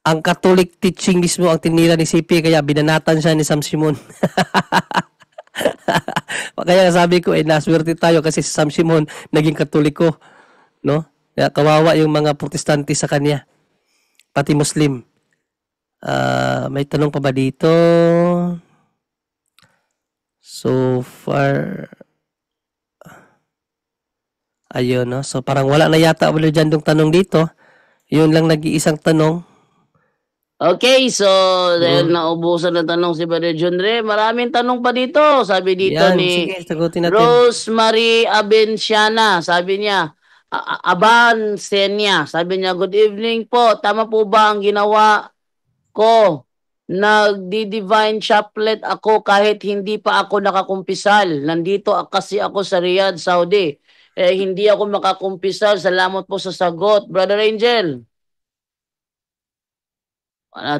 ang Catholic teaching mismo ang tinira ni CP, kaya binanatan siya ni Sam Shimon. Kaya sabi ko, naswerte tayo kasi si Sam Shimon naging Katoliko. No? Kaya kawawa yung mga Protestante sa kanya. Pati Muslim. May tanong pa ba dito? So far, ayun, no? So parang wala na yata ulit dyan yung tanong dito. Yun lang nag-iisang tanong. Okay, so dahil naubusan ng tanong si Brother John Ray, maraming tanong pa dito. Sabi dito Yan, ni sige, sagutin natin. Rosemary Abenciana, sabi niya, Aban Senya, sabi niya, good evening po, tama po ba ang ginawa ko? Nagdi-divine chaplet ako kahit hindi pa ako nakakumpisal. Nandito kasi ako sa Riyadh, Saudi. Hindi ako makakumpisal. Salamat po sa sagot. Brother Angel.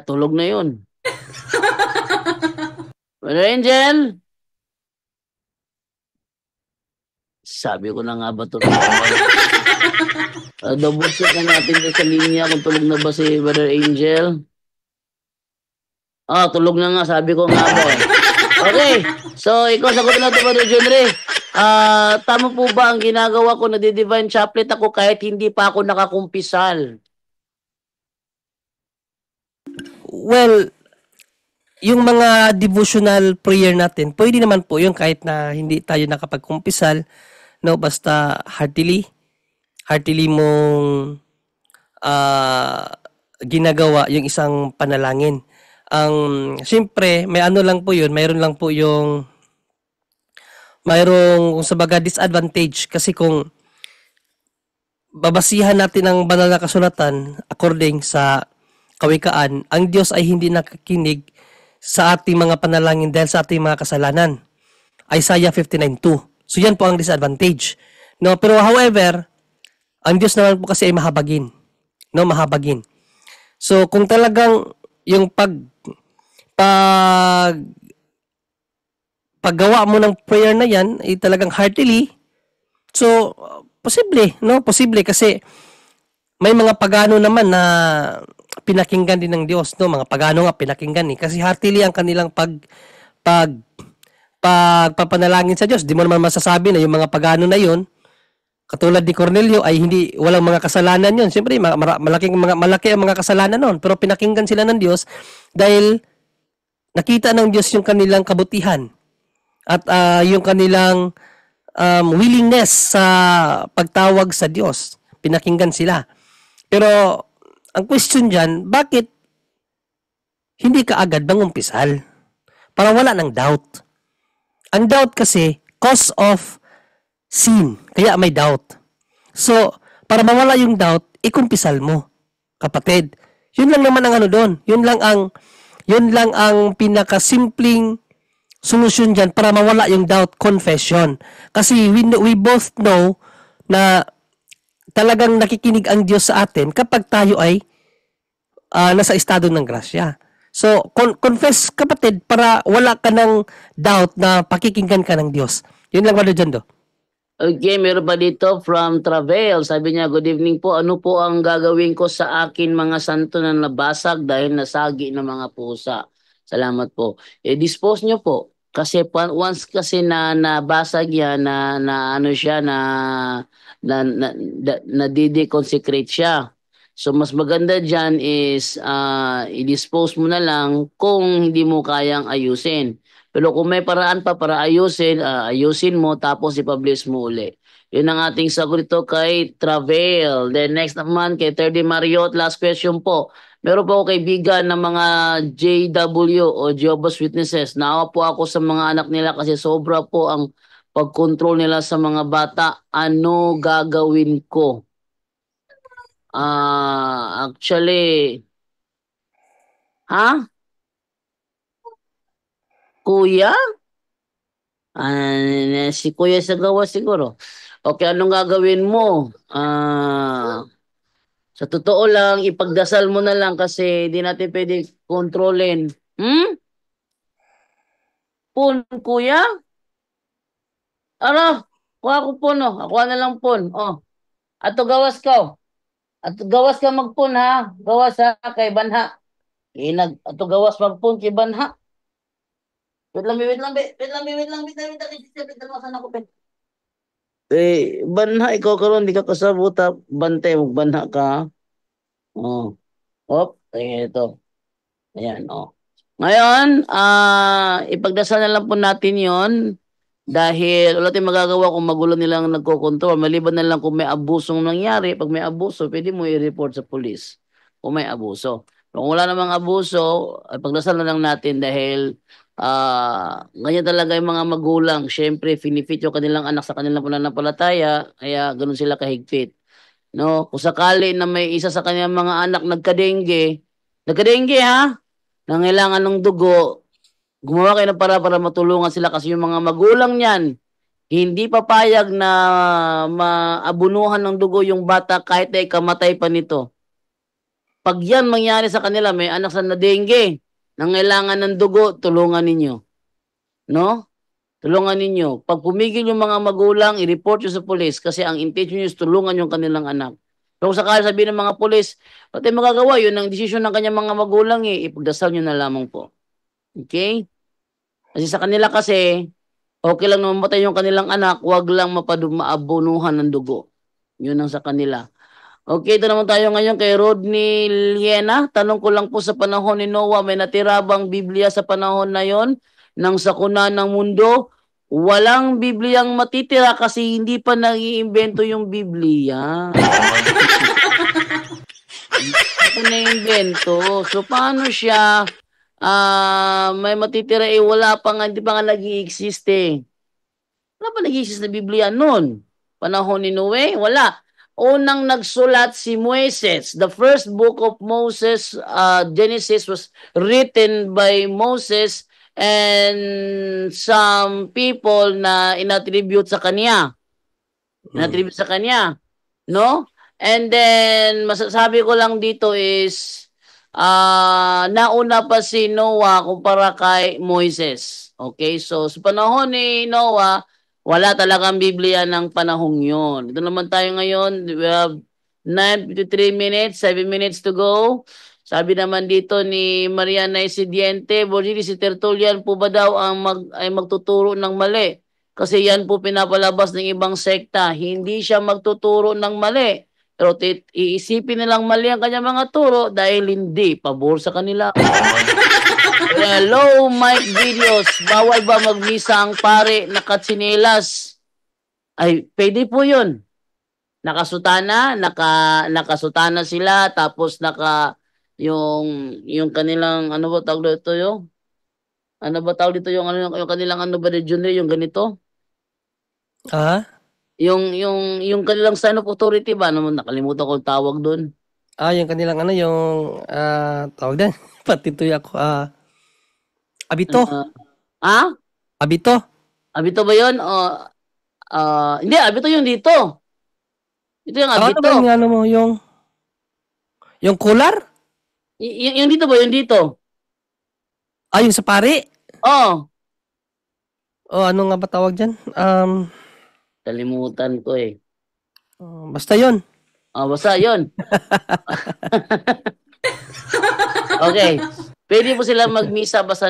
Tulog na yun. Brother Angel? Sabi ko na nga ba ito? Double check na natin sa linya kung tulog na ba si Brother Angel. Tulog na nga. Sabi ko nga ba. Okay. So, ikaw sagot na ito, Brother John Ray. Tama po ba ang ginagawa ko na divine chaplet ako kahit hindi pa ako nakakumpisal? Well, yung mga devotional prayer natin, pwede naman po yung kahit na hindi tayo nakapagkumpisal, no, basta heartily mong ginagawa yung isang panalangin. Siyempre, mayroon lang po yung mayroong sa baga disadvantage kasi kung babasihan natin ang banal na kasulatan according sa Kawikaan, ang Diyos ay hindi nakikinig sa ating mga panalangin dahil sa ating mga kasalanan. Isaiah 59:2. So yan po ang disadvantage. No, pero however, ang Diyos naman po kasi ay mahabagin. No, mahabagin. So kung talagang yung paggawa mo ng prayer na yan ay talagang heartily, so posible kasi may mga pagano naman na pinakinggan din ng Diyos, no? Mga pagano nga pinakinggan kasi heartily ang kanilang pagpapanalangin sa Diyos. Di mo naman masasabi na yung mga pagano na yun, katulad ni Cornelio, ay walang mga kasalanan yun. Siyempre, malaki ang mga kasalanan nun, pero pinakinggan sila ng Diyos dahil nakita ng Diyos yung kanilang kabutihan at yung kanilang willingness sa pagtawag sa Diyos. Pinakinggan sila. Pero ang question dyan, bakit hindi ka agad mangumpisal? Para wala ng doubt. Ang doubt kasi, cause of sin. Kaya may doubt. So, para mawala yung doubt, ikumpisal mo, kapatid. Yun lang naman ang doon. Yun lang ang pinakasimpleng solusyon dyan para mawala yung doubt, confession. Kasi we both know na talagang nakikinig ang Diyos sa atin kapag tayo ay nasa estado ng grasya. So, confess kapatid para wala ka ng doubt na pakikinggan ka ng Diyos. Yun lang, Brother Jondo. Okay, meron pa dito from Travel. Sabi niya, good evening po. Ano po ang gagawin ko sa akin mga santo na nabasag dahil nasagi ng mga pusa? Salamat po. Dispose nyo po. Kasi once kasi na nabasag yan, na de-consecrate siya. So mas maganda dyan is i-dispose mo na lang kung hindi mo kayang ayusin. Pero kung may paraan pa para ayusin mo tapos i-publish mo uli. Yun ang ating sagot ito kay Travel. Then next naman kay 3D Marriott, last question po. Meron po ako kaibigan ng mga JW o Jehovah's Witnesses. Naawa po ako sa mga anak nila kasi sobra po ang pag-control nila sa mga bata. Ano gagawin ko? Actually, Ha? Kuya? Si Kuya sa gawa siguro. Okay, anong gagawin mo? Sa totoo lang, ipagdasal mo na lang kasi di natin pwede kontrolin. Hmm? Pun, kuya? Ano? Kuha ko pun, oh. Ako na lang pun. Oh. Ato gawas ka, oh. Ato gawas ka magpun, ha? Gawas, ha? Kay Banha. Ato gawas magpun kay Banha. Wait lang, wait lang, wait lang, wait lang, wait lang, wait lang, wait lang, saan ako, pen? Banha, ikaw karon di ka kasabot, ha? Bantay, magbanha ka, ha? Oh. Op, ito. Ayan, oh. Ngayon, ipagdasal na lang po natin yon dahil wala tayong magagawa kung magulo nilang nagkokontrol. Maliban na lang kung may abusong nangyari. Pag may abuso, pwede mo i-report sa police kung may abuso. Kung wala namang abuso, ipagdasal na lang natin dahil ganyan talaga yung mga magulang. Siyempre, finifit yung kanilang anak sa kanilang pananampalataya, kaya ganun sila kahigpit. No? Kung sakali na may isa sa kanilang mga anak nagkadengge ha? Nangailangan ng dugo, gumawa kayo ng para matulungan sila kasi yung mga magulang niyan, hindi papayag na maabunuhan ng dugo yung bata kahit ay kamatay pa nito. Pag yan mangyari sa kanila, may anak sa na dengue, nangailangan ng dugo, tulungan ninyo. No? Tulungan ninyo. Pag pumigil yung mga magulang, i-report nyo sa pulis kasi ang intention nyo is tulungan yung kanilang anak. Pero kung sakali sabihin ng mga pulis, pati magagawa, yun ang desisyon ng kanyang mga magulang ipagdasal nyo na lamang po. Okay? Kasi sa kanila kasi, okay lang na mamatay yung kanilang anak, wag lang maabunuhan ng dugo. Yun ang sa kanila. Okay, ito naman tayo ngayon kay Rodney Liena. Tanong ko lang po sa panahon ni Noah, may natira bang Biblia sa panahon na yon? Nang sakuna ng mundo, walang Bibliang matitira kasi hindi pa nag-iimbento yung Biblia. Hindi pa na-iimbento. So, paano siya may matitira wala pa nga, hindi pa nga nag-i-exist eh. Wala pa nag-i-exist na Biblia noon. Panahon ni Noe, wala. Unang nagsulat si Moises. The first book of Moses, Genesis, was written by Moses and some people na inattribute sa kanya. Inattribute sa kanya. No? And then, masasabi ko lang dito is, nauna pa si Noah kumpara kay Moises. Okay? So, sa panahon ni Noah, wala talagang Biblia ng panahong yun. Ito naman tayo ngayon. We have 9:53 minutes, 7 minutes to go. Sabi naman dito ni Mariana Isidiente, Borgili, si Tertullian po ba daw ay magtuturo ng mali? Kasi yan po pinapalabas ng ibang sekta. Hindi siya magtuturo ng mali. Pero iisipin nilang mali ang kanyang mga turo dahil hindi pabor sa kanila. Hello, Mike Videos. Bawal ba magmisa ang pare na katsinelas? Ay, pwede po yun. Nakasutana sila, tapos yung kanilang, ano ba tawag dito yung? Ano ba tawag dito yung kanilang ano ba region yung ganito? Yung kanilang sign of authority ba? Ano, nakalimutan ko yung tawag doon. Yung kanilang tawag din. Pati tuloy ako. Abito. Abito. Abito ba yun? Hindi, abito yung dito. Ito yung abito. Ano ba yung mo? Yung kular? Yung dito ba? Yung dito? Yung sa pare? Oo. Ano nga ba tawag dyan? Kalimutan ko eh. Basta yun. Basta yun. Okay. Pwede po sila magmisa basta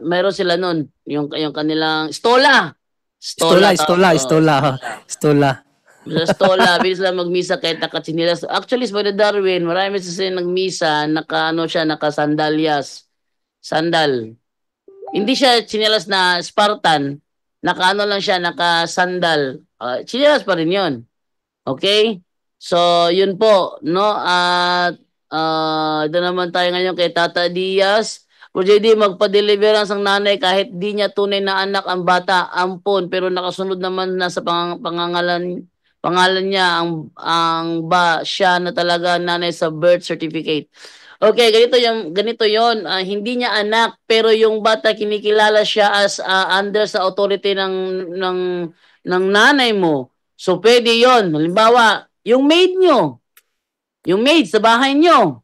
mayroon sila nun. Yung kanilang Stola. Stola. Sa Stola, pwede sila magmisa kahit nakatsinilas. Actually, sa Darwin, marami sila nagmisa, nakasandalyas. Sandal. Hindi siya tsinelas na Spartan. Lang siya, nakasandal. Tsinelas pa rin yun. Okay? So, yun po, no? At ito naman tayo ngayon kay Tata Diaz. Pwede magpa-deliverance ang nanay kahit di niya tunay na anak ang bata, ampon, pero nakasunod naman na sa pangalan niya ang ba siya na talaga nanay sa birth certificate. Okay, ganito yon. Hindi niya anak, pero yung bata kinikilala siya as under sa authority ng nanay mo. So pwede yon. Halimbawa, yung maid sa bahay nyo,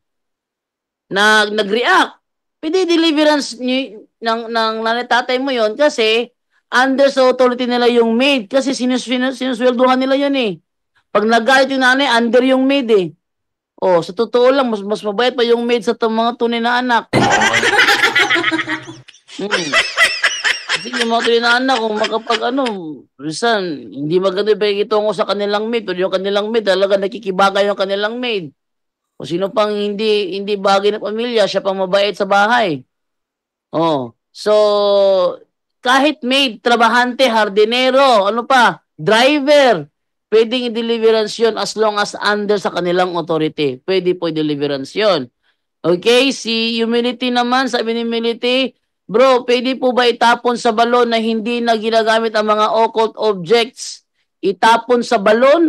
nag-react. Pwede deliverance ng nanay tatay mo yon kasi under sa authority nila yung maid kasi sinusweldohan nila yon eh. Pag nagalit yung nanay, under yung maid eh. Oh, sa totoo lang, mas mabait pa yung maid sa mga tunay na anak. Kasi yung mga tunay na anak, kung minsan, hindi maganda ipakikitungo sa kanilang maid, pero yung kanilang maid, talaga nakikibagay yung kanilang maid. O sino pang hindi bagay na pamilya, siya pang mabait sa bahay. Oh, so, kahit maid, trabahante, hardinero, driver, pwedeng i-deliverance yun as long as under sa kanilang authority. Pwede po i-deliverance yun. Okay, si humility naman, sabi ni humility, bro, pwede po ba itapon sa balon na hindi na ginagamit ang mga occult objects? Itapon sa balon?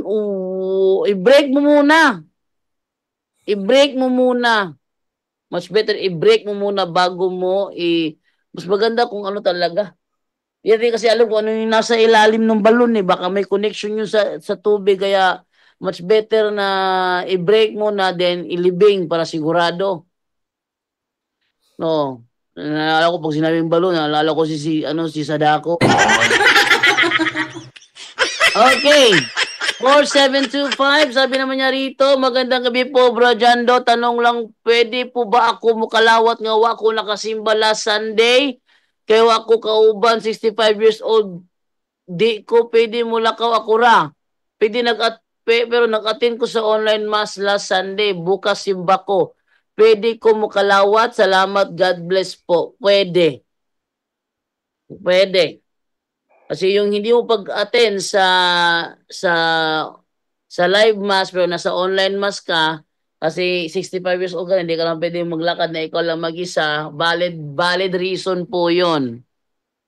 I-break mo muna. I-break mo muna. Much better i-break mo muna bago mo mas maganda kung ano talaga. Yan din kasi alam ko ano yung nasa ilalim ng balon eh. Baka may connection yun sa tubig. Kaya much better na i-break mo na then ilibing para sigurado. No. Naalala ko pag sinabing balon, naalala ko si Sadako. Okay. 4725, sabi naman niya rito, magandang gabi po, Bro Jando. Tanong lang, pwede po ba ako mukalawat nga wa ko nakasimba last Sunday? Kaya ako kauban, 65 years old. Di ko pwede mulakaw ako ra. Pero nag-attend ko sa online mass last Sunday. Bukas simba ko. Pwede ko mukalawat. Salamat. God bless po. Pwede. Pwede. Kasi yung hindi mo pag-attend sa live mass pero nasa online mass ka, kasi 65 years old ka, hindi ka lang pwede maglakad na ikaw lang mag-isa, valid reason po yun.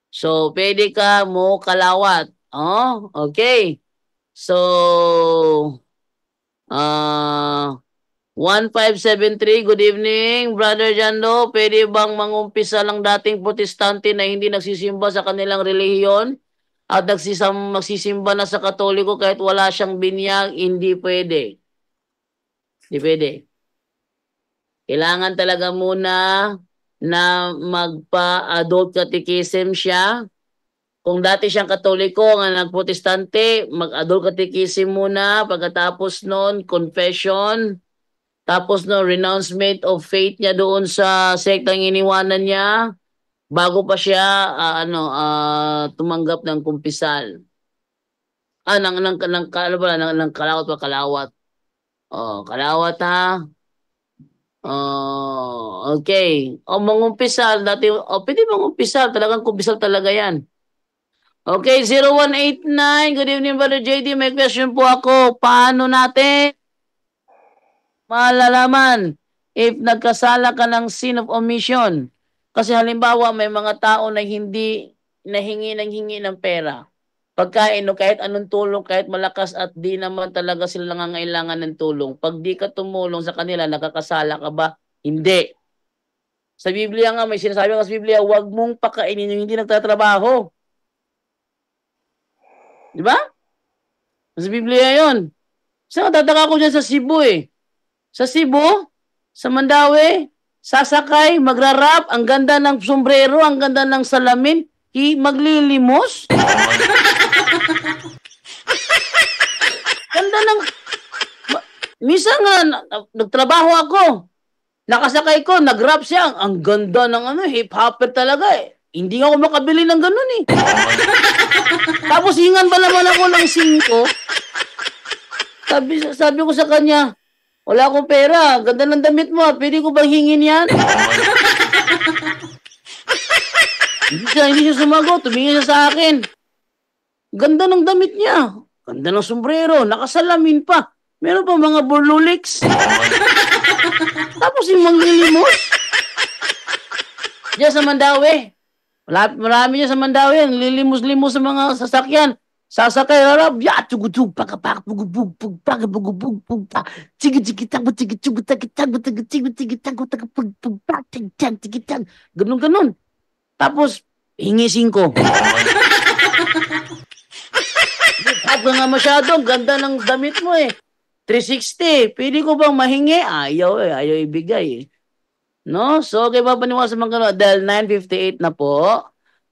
So, pwede ka mo kalawat. Oh, okay. So, 1573, good evening, Brother Jando. Pwede bang mangumpisa lang dating protestante na hindi nagsisimba sa kanilang relihiyon at magsisimba na sa Katoliko kahit wala siyang binyag? Hindi pwede. Hindi pwede. Kailangan talaga muna na magpa-adult catechism siya. Kung dati siyang Katoliko nga nagprotestante, mag-adult catechism muna. Pagkatapos noon, confession. Tapos no, renouncement of faith niya doon sa sektang iniwanan niya. Bago pa siya tumanggap ng kumpisal. Ng kalawat pa kalawat. Oh, kalawat ha. Oh, okay. O mangumpisal dati, pwede mangumpisal, talagang kumpisal talaga 'yan. Okay, 0189. Good evening, Brother JD. May question po ako. Paano natin malalaman if nagkasala ka ng sin of omission? Kasi halimbawa may mga tao na hindi hingi ng pera. Pagkain o kahit anong tulong, kahit malakas at di naman talaga sila nangangailangan ng tulong. Pag di ka tumulong sa kanila, nakakasala ka ba? Hindi. Sa Biblia nga, may sinasabi nga sa Biblia, huwag mong pakainin yung hindi nagtatrabaho. Di ba? Sa Biblia yun. Sa tataka ko dyan sa Cebu eh. Sa Cebu, sa Mandawi, sasakay, magrarap, ang ganda ng sombrero, ang ganda ng salamin, maglilimos. Ganda ng... Minsan nga, nagtrabaho ako. Nakasakay ko, nag-rap siya. Ang ganda ng hip-hopper talaga eh. Hindi ako makabili ng ganun eh. Tapos hingan ba naman ako ng 5? Sabi ko sa kanya, wala akong pera. Ganda ng damit mo. Pwede ko bang hingin yan? Hindi siya sumagot. Tumingin siya sa akin. Ganda ng damit niya. Ganda ng sombrero. Nakasalamin pa. Meron pa mga burlulix. Tapos yung manglilimos. Diyan sa Mandawi. Marami niya sa Mandawi. Lilimos-limos sa mga sasakyan. Sasakay harap, ya tugutug pagkapak bugubug pagpag bugubug pagpa tigi tigi tag tigi tug tagi tag tigi tigi tigi tag tag pagpag tigi tag tigi tag ganun. Tapos hingi 5. Hap ka nga masyado, ang ganda ng damit mo eh. 360, pwede ko bang mahingi? Ayaw ibigay eh. No? So, okay ba paniwala sa mga dahil 9:58 na po.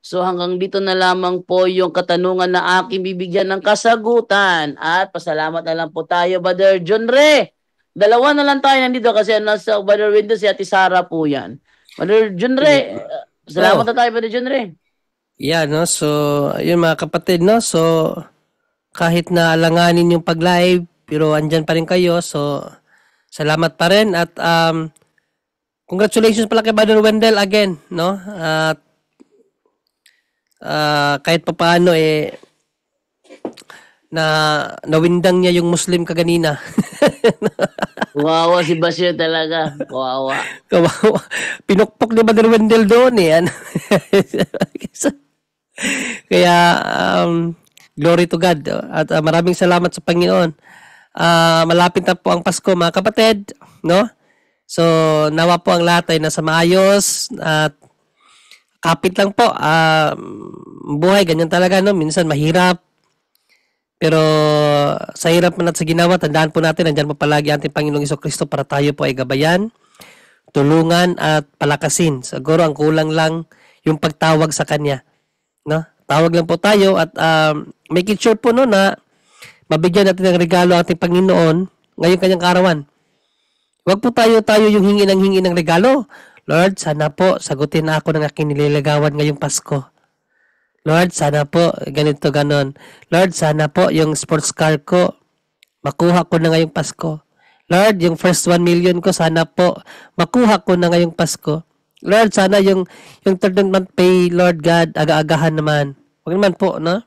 So hanggang dito na lamang po yung katanungan na aking bibigyan ng kasagutan. At pasalamat na lang po tayo, Brother John Ray. 2 na lang tayo nandito kasi nasa Brother Window si Ate Sara po yan. Brother John Ray, salamat na tayo, Brother John Ray. Yeah, no? So, yun mga kapatid, no? So, kahit na alanganin yung pag-live, pero andyan pa rin kayo. So, salamat pa rin. At congratulations pala kay Brother Wendell again, no? At kahit papaano nawindang niya yung Muslim kaganina. Kawawa si Bashir talaga. Kawawa. Pinukpok ni Brother Wendell doon eh. Kaya glory to God. At maraming salamat sa Panginoon. Malapit na po ang Pasko mga kapatid, no? So nawa po ang lahat ay nasa maayos at kapit lang po. Buhay, ganyan talaga, no? Minsan mahirap. Pero sa hirap man at sa ginawa, tandaan po natin, nandyan po palagi ating Panginoong Jesucristo para tayo po ay gabayan, tulungan at palakasin. Siguro ang kulang lang yung pagtawag sa Kanya. No? Tawag lang po tayo at make it sure po no, na mabigyan natin ng regalo ating Panginoon ngayong kanyang karawan. Huwag po tayo yung hingi ng regalo. Lord, sana po sagutin na ako ng aking nililigawan ngayong Pasko. Lord, sana po ganito ganon. Lord, sana po yung sports car ko makuha ko na ngayong Pasko. Lord, yung first 1 million ko sana po makuha ko na ngayong Pasko. Lord, sana yung third month pay, Lord God, aga-agahan naman. Huwag naman po, no?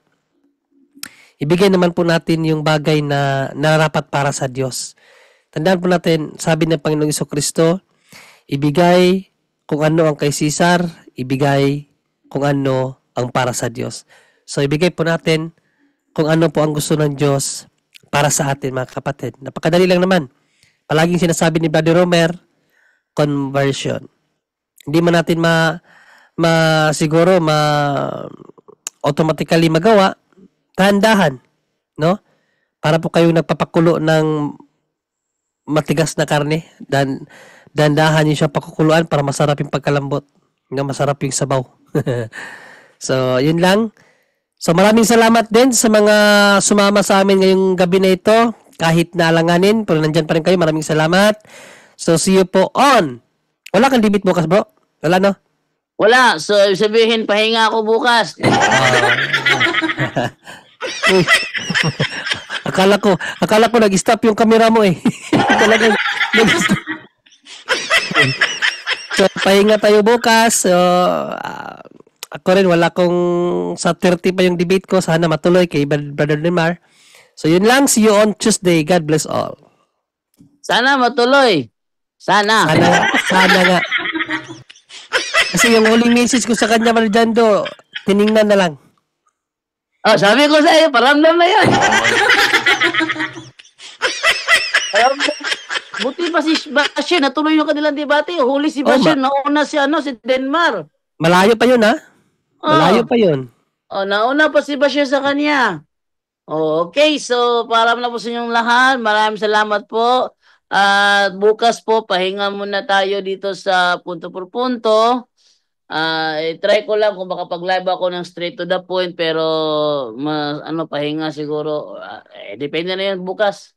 Ibigay naman po natin yung bagay na nararapat para sa Diyos. Tandaan po natin, sabi ng Panginoong Jesucristo, ibigay kung ano ang kay Caesar, ibigay kung ano ang para sa Diyos. So, ibigay po natin kung ano po ang gusto ng Diyos para sa atin, mga kapatid. Napakadali lang naman. Palaging sinasabi ni Brother Romer, conversion. Hindi man natin siguro automatically magawa, dahan-dahan, no? Para po kayong nagpapakulo ng matigas na karne, dahan-dahan niyo siya pakukuluan para masarap yung pagkalambot, masarap yung sabaw. So, yun lang. So, maraming salamat din sa mga sumama sa amin ngayong gabi na ito. Kahit naalanganin, pero nandyan pa rin kayo. Maraming salamat. So, see you po on. Wala kang limit bukas, bro? Wala, no? Wala. So, sabihin, pahinga ako bukas. Akala ko nag-stop yung camera mo eh. Talagang nag-stop. So, pahinga tayo bukas. So, ako rin, wala kong sa 30 pa yung debate ko. Sana matuloy kay Brother Neymar. So, yun lang. See you on Tuesday. God bless all. Sana matuloy. Sana nga. Kasi yung huling message ko sa kanya, Marjando, tiningnan na lang. Oh, sabi ko sa iyo, paramdam na yan. Buti pa si Bashir, natuloy yung kanilang debate. Huli si Bashir, nauna si Denmar. Malayo pa yun, ha? Malayo pa yun. Oh, nauna pa si Bashir sa kanya. Oh, okay, so para na po sa inyong lahat. Maraming salamat po. At bukas po, pahinga muna tayo dito sa punto por punto. Try ko lang kung makapag-live ako ng straight to the point, pero pahinga siguro. Depende na yan bukas.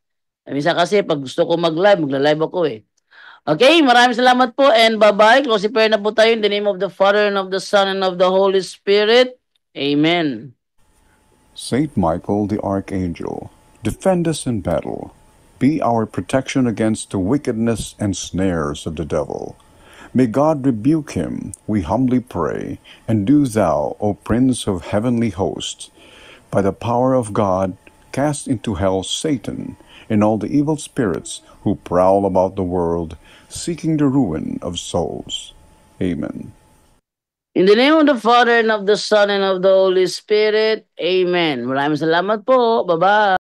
Minsan kasi pag gusto ko mag-live, magla-live ako eh. Okay, maraming salamat po and bye-bye. Close prayer na po tayo in the name of the Father and of the Son and of the Holy Spirit. Amen. Saint Michael the Archangel, defend us in battle. Be our protection against the wickedness and snares of the devil. May God rebuke him, we humbly pray, and do thou, O Prince of heavenly hosts, by the power of God, cast into hell Satan and all the evil spirits who prowl about the world, seeking the ruin of souls. Amen. In the name of the Father, and of the Son, and of the Holy Spirit. Amen. Maraming salamat po. Bye-bye.